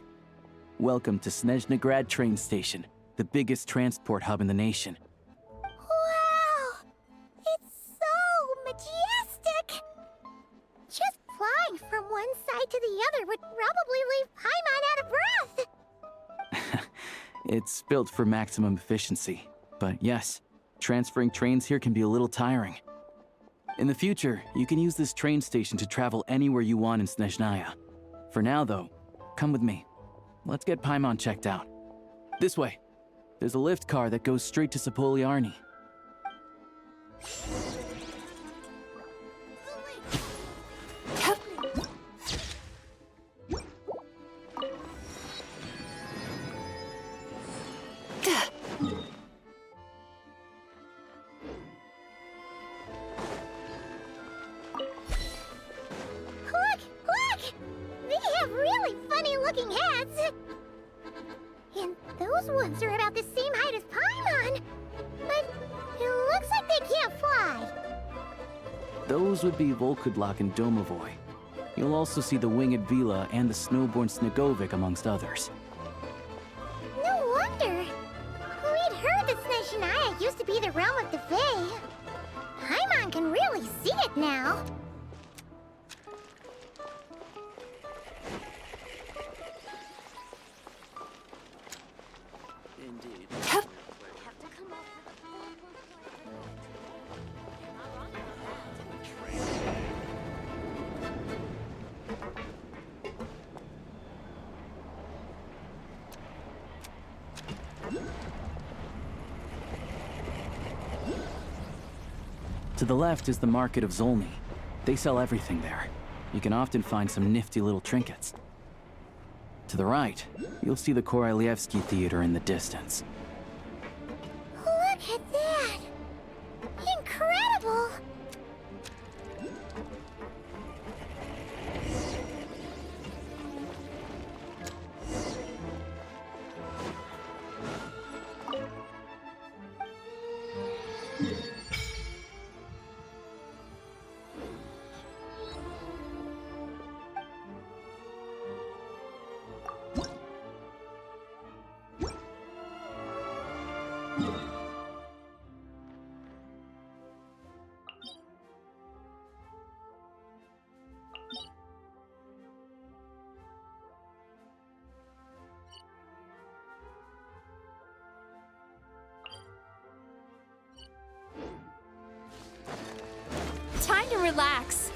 Welcome to Snezhnagrad train station, the biggest transport hub in the nation. Wow! It's so majestic! Just flying from one side to the other would probably leave Paimon out of breath! It's built for maximum efficiency, but yes, transferring trains here can be a little tiring. In the future, you can use this train station to travel anywhere you want in Snezhnaya. For now, though, come with me. Let's get Paimon checked out. This way. There's a lift car that goes straight to Sapoliarny. looking heads. And those ones are about the same height as Paimon. But it looks like they can't fly. Those would be Volkudlak and Domovoy. You'll also see the winged Vila and the snowborn Snegovic amongst others. No wonder. We'd heard that Snezhnaya used to be the realm of the Fae. Paimon can really see it now. Indeed. To the left is the market of Zolny. They sell everything there. You can often find some nifty little trinkets. To the right, you'll see the Korolyevsky Theater in the distance. Look at that! Incredible! Time to relax.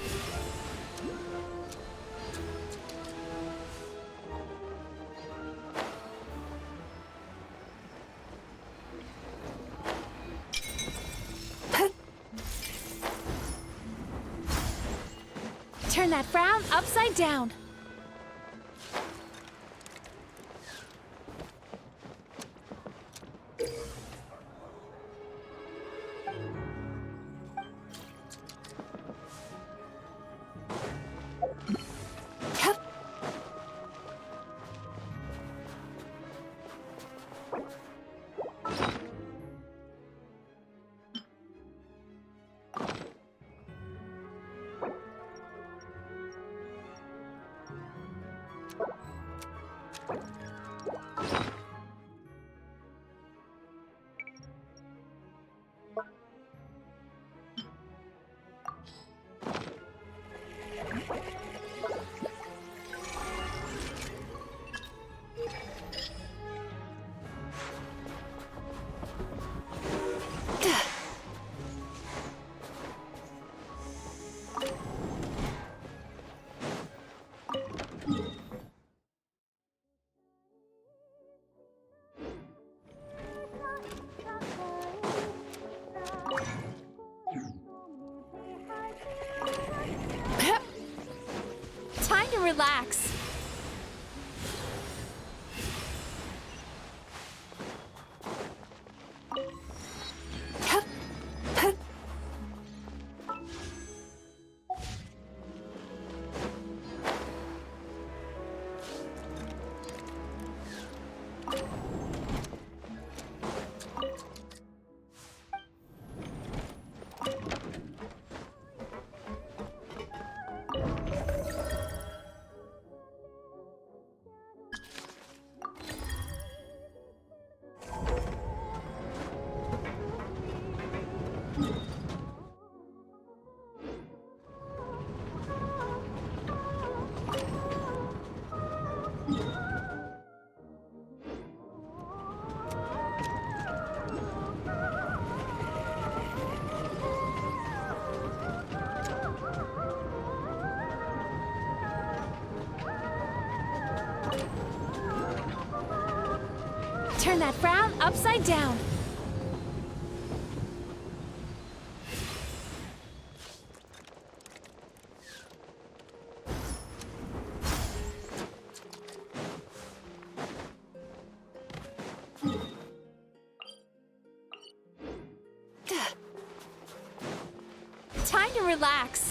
Turn that frown upside down. Time to relax. Turn that frown upside down. Time to relax.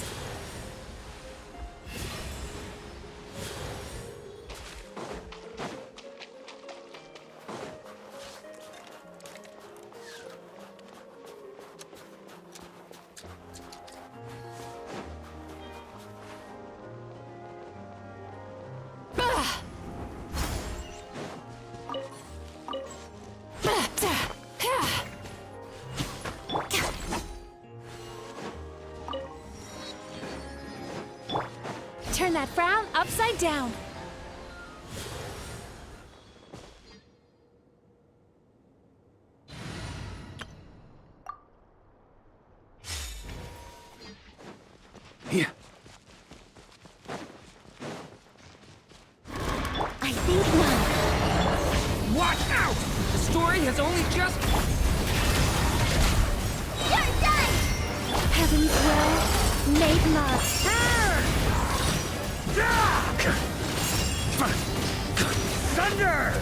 Turn that frown upside down. Yeah. I think not. Watch out! The story has only just... You're done! Heaven's will made not. Thunder!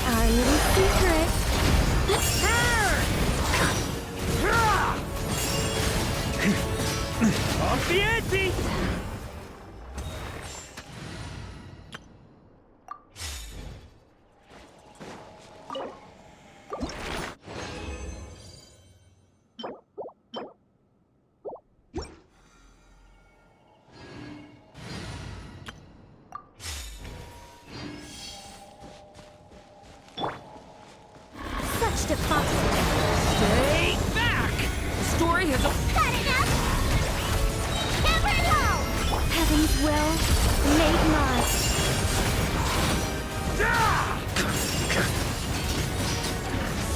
Our little secret. Off the ante! Such defiance. Stay back! The story has... Got enough? Hammer it home! Heaven's will made not.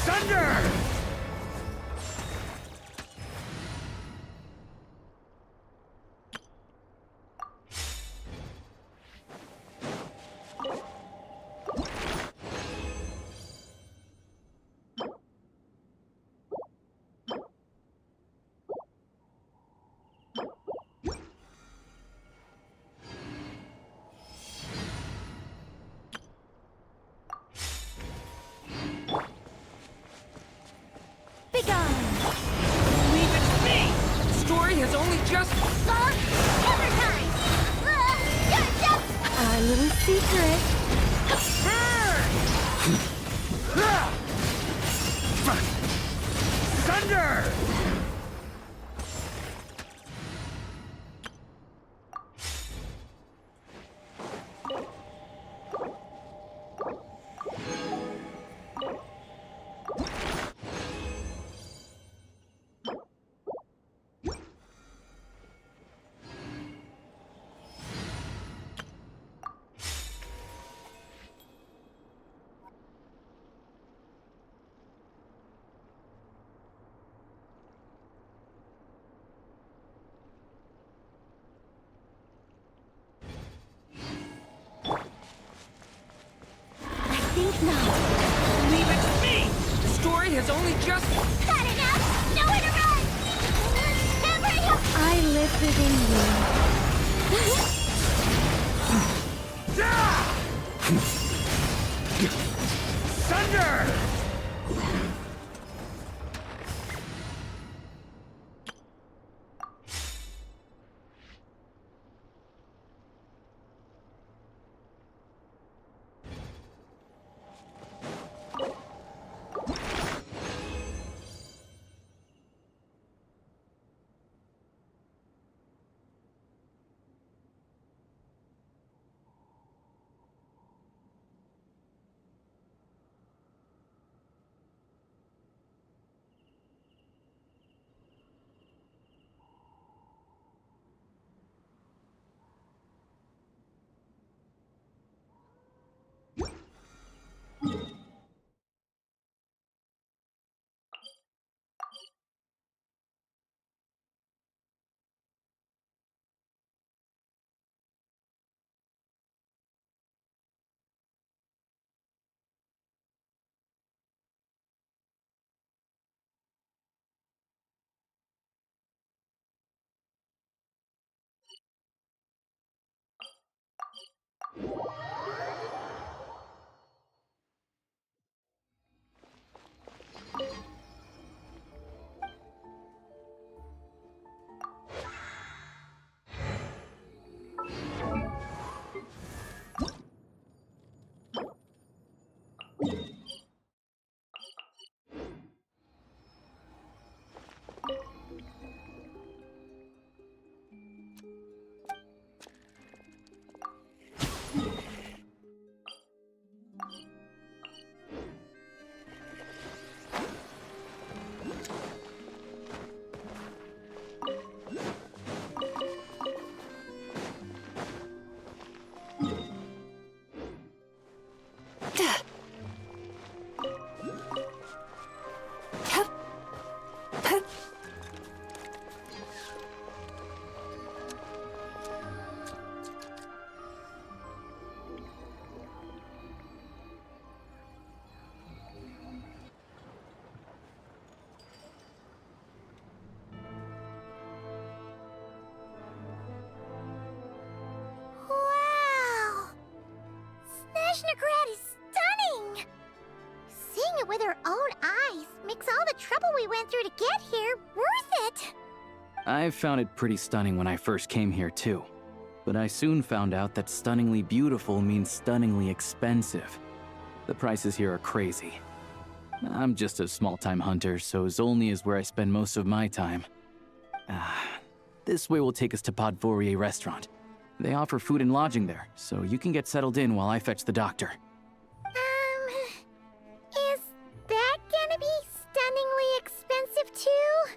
Thunder! Begone! Leave it to me! The story has only just... Hammer time! You're just... Our little secret. Thunder! I think not. Leave it to me! The story has only just... Got enough? Nowhere to run! Hammer it home! I live within you. Thunder! their own eyes makes all the trouble we went through to get here worth it. I found it pretty stunning when I first came here too. But I soon found out that stunningly beautiful means stunningly expensive. The prices here are crazy. I'm just a small-time hunter, so Zolny is where I spend most of my time. This way will take us to Podvorier restaurant. They offer food and lodging there, so you can get settled in while I fetch the doctor. Is that gonna be stunningly expensive too?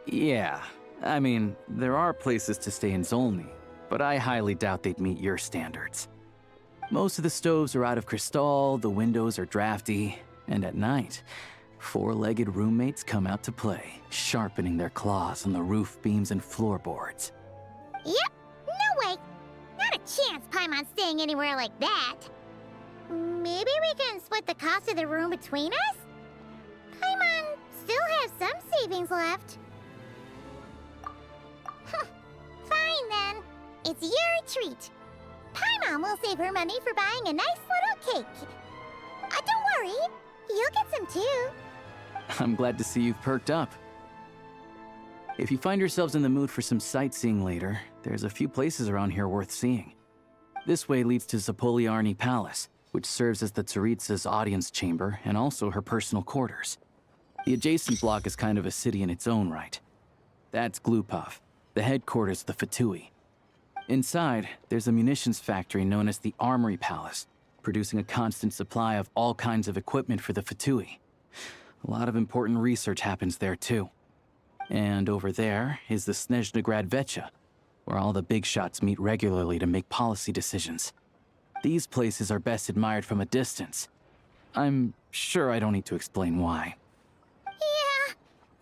Yeah, I mean, there are places to stay in Zolny, but I highly doubt they'd meet your standards. Most of the stoves are out of crystal, the windows are drafty, and at night, four-legged roommates come out to play, sharpening their claws on the roof beams and floorboards. Yep, no way. Not a chance Paimon's staying anywhere like that. Maybe we can split the cost of the room between us? Paimon still has some savings left. Fine then. It's your treat. Paimon will save her money for buying a nice little cake. Don't worry, you'll get some too. I'm glad to see you've perked up. If you find yourselves in the mood for some sightseeing later, there's a few places around here worth seeing. This way leads to Zapoliarny Palace, which serves as the Tsaritsa's audience chamber and also her personal quarters. The adjacent block is kind of a city in its own right. That's Glupov, the headquarters of the Fatui. Inside, there's a munitions factory known as the Armory Palace, producing a constant supply of all kinds of equipment for the Fatui. A lot of important research happens there too. And over there is the Snezhnaya Vecha, where all the big shots meet regularly to make policy decisions. These places are best admired from a distance. I'm sure I don't need to explain why. Yeah,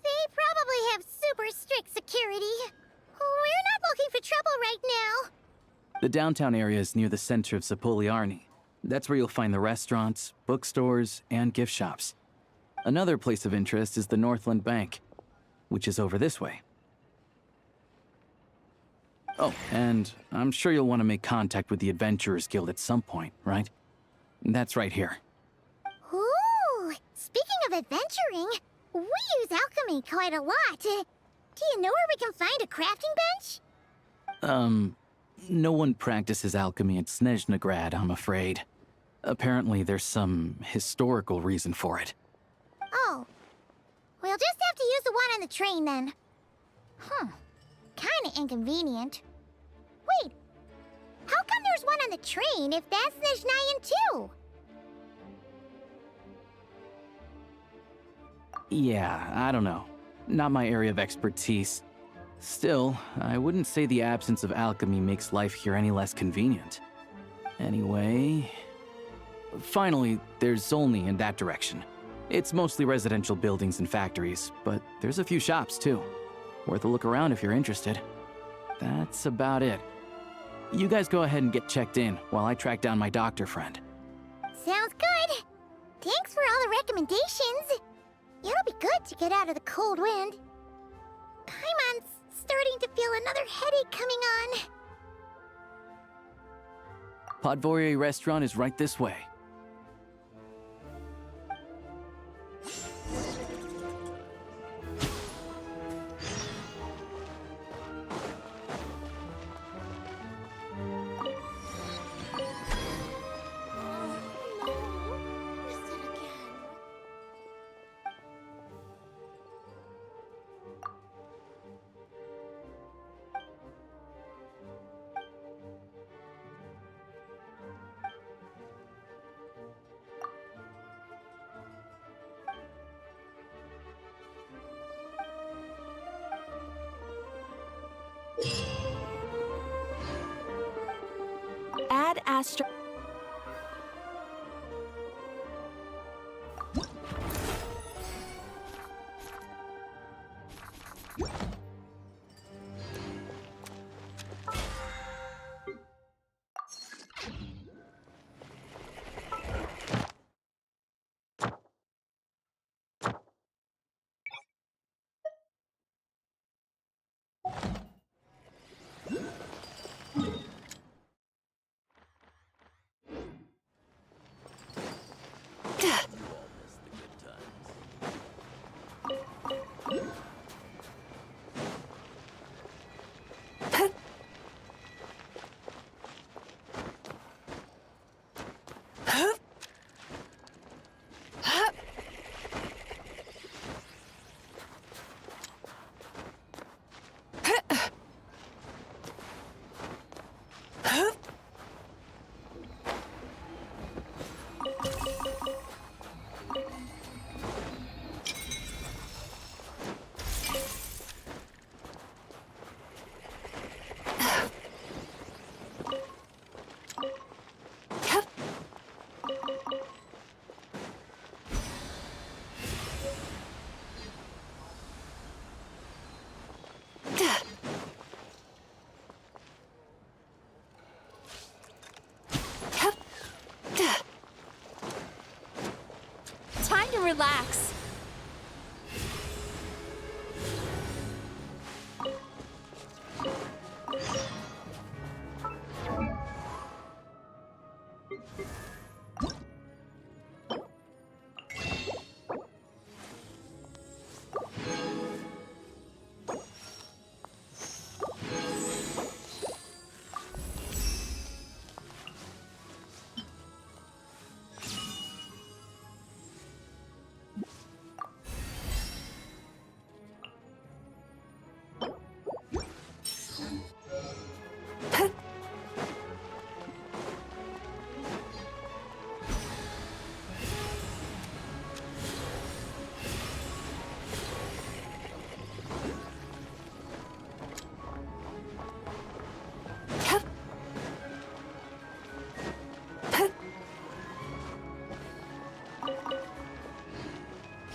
they probably have super strict security. We're not looking for trouble right now. The downtown area is near the center of Zapoliarny. That's where you'll find the restaurants, bookstores, and gift shops. Another place of interest is the Northland Bank, which is over this way. Oh, and I'm sure you'll want to make contact with the Adventurers Guild at some point, right? That's right here. Ooh, speaking of adventuring, we use alchemy quite a lot. Do you know where we can find a crafting bench? No one practices alchemy at Snezhnaya, I'm afraid. Apparently there's some historical reason for it. Oh. We'll just have to use the one on the train then. Kinda inconvenient. Wait, how come there's one on the train if that's Snezhnayan too? Yeah, I don't know. Not my area of expertise. Still, I wouldn't say the absence of alchemy makes life here any less convenient. Anyway... Finally, there's Zolny in that direction. It's mostly residential buildings and factories, but there's a few shops too. Worth a look around if you're interested. That's about it. You guys go ahead and get checked in while I track down my doctor friend. Sounds good. Thanks for all the recommendations. It'll be good to get out of the cold wind. Paimon's starting to feel another headache coming on. Podvorier restaurant is right this way. Add Astro. relax.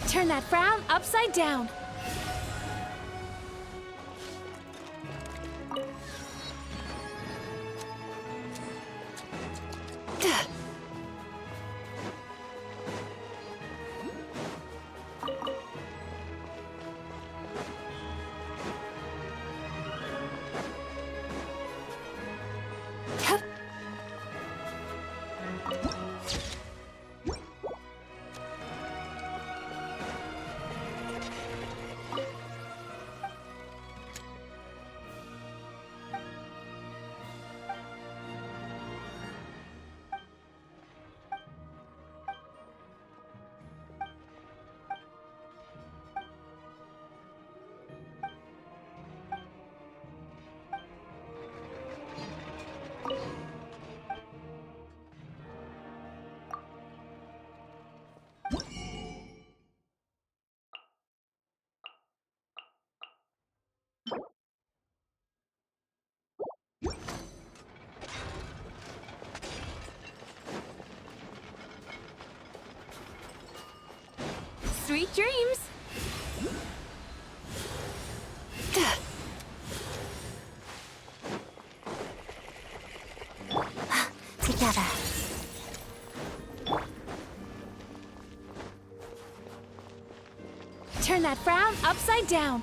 Turn that frown upside down. Sweet dreams! Together. Turn that frown upside down.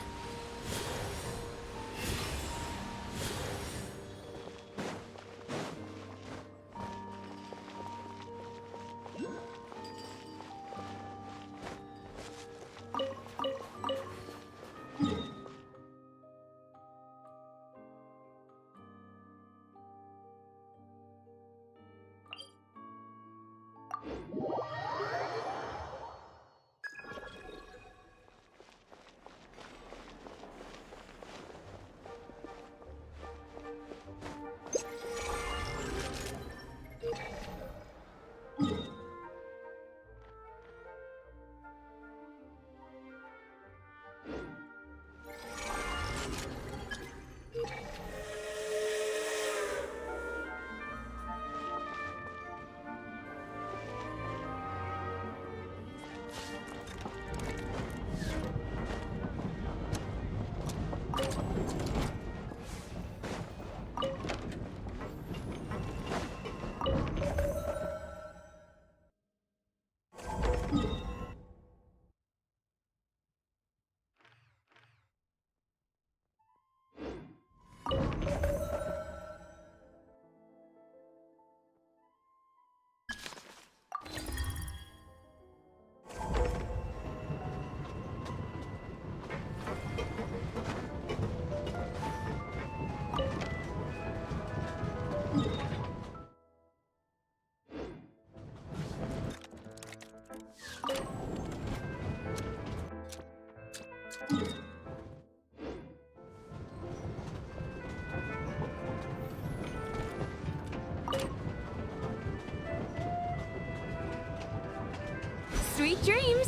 Sweet dreams!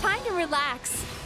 Time to relax.